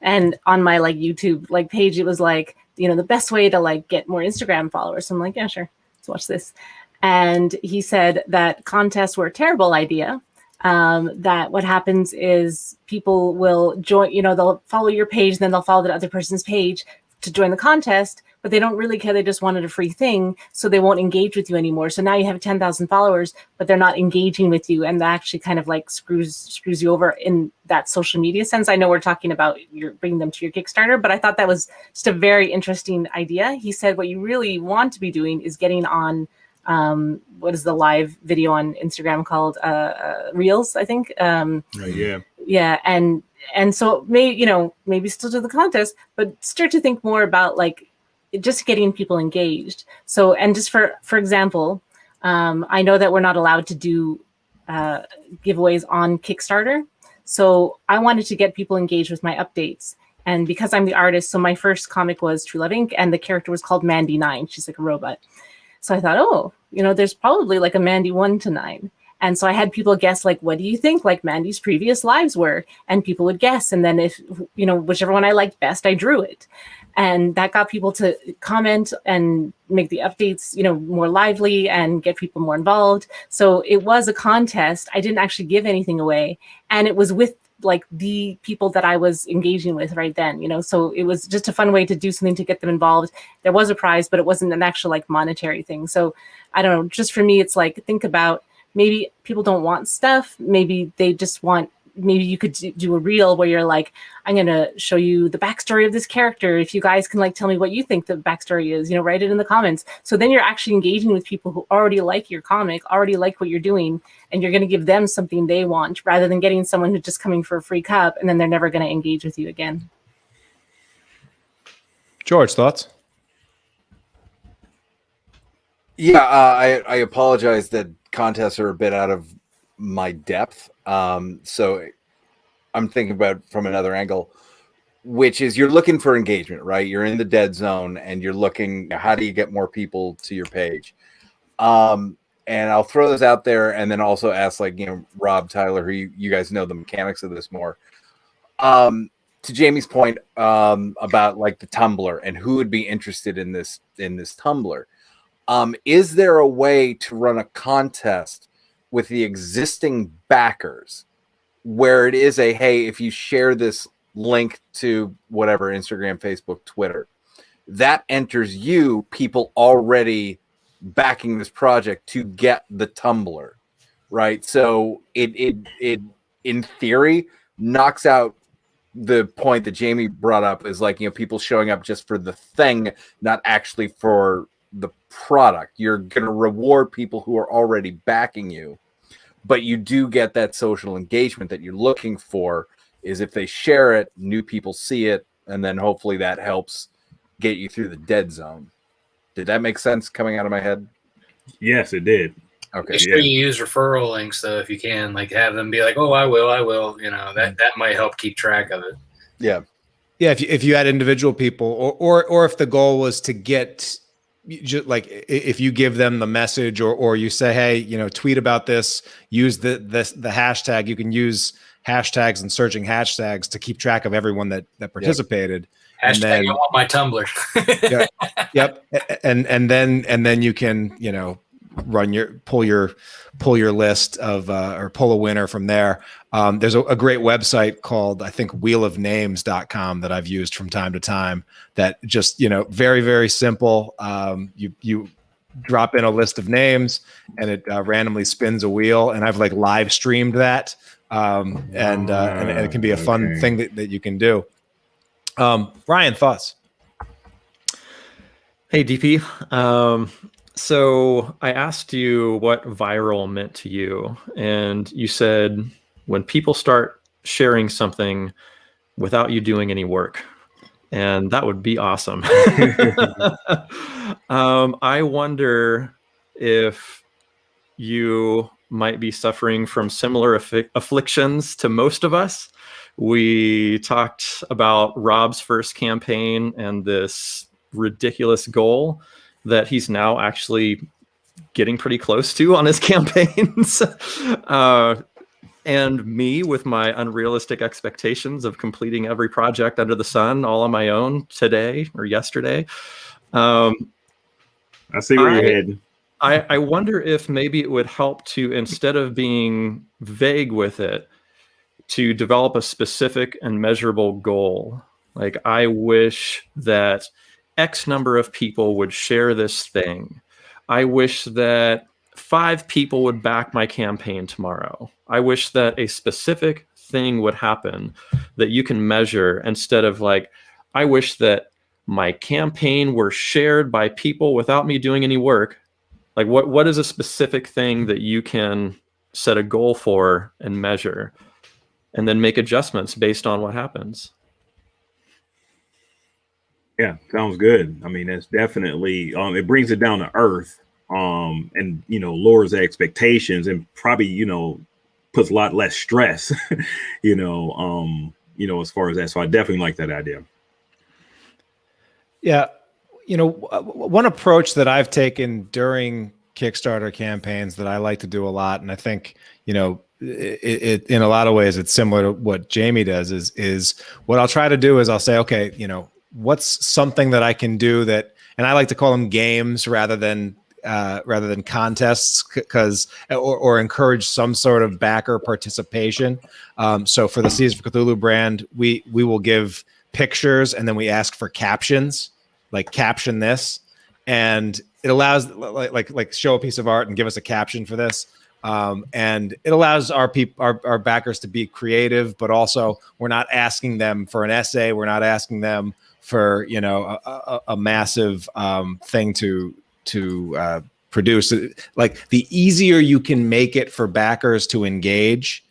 And on my like YouTube like page, it was like, you know, the best way to like get more Instagram followers. So I'm like, yeah, sure. Let's watch this. And he said that contests were a terrible idea. That what happens is people will join, you know, they'll follow your page, then they'll follow the other person's page to join the contest, but they don't really care. They just wanted a free thing, so they won't engage with you anymore. So now you have 10,000 followers, but they're not engaging with you, and that actually kind of like screws you over in that social media sense. I know we're talking about you're bringing them to your Kickstarter, but I thought that was just a very interesting idea. He said what you really want to be doing is getting on what is the live video on Instagram called Reels, I think. Yeah, and so maybe still do the contest, but start to think more about like just getting people engaged. So, and just for example, I know that we're not allowed to do giveaways on Kickstarter. So I wanted to get people engaged with my updates. And because I'm the artist, so my first comic was True Love Inc. and the character was called Mandy9. She's like a robot. So I thought, oh, there's probably like a Mandy 1 to 9. And so I had people guess, like, what do you think like Mandy's previous lives were? And people would guess. And then if, whichever one I liked best, I drew it. And that got people to comment and make the updates, more lively and get people more involved. So it was a contest. I didn't actually give anything away. And it was with like the people that I was engaging with right then, so it was just a fun way to do something to get them involved. There was a prize, but it wasn't an actual like monetary thing. So I don't know, just for me, it's like, think about, maybe people don't want stuff. Maybe they just want, maybe you could do a reel where you're like, I'm going to show you the backstory of this character. If you guys can like tell me what you think the backstory is, write it in the comments. So then you're actually engaging with people who already like your comic, already like what you're doing, and you're going to give them something they want rather than getting someone who's just coming for a free cup and then they're never going to engage with you again. George, thoughts? Yeah, I apologize that contests are a bit out of my depth. So I'm thinking about from another angle, which is you're looking for engagement, right? You're in the dead zone and you're looking, how do you get more people to your page? And I'll throw this out there and then also ask like, Rob, Tyler, who you guys know the mechanics of this more. To Jaymie's point about like the Tumblr and who would be interested in this Tumblr. Is there a way to run a contest with the existing backers where it is a, hey, if you share this link to whatever, Instagram, Facebook, Twitter, that enters you, people already backing this project, to get the Tumblr, right? So it in theory knocks out the point that Jaymie brought up, is like, people showing up just for the thing, not actually for the product. You're going to reward people who are already backing you, but you do get that social engagement that you're looking for, is if they share it, new people see it, and then hopefully that helps get you through the dead zone. Did that make sense coming out of my head? Yes, it did. Okay. Make sure you use referral links, though, if you can, like have them be like, oh, I will, that might help keep track of it. Yeah. Yeah. If you had individual people or if the goal was to get, just like if you give them the message or you say, hey, tweet about this, use the hashtag, you can use hashtags and searching hashtags to keep track of everyone that participated. Hashtag, and then, I want my Tumblr. Yep. And then you can, pull your list of, or pull a winner from there. There's a great website called, I think, wheelofnames.com that I've used from time to time that just, very, very simple. You drop in a list of names and it randomly spins a wheel, and I've like live streamed that. And it can be a fun thing that you can do. Ryan, thoughts? Hey, DP. So I asked you what viral meant to you, and you said when people start sharing something without you doing any work, and that would be awesome. I wonder if you might be suffering from similar afflictions to most of us. We talked about Rob's first campaign and this ridiculous goal that he's now actually getting pretty close to on his campaigns. And me with my unrealistic expectations of completing every project under the sun all on my own today or yesterday. I see where you're heading. I wonder if maybe it would help to, instead of being vague with it, to develop a specific and measurable goal. Like, I wish that X number of people would share this thing. I wish that 5 people would back my campaign tomorrow. I wish that a specific thing would happen that you can measure, instead of like, I wish that my campaign were shared by people without me doing any work. Like, what is a specific thing that you can set a goal for and measure, and then make adjustments based on what happens? Yeah, sounds good. I mean, that's definitely, it brings it down to earth, and, lowers the expectations, and probably, puts a lot less stress, as far as that. So I definitely like that idea. Yeah. one approach that I've taken during Kickstarter campaigns that I like to do a lot, and I think, it in a lot of ways, it's similar to what Jaymie does is what I'll try to do is I'll say, okay, what's something that I can do that, and I like to call them games rather than contests, because or encourage some sort of backer participation. So for the Seas of Cthulhu brand, we will give pictures and then we ask for captions, like caption this, and it allows like show a piece of art and give us a caption for this. And it allows our backers to be creative, but also we're not asking them for an essay. We're not asking them for, a massive thing to produce. Like, the easier you can make it for backers to engage,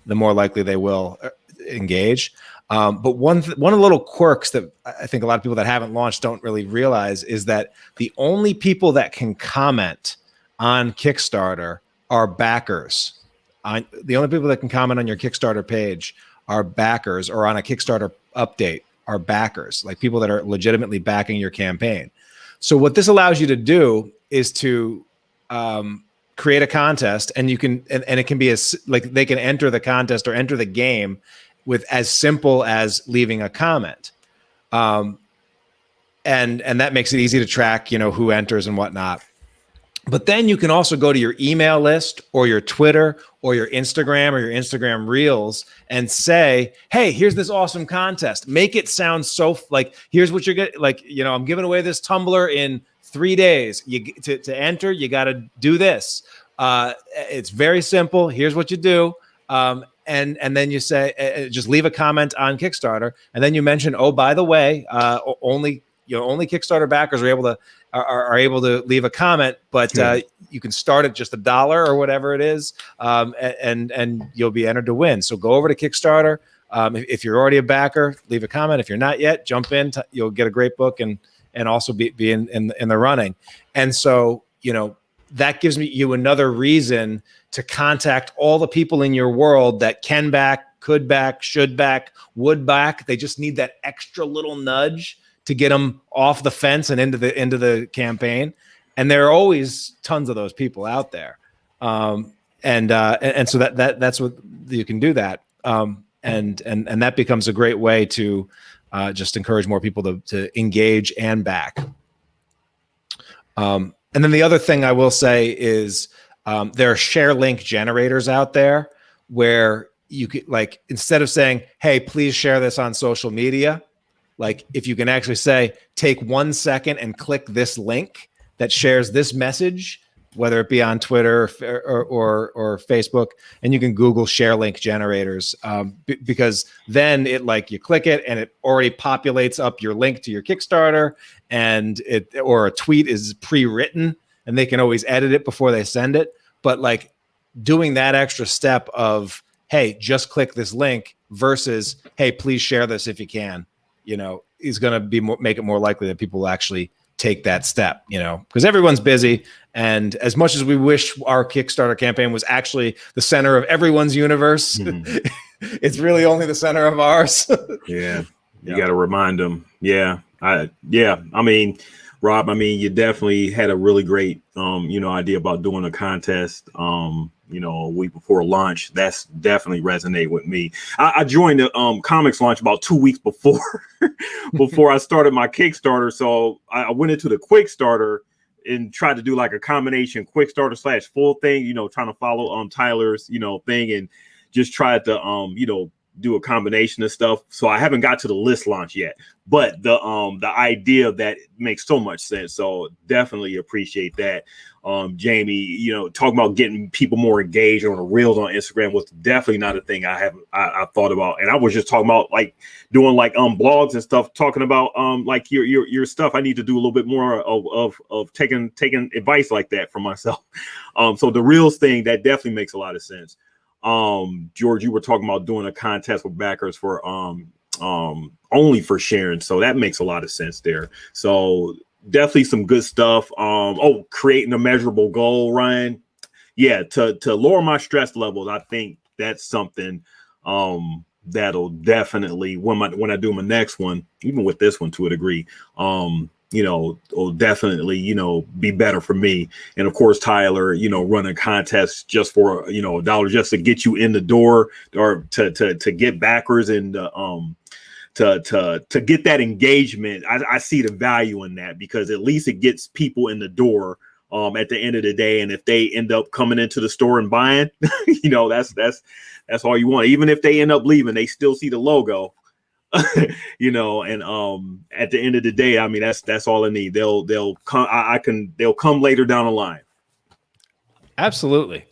the more likely they will engage. But one of the little quirks that I think a lot of people that haven't launched don't really realize is that the only people that can comment on Kickstarter are backers. The only people that can comment on your Kickstarter page are backers, or on a Kickstarter update are backers, like people that are legitimately backing your campaign. So what this allows you to do is to create a contest, and you can, and it can be as like they can enter the contest or enter the game with as simple as leaving a comment. And that makes it easy to track, who enters and whatnot. But then you can also go to your email list or your Twitter or your Instagram Reels and say, hey, here's this awesome contest. Make it sound so like, here's what you're getting. Like, I'm giving away this tumbler in 3 days. To enter, you got to do this. It's very simple. Here's what you do. And then you say, just leave a comment on Kickstarter. And then you mention, oh, by the way, only Kickstarter backers are able to leave a comment, but you can start at just $1 or whatever it is, and you'll be entered to win. So go over to Kickstarter. If you're already a backer, leave a comment. If you're not yet, jump in. You'll get a great book and also be in the running. And so that gives you another reason to contact all the people in your world that can back, could back, should back, would back. They just need that extra little nudge to get them off the fence and into the campaign. And there are always tons of those people out there. And so that's what you can do that. And that becomes a great way to just encourage more people to engage and back. And then the other thing I will say is there are share link generators out there where you could, like, instead of saying, hey, please share this on social media, like, if you can actually say, take 1 second and click this link that shares this message, whether it be on Twitter or Facebook, and you can Google share link generators, because then you click it and it already populates up your link to your Kickstarter, or a tweet is pre-written and they can always edit it before they send it. But like, doing that extra step of, hey, just click this link versus, hey, please share this if you can, is going to make it more likely that people will actually take that step, because everyone's busy. And as much as we wish our Kickstarter campaign was actually the center of everyone's universe, it's really only the center of ours. Yeah. You got to remind them. Yeah. I mean, Rob, you definitely had a really great, idea about doing a contest, a week before launch. That's definitely resonate with me. I joined the comics launch about 2 weeks before I started my Kickstarter. So I went into the quick starter and tried to do like a combination quick starter / full thing, trying to follow Tyler's, thing, and just tried to do a combination of stuff. So I haven't got to the list launch yet, but the idea of that makes so much sense. So definitely appreciate that. Jaymie, talking about getting people more engaged on the reels on Instagram was definitely not a thing I thought about. And I was just talking about like doing like blogs and stuff, talking about like your stuff. I need to do a little bit more of taking advice like that from myself. So the reels thing, that definitely makes a lot of sense. George, you were talking about doing a contest with backers for only for sharing, so that makes a lot of sense there. So definitely some good stuff. Creating a measurable goal, Ryan. Yeah, to lower my stress levels, I think that's something that'll definitely, when I do my next one, even with this one to a degree, will definitely, be better for me. And of course, Tyler, running contests just for, $1 just to get you in the door, or to get backers and, to get that engagement. I see the value in that, because at least it gets people in the door at the end of the day. And if they end up coming into the store and buying, that's all you want. Even if they end up leaving, they still see the logo. And at the end of the day, I mean, that's all I need. They'll come. They'll come later down the line. Absolutely.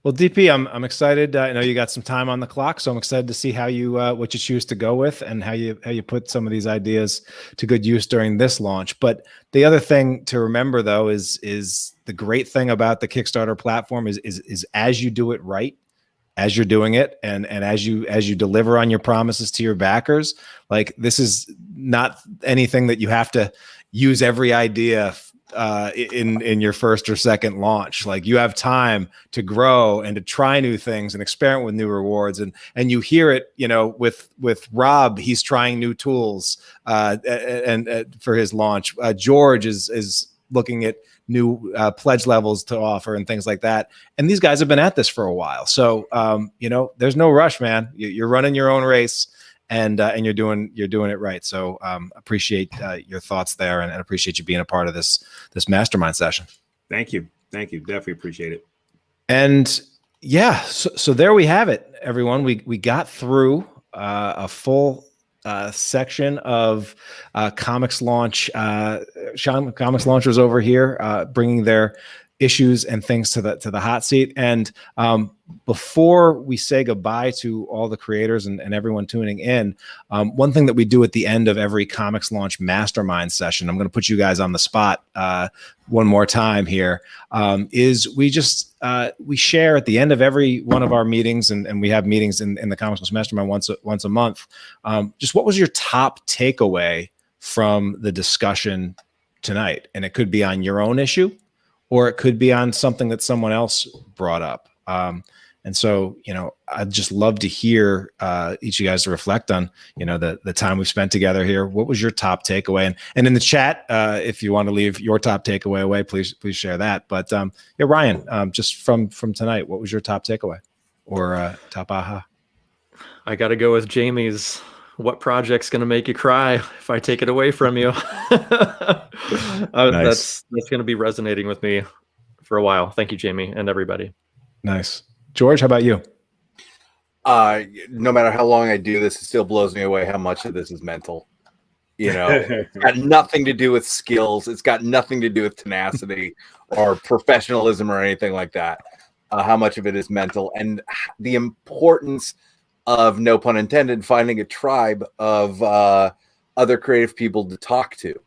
Well, DP, I'm excited. I know you got some time on the clock, so I'm excited to see how you what you choose to go with, and how you put some of these ideas to good use during this launch. But the other thing to remember, though, is the great thing about the Kickstarter platform is as you do it right, as you're doing it, and as you deliver on your promises to your backers, like, this is not anything that you have to use every idea in your first or second launch. Like, you have time to grow and to try new things and experiment with new rewards, and you hear it, with Rob, he's trying new tools and for his launch. George is looking at new pledge levels to offer and things like that. And these guys have been at this for a while. So, there's no rush, man. You're running your own race, and you're doing it right. So appreciate your thoughts there, and appreciate you being a part of this mastermind session. Thank you. Definitely appreciate it. And yeah, so there we have it, everyone. We got through a full section of Comics Launch. Comics Launchers over here bringing their issues and things to the hot seat. And before we say goodbye to all the creators and everyone tuning in, one thing that we do at the end of every Comics Launch Mastermind session, I'm going to put you guys on the spot one more time here, is we share at the end of every one of our meetings, and we have meetings in the Comics Launch Mastermind once a month. Just what was your top takeaway from the discussion tonight? And it could be on your own issue, or it could be on something that someone else brought up. And so, I'd just love to hear each of you guys to reflect on, the time we've spent together here. What was your top takeaway? And in the chat, if you want to leave your top takeaway away, please share that. But Ryan, just from tonight, what was your top takeaway or top aha? I got to go with Jaymie's. What project's going to make you cry if I take it away from you? Nice. That's going to be resonating with me for a while. Thank you, Jaymie, and everybody. Nice. George, how about you? No matter how long I do this, it still blows me away how much of this is mental. It's got nothing to do with skills. It's got nothing to do with tenacity or professionalism or anything like that. How much of it is mental, and the importance of, no pun intended, finding a tribe of other creative people to talk to.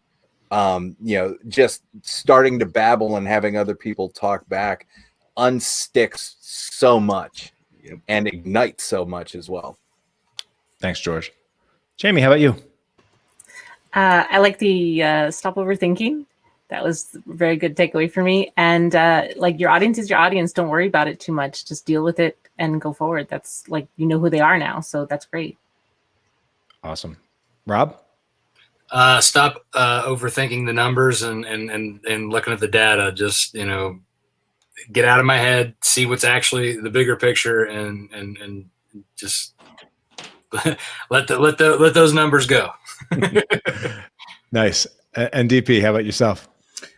Just starting to babble and having other people talk back unsticks so much and ignites so much as well. Thanks, George. Jaymie, how about you? I like the stop overthinking. That was a very good takeaway for me. And your audience is your audience. Don't worry about it too much. Just deal with it and go forward. That's who they are now. So that's great. Awesome. Rob? Stop overthinking the numbers and looking at the data. Just, get out of my head, see what's actually the bigger picture, and just let those numbers go. Nice. And DP, how about yourself?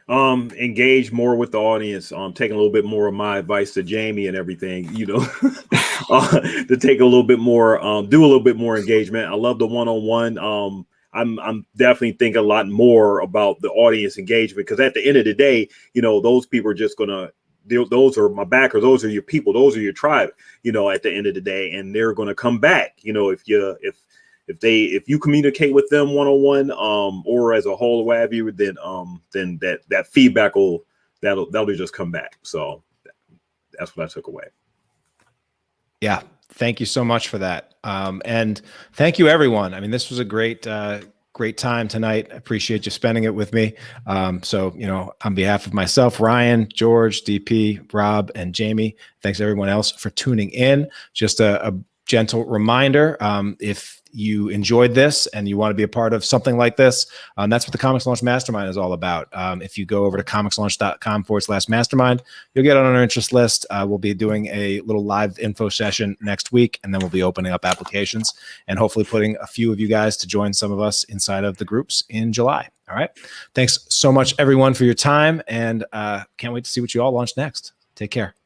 Engage more with the audience. Taking a little bit more of my advice to Jaymie and everything, to take a little bit more, do a little bit more engagement. I love the one-on-one. I'm definitely thinking a lot more about the audience engagement, because at the end of the day, those people are just gonna. Those are my backers. Those are your people. Those are your tribe. At the end of the day, and they're gonna come back. If you communicate with them one-on-one, or as a whole, what have you, then that feedback that'll just come back. So that's what I took away. Yeah. Thank you so much for that. And thank you, everyone. I mean, this was a great time tonight. I appreciate you spending it with me. So, on behalf of myself, Ryan, George, DP, Rob, and Jaymie, thanks everyone else for tuning in. Just a gentle reminder, if you enjoyed this and you want to be a part of something like this, that's what the Comics Launch Mastermind is all about. If you go over to comicslaunch.com/mastermind, you'll get on our interest list. We'll be doing a little live info session next week, and then we'll be opening up applications and hopefully putting a few of you guys to join some of us inside of the groups in July. All right. Thanks so much, everyone, for your time, and can't wait to see what you all launch next. Take care.